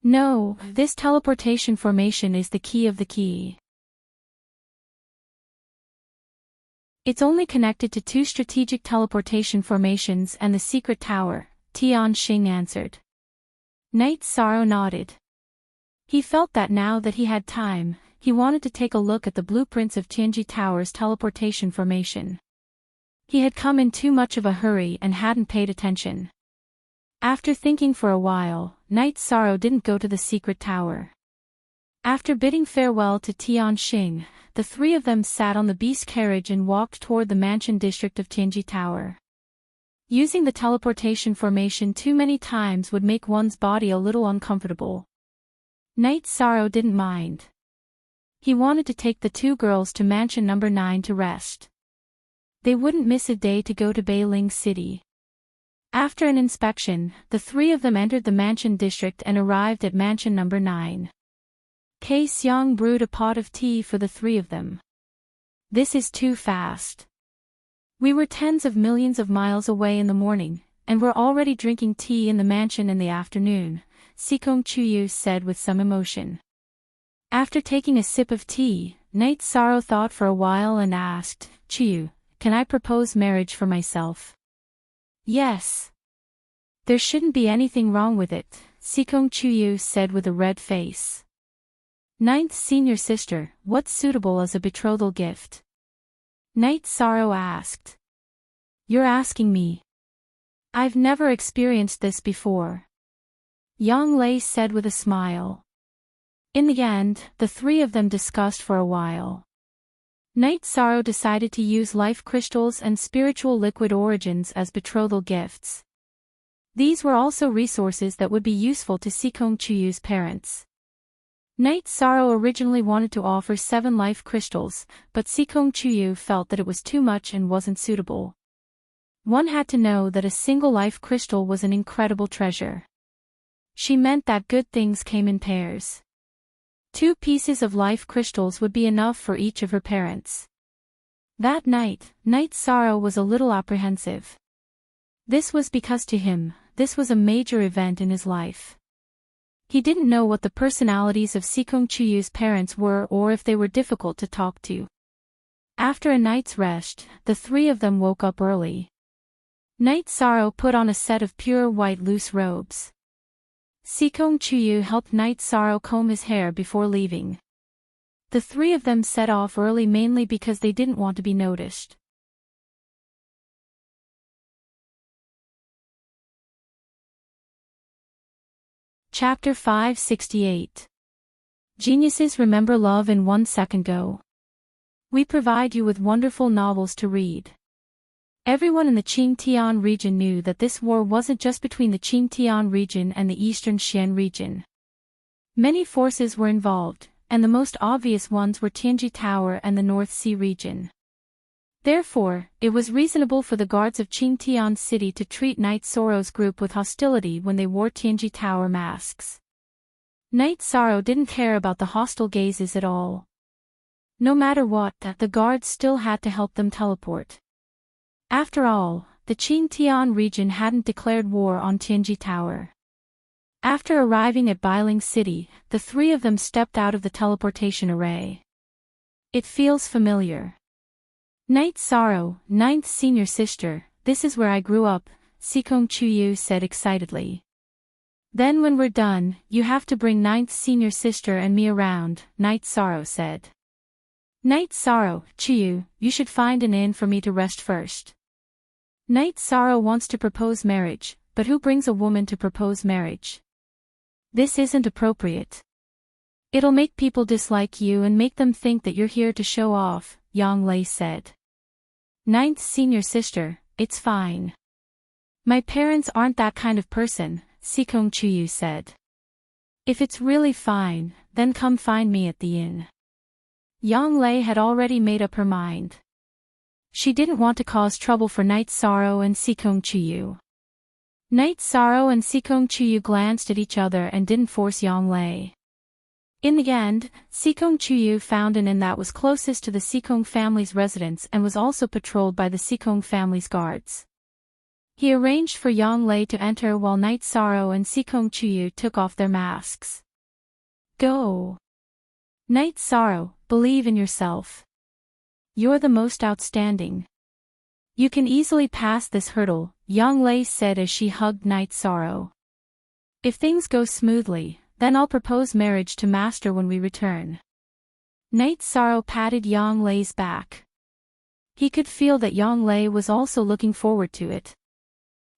No, this teleportation formation is the key of the key. It's only connected to two strategic teleportation formations and the secret tower, Tian Xing answered. Night Sorrow nodded. He felt that now that he had time, he wanted to take a look at the blueprints of Tianji Tower's teleportation formation. He had come in too much of a hurry and hadn't paid attention. After thinking for a while, Night Sorrow didn't go to the secret tower. After bidding farewell to Tian Xing, the three of them sat on the beast carriage and walked toward the mansion district of Tianji Tower. Using the teleportation formation too many times would make one's body a little uncomfortable. Night Sorrow didn't mind. He wanted to take the two girls to mansion number 9 to rest. They wouldn't miss a day to go to Beiling City. After an inspection, the three of them entered the mansion district and arrived at mansion number 9. Kei Xiang brewed a pot of tea for the three of them. This is too fast. We were tens of millions of miles away in the morning, and we're already drinking tea in the mansion in the afternoon, Sikong Chuyu said with some emotion. After taking a sip of tea, Night Sorrow thought for a while and asked, Chuyu, can I propose marriage for myself? Yes. There shouldn't be anything wrong with it, Sikong Chuyu said with a red face. Ninth senior sister, what's suitable as a betrothal gift? Night Sorrow asked. You're asking me. I've never experienced this before. Yang Lei said with a smile. In the end, the three of them discussed for a while. Night Sorrow decided to use life crystals and spiritual liquid origins as betrothal gifts. These were also resources that would be useful to Sikong Chuyu's parents. Night Sorrow originally wanted to offer 7 life crystals, but Sikong Chuyu felt that it was too much and wasn't suitable. One had to know that a single life crystal was an incredible treasure. She meant that good things came in pairs. 2 pieces of life crystals would be enough for each of her parents. That night, Night Sorrow was a little apprehensive. This was because to him, this was a major event in his life. He didn't know what the personalities of Sikong Chuyu's parents were or if they were difficult to talk to. After a night's rest, the 3 of them woke up early. Night Sorrow put on a set of pure white loose robes. Sikong Chuyu helped Night Sorrow comb his hair before leaving. The 3 of them set off early mainly because they didn't want to be noticed. Chapter 568. Geniuses remember love in 1 second. Go. We provide you with wonderful novels to read. Everyone in the Qingtian region knew that this war wasn't just between the Qingtian region and the eastern Xian region. Many forces were involved, and the most obvious ones were Tianji Tower and the North Sea region. Therefore, it was reasonable for the guards of Qingtian City to treat Night Sorrow's group with hostility when they wore Tianji Tower masks. Night Sorrow didn't care about the hostile gazes at all. No matter what, the guards still had to help them teleport. After all, the Qingtian region hadn't declared war on Tianji Tower. After arriving at Bailing City, the 3 of them stepped out of the teleportation array. It feels familiar. Night Sorrow, 9th senior sister, this is where I grew up, Sikong Chuyu said excitedly. Then when we're done, you have to bring 9th senior sister and me around, Night Sorrow said. Night Sorrow, Chuyu, you should find an inn for me to rest first. Night Sorrow wants to propose marriage, but who brings a woman to propose marriage? This isn't appropriate. It'll make people dislike you and make them think that you're here to show off, Yang Lei said. 9th senior sister, it's fine. My parents aren't that kind of person, Sikong Chuyu said. If it's really fine, then come find me at the inn. Yang Lei had already made up her mind. She didn't want to cause trouble for Night Sorrow and Sikong Chuyu. Night Sorrow and Sikong Chuyu glanced at each other and didn't force Yang Lei. In the end, Sikong Chuyu found an inn that was closest to the Sikong family's residence and was also patrolled by the Sikong family's guards. He arranged for Yang Lei to enter while Night Sorrow and Sikong Chuyu took off their masks. Go! Night Sorrow, believe in yourself. You're the most outstanding. You can easily pass this hurdle, Yang Lei said as she hugged Night Sorrow. If things go smoothly, then I'll propose marriage to Master when we return. Night Sorrow patted Yang Lei's back. He could feel that Yang Lei was also looking forward to it.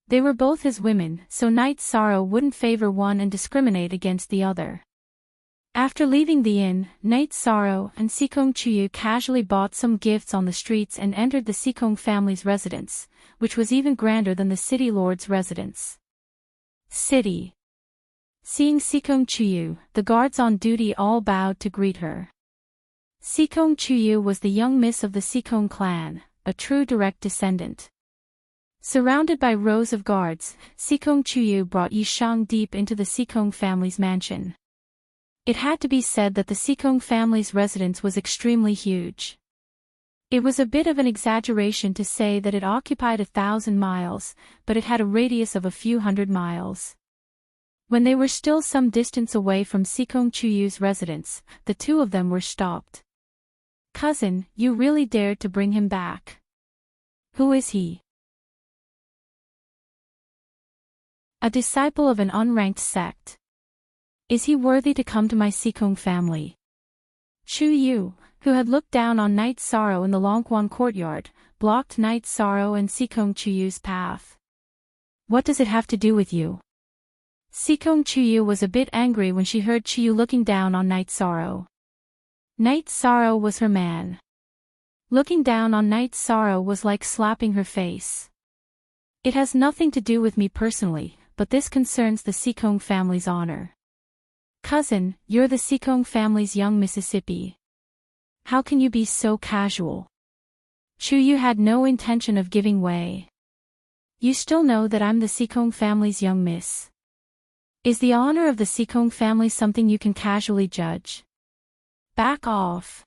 They were both his women, so Night Sorrow wouldn't favor one and discriminate against the other. After leaving the inn, Night Sorrow and Sikong Chuyu casually bought some gifts on the streets and entered the Sikong family's residence, which was even grander than the city lord's residence. City. Seeing Sikong Chuyu, the guards on duty all bowed to greet her. Sikong Chuyu was the young miss of the Sikong clan, a true direct descendant. Surrounded by rows of guards, Sikong Chuyu brought Yishang deep into the Sikong family's mansion. It had to be said that the Sikong family's residence was extremely huge. It was a bit of an exaggeration to say that it occupied 1,000 miles, but it had a radius of a few hundred miles. When they were still some distance away from Sikong Chuyu's residence, the 2 of them were stopped. Cousin, you really dared to bring him back. Who is he? A disciple of an unranked sect. Is he worthy to come to my Sikong family? Chu Yu, who had looked down on Night Sorrow in the Longquan courtyard, blocked Night Sorrow and Sikong Chuyu's path. What does it have to do with you? Sikong Chuyu was a bit angry when she heard Chuyu looking down on Night Sorrow. Night Sorrow was her man. Looking down on Night Sorrow was like slapping her face. It has nothing to do with me personally, but this concerns the Sikong family's honor. Cousin, you're the Sikong family's young Mississippi. How can you be so casual? Chuyu had no intention of giving way. You still know that I'm the Sikong family's young miss. Is the honor of the Sikong family something you can casually judge? Back off.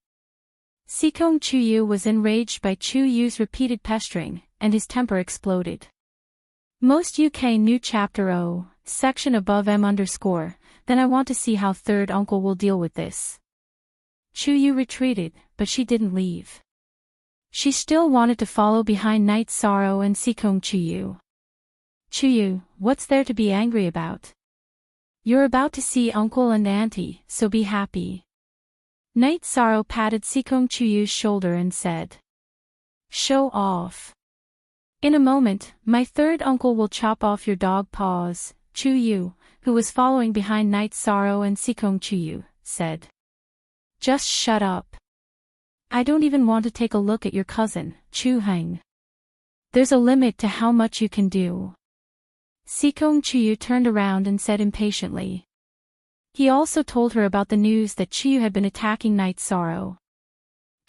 Sikong Chuyu was enraged by Chuyu's repeated pestering, and his temper exploded. Most UK new chapter O, section above M_, then I want to see how third uncle will deal with this. Chuyu retreated, but she didn't leave. She still wanted to follow behind Night Sorrow and Sikong Chuyu. Chuyu, what's there to be angry about? You're about to see uncle and auntie, so be happy. Night Sorrow patted Sikong Chuyu's shoulder and said. Show off. In a moment, my third uncle will chop off your dog paws, Chuyu, who was following behind Night Sorrow and Sikong Chuyu, said. Just shut up. I don't even want to take a look at your cousin, Chu Heng. There's a limit to how much you can do. Sikong Chuyu turned around and said impatiently. He also told her about the news that Chuyu had been attacking Night Sorrow.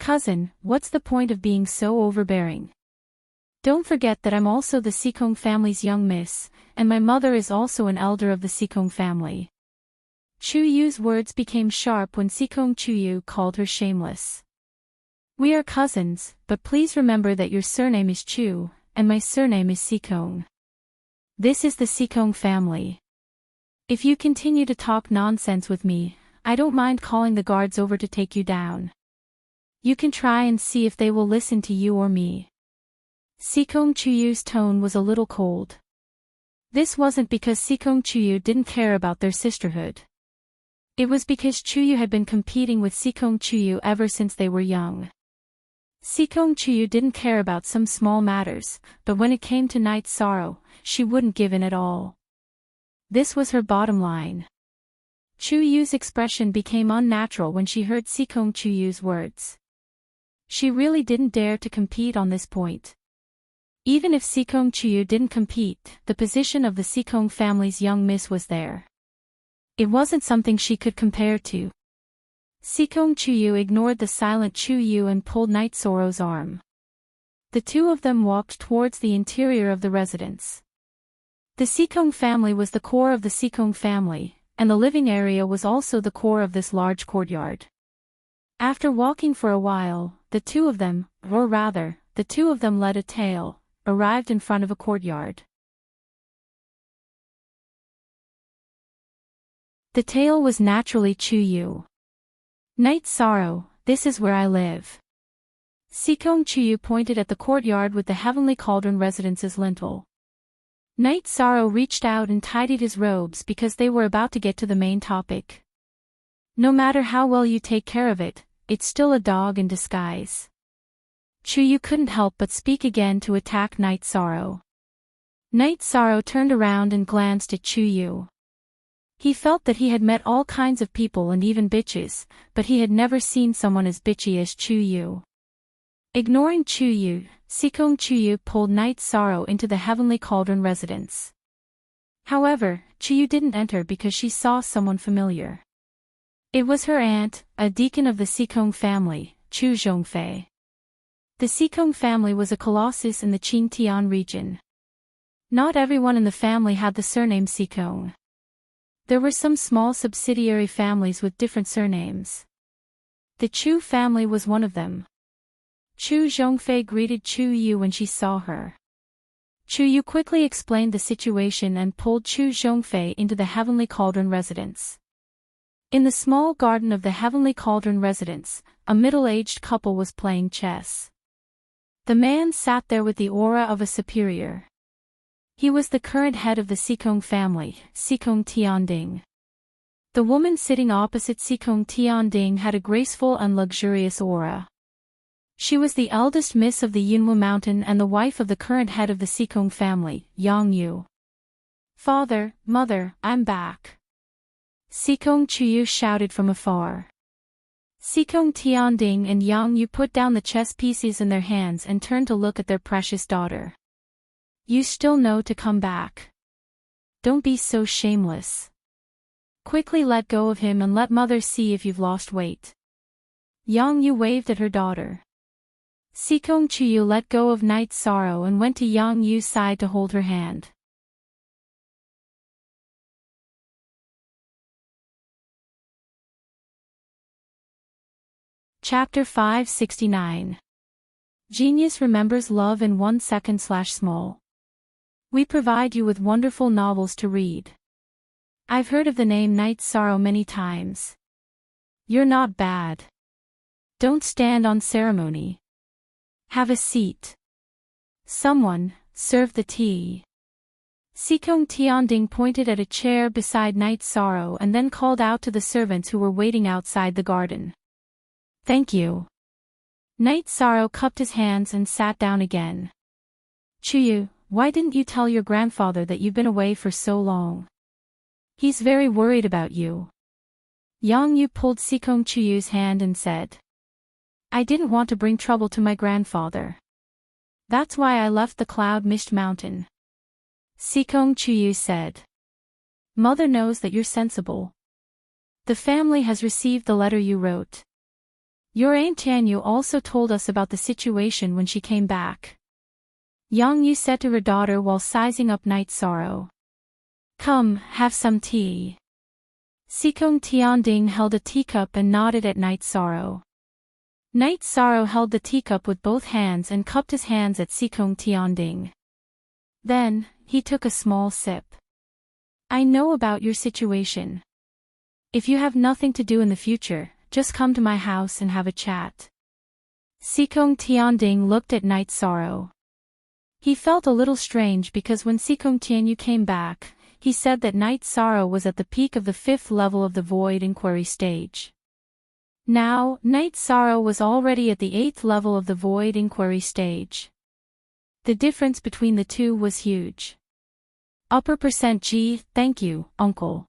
Cousin, what's the point of being so overbearing? Don't forget that I'm also the Sikong family's young miss, and my mother is also an elder of the Sikong family. Chuyu's words became sharp when Sikong Chuyu called her shameless. We are cousins, but please remember that your surname is Chu, and my surname is Sikong. This is the Sikong family. If you continue to talk nonsense with me, I don't mind calling the guards over to take you down. You can try and see if they will listen to you or me. Sikong Chuyu's tone was a little cold. This wasn't because Sikong Chuyu didn't care about their sisterhood. It was because Chuyu had been competing with Sikong Chuyu ever since they were young. Sikong Chuyu didn't care about some small matters, but when it came to Night Sorrow, she wouldn't give in at all. This was her bottom line. Chuyu's expression became unnatural when she heard Sikong Chuyu's words. She really didn't dare to compete on this point. Even if Sikong Chuyu didn't compete, the position of the Sikong family's young miss was there. It wasn't something she could compare to. Sikong Chuyu ignored the silent Chuyu and pulled Night Sorrow's arm. The two of them walked towards the interior of the residence. The Sikong family was the core of the Sikong family, and the living area was also the core of this large courtyard. After walking for a while, the two of them led a tail, arrived in front of a courtyard. The tail was naturally Chuyu. Night Sorrow, this is where I live. Sikong Chuyu pointed at the courtyard with the Heavenly Cauldron residence's lintel. Night Sorrow reached out and tidied his robes because they were about to get to the main topic. No matter how well you take care of it, it's still a dog in disguise. Chuyu couldn't help but speak again to attack Night Sorrow. Night Sorrow turned around and glanced at Chuyu. He felt that he had met all kinds of people and even bitches, but he had never seen someone as bitchy as Chuyu. Ignoring Chuyu, Sikong Chuyu pulled Night Sorrow into the Heavenly Cauldron residence. However, Chuyu didn't enter because she saw someone familiar. It was her aunt, a deacon of the Sikong family, Chu Zhongfei. The Sikong family was a colossus in the Qingtian region. Not everyone in the family had the surname Sikong. There were some small subsidiary families with different surnames. The Chu family was one of them. Chu Zhongfei greeted Chu Yu when she saw her. Chu Yu quickly explained the situation and pulled Chu Zhongfei into the Heavenly Cauldron residence. In the small garden of the Heavenly Cauldron residence, a middle-aged couple was playing chess. The man sat there with the aura of a superior. He was the current head of the Sikong family, Sikong Tianding. The woman sitting opposite Sikong Tianding had a graceful and luxurious aura. She was the eldest miss of the Yunwu Mountain and the wife of the current head of the Sikong family, Yang Yu. Father, mother, I'm back. Sikong Chuyu shouted from afar. Sikong Tianding and Yang Yu put down the chess pieces in their hands and turned to look at their precious daughter. You still know to come back. Don't be so shameless. Quickly let go of him and let mother see if you've lost weight. Yang Yu waved at her daughter. Sikong Chuyu let go of Night's sorrow and went to Yang Yu's side to hold her hand. Chapter 569. Genius remembers love in 1 second/small. We provide you with wonderful novels to read. I've heard of the name Night's Sorrow many times. You're not bad. Don't stand on ceremony. Have a seat. Someone, serve the tea. Sikong Tianding pointed at a chair beside Night's Sorrow and then called out to the servants who were waiting outside the garden. Thank you. Night's Sorrow cupped his hands and sat down again. Chuyu, why didn't you tell your grandfather that you've been away for so long? He's very worried about you. Yang Yu pulled Sikong Chuyu's hand and said. I didn't want to bring trouble to my grandfather. That's why I left the Cloud Mist Mountain. Sikong Chuyu said. Mother knows that you're sensible. The family has received the letter you wrote. Your Aunt Tianyu also told us about the situation when she came back. Yang Yu said to her daughter while sizing up Night's sorrow. Come, have some tea. Sikong Tianding held a teacup and nodded at Night's sorrow. Night's sorrow held the teacup with both hands and cupped his hands at Sikong Tianding. Then, he took a small sip. I know about your situation. If you have nothing to do in the future, just come to my house and have a chat. Sikong Tianding looked at Night's sorrow. He felt a little strange because when Sikong Tianyu came back, he said that Night's sorrow was at the peak of the 5th level of the void inquiry stage. Now, Night's sorrow was already at the 8th level of the void inquiry stage. The difference between the two was huge. Upper percent G, thank you, uncle.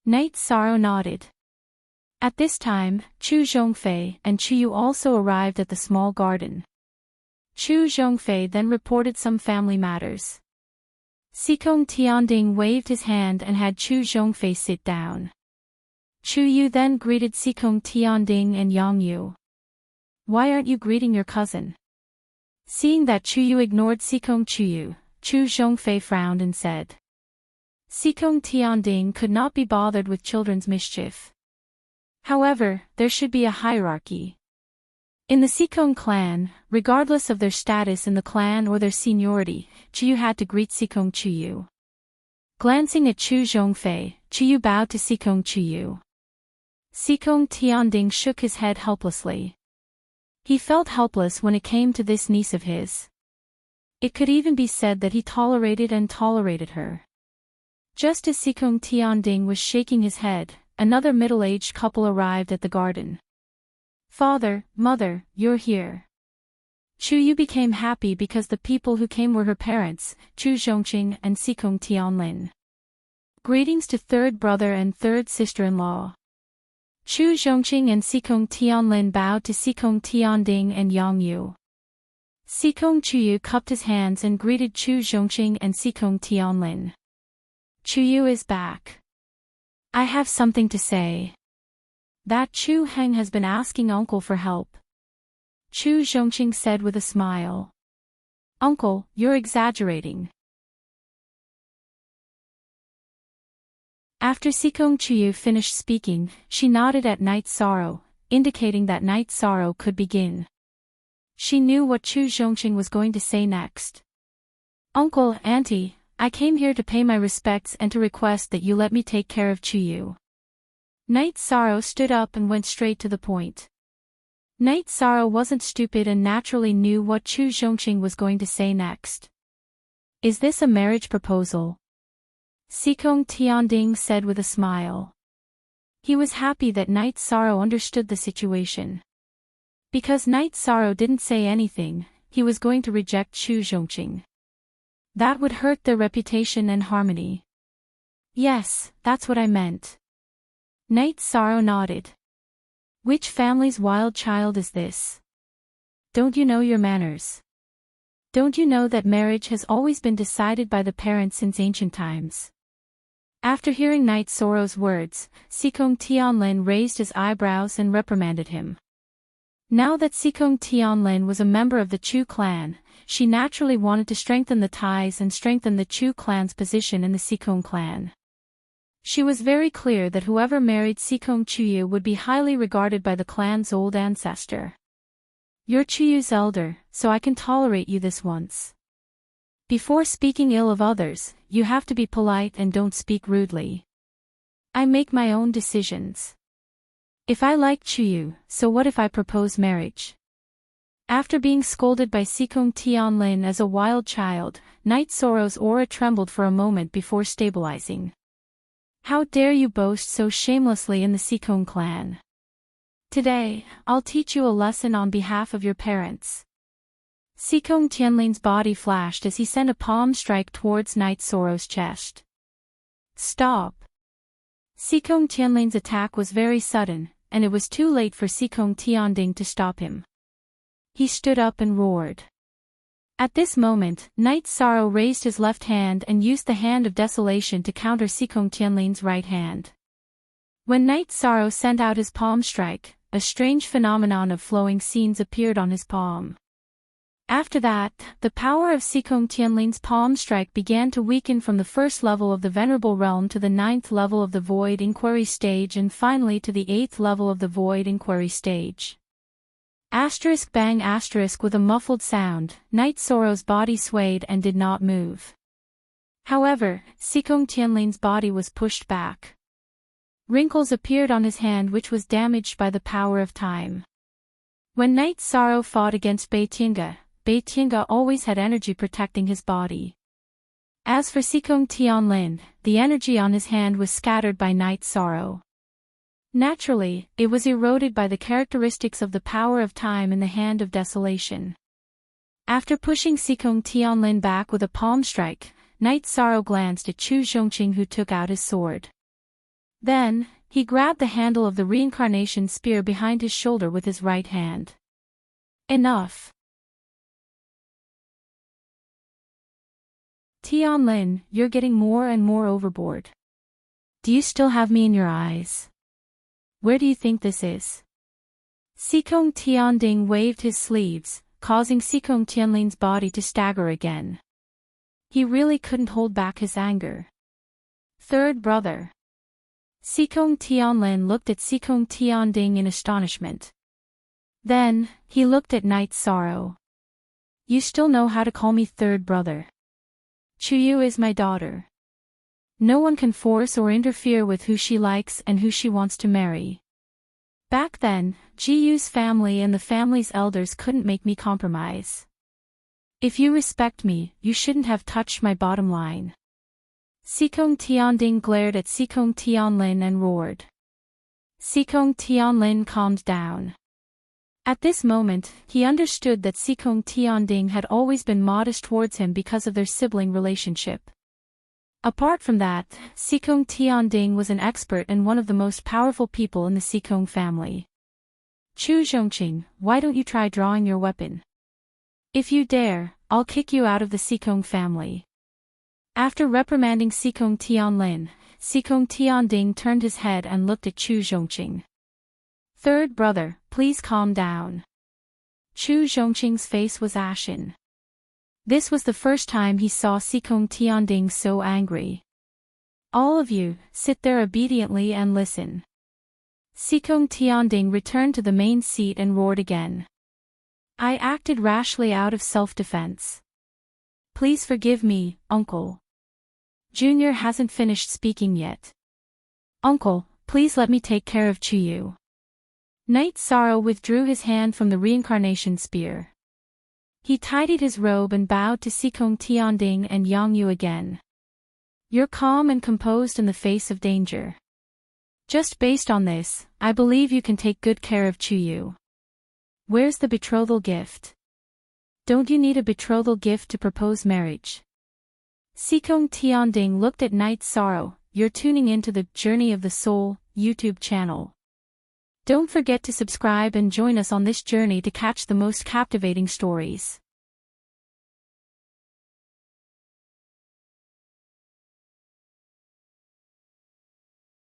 Night's sorrow nodded. At this time, Chu Zhongfei and Chuyu also arrived at the small garden. Chu Zhongfei then reported some family matters. Sikong Tianding waved his hand and had Chu Zhongfei sit down. Chuyu then greeted Sikong Tianding and Yang Yu. Why aren't you greeting your cousin? Seeing that Chuyu ignored Sikong Chuyu, Chu Zhongfei frowned and said. Sikong Tianding could not be bothered with children's mischief. However, there should be a hierarchy. In the Sikong clan, regardless of their status in the clan or their seniority, Chuyu had to greet Sikong Chuyu. Glancing at Chu Zhongfei, Chuyu bowed to Sikong Chuyu. Sikong Tianding shook his head helplessly. He felt helpless when it came to this niece of his. It could even be said that he tolerated her. Just as Sikong Tianding was shaking his head, another middle-aged couple arrived at the garden. Father, mother, you're here. Chuyu became happy because the people who came were her parents, Chu Zhongqing and Sikong Tianlin. Greetings to third brother and third sister-in-law. Chu Zhongqing and Sikong Tianlin bowed to Sikong Tianding and Yang Yu. Sikong Chuyu cupped his hands and greeted Chu Zhongqing and Sikong Tianlin. Chuyu is back. I have something to say. That Chu Heng has been asking uncle for help. Chu Zhongqing said with a smile. Uncle, you're exaggerating. After Sikong Chuyu finished speaking, she nodded at Night's sorrow, indicating that Night's sorrow could begin. She knew what Chu Zhongqing was going to say next. Uncle, Auntie, I came here to pay my respects and to request that you let me take care of Chuyu. Night's sorrow stood up and went straight to the point. Night's sorrow wasn't stupid and naturally knew what Chu Zhongqing was going to say next. Is this a marriage proposal? Sikong Tianding said with a smile. He was happy that Night's sorrow understood the situation. Because Night's sorrow didn't say anything, he was going to reject Chu Zhongqing. That would hurt their reputation and harmony. Yes, that's what I meant. Night's sorrow nodded. Which family's wild child is this? Don't you know your manners? Don't you know that marriage has always been decided by the parents since ancient times? After hearing Night's sorrow's words, Sikong Tianlin raised his eyebrows and reprimanded him. Now that Sikong Tianlin was a member of the Chu clan, she naturally wanted to strengthen the ties and strengthen the Chu clan's position in the Sikong clan. She was very clear that whoever married Sikong Chuyu would be highly regarded by the clan's old ancestor. You're Chuyu's elder, so I can tolerate you this once. Before speaking ill of others, you have to be polite and don't speak rudely. I make my own decisions. If I like Chuyu, so what if I propose marriage? After being scolded by Sikong Tianlin as a wild child, Night Sorrow's aura trembled for a moment before stabilizing. How dare you boast so shamelessly in the Sikong clan? Today, I'll teach you a lesson on behalf of your parents. Sikong Tianlin's body flashed as he sent a palm strike towards Night Sorrow's chest. Stop! Sikong Tianlin's attack was very sudden, and it was too late for Sikong Tianding to stop him. He stood up and roared. At this moment, Night Sorrow raised his left hand and used the hand of desolation to counter Sikong Tianlin's right hand. When Night Sorrow sent out his palm strike, a strange phenomenon of flowing scenes appeared on his palm. After that, the power of Sikong Tianlin's palm strike began to weaken from the first level of the Venerable Realm to the 9th level of the Void Inquiry stage and finally to the 8th level of the Void Inquiry stage. Asterisk bang asterisk with a muffled sound, Night Sorrow's body swayed and did not move. However, Sikong Tianlin's body was pushed back. Wrinkles appeared on his hand which was damaged by the power of time. When Night Sorrow fought against Bei Tiange always had energy protecting his body. As for Sikong Tianlin, the energy on his hand was scattered by Night Sorrow. Naturally, it was eroded by the characteristics of the power of time in the hand of desolation. After pushing Sikong Tianlin back with a palm strike, Night Sorrow glanced at Chu Zhongqing who took out his sword. Then, he grabbed the handle of the reincarnation spear behind his shoulder with his right hand. Enough! Tianlin, you're getting more and more overboard. Do you still have me in your eyes? Where do you think this is? Sikong Tianding waved his sleeves, causing Sikong Tianlin's body to stagger again. He really couldn't hold back his anger. Third brother. Sikong Tianlin looked at Sikong Tianding in astonishment. Then, he looked at Night Sorrow. You still know how to call me third brother. Chuyu is my daughter. No one can force or interfere with who she likes and who she wants to marry. Back then, Jiyu's family and the family's elders couldn't make me compromise. If you respect me, you shouldn't have touched my bottom line. Sikong Tianding glared at Sikong Tianlin and roared. Sikong Tianlin calmed down. At this moment, he understood that Sikong Tianding had always been modest towards him because of their sibling relationship. Apart from that, Sikong Tianding was an expert and one of the most powerful people in the Sikong family. Chu Zhongqing, why don't you try drawing your weapon? If you dare, I'll kick you out of the Sikong family. After reprimanding Sikong Tianlin, Sikong Tianding turned his head and looked at Chu Zhongqing. Third brother, please calm down. Chu Zhongqing's face was ashen. This was the first time he saw Sikong Tianding so angry. All of you, sit there obediently and listen. Sikong Tianding returned to the main seat and roared again. I acted rashly out of self-defense. Please forgive me, Uncle. Junior hasn't finished speaking yet. Uncle, please let me take care of Chuyu. Night Sorrow withdrew his hand from the reincarnation spear. He tidied his robe and bowed to Sikong Tianding and Yang Yu again. You're calm and composed in the face of danger. Just based on this, I believe you can take good care of Chuyu. Where's the betrothal gift? Don't you need a betrothal gift to propose marriage? Sikong Tianding looked at Night Sorrow. You're tuning into the Journey of the Soul YouTube channel. Don't forget to subscribe and join us on this journey to catch the most captivating stories.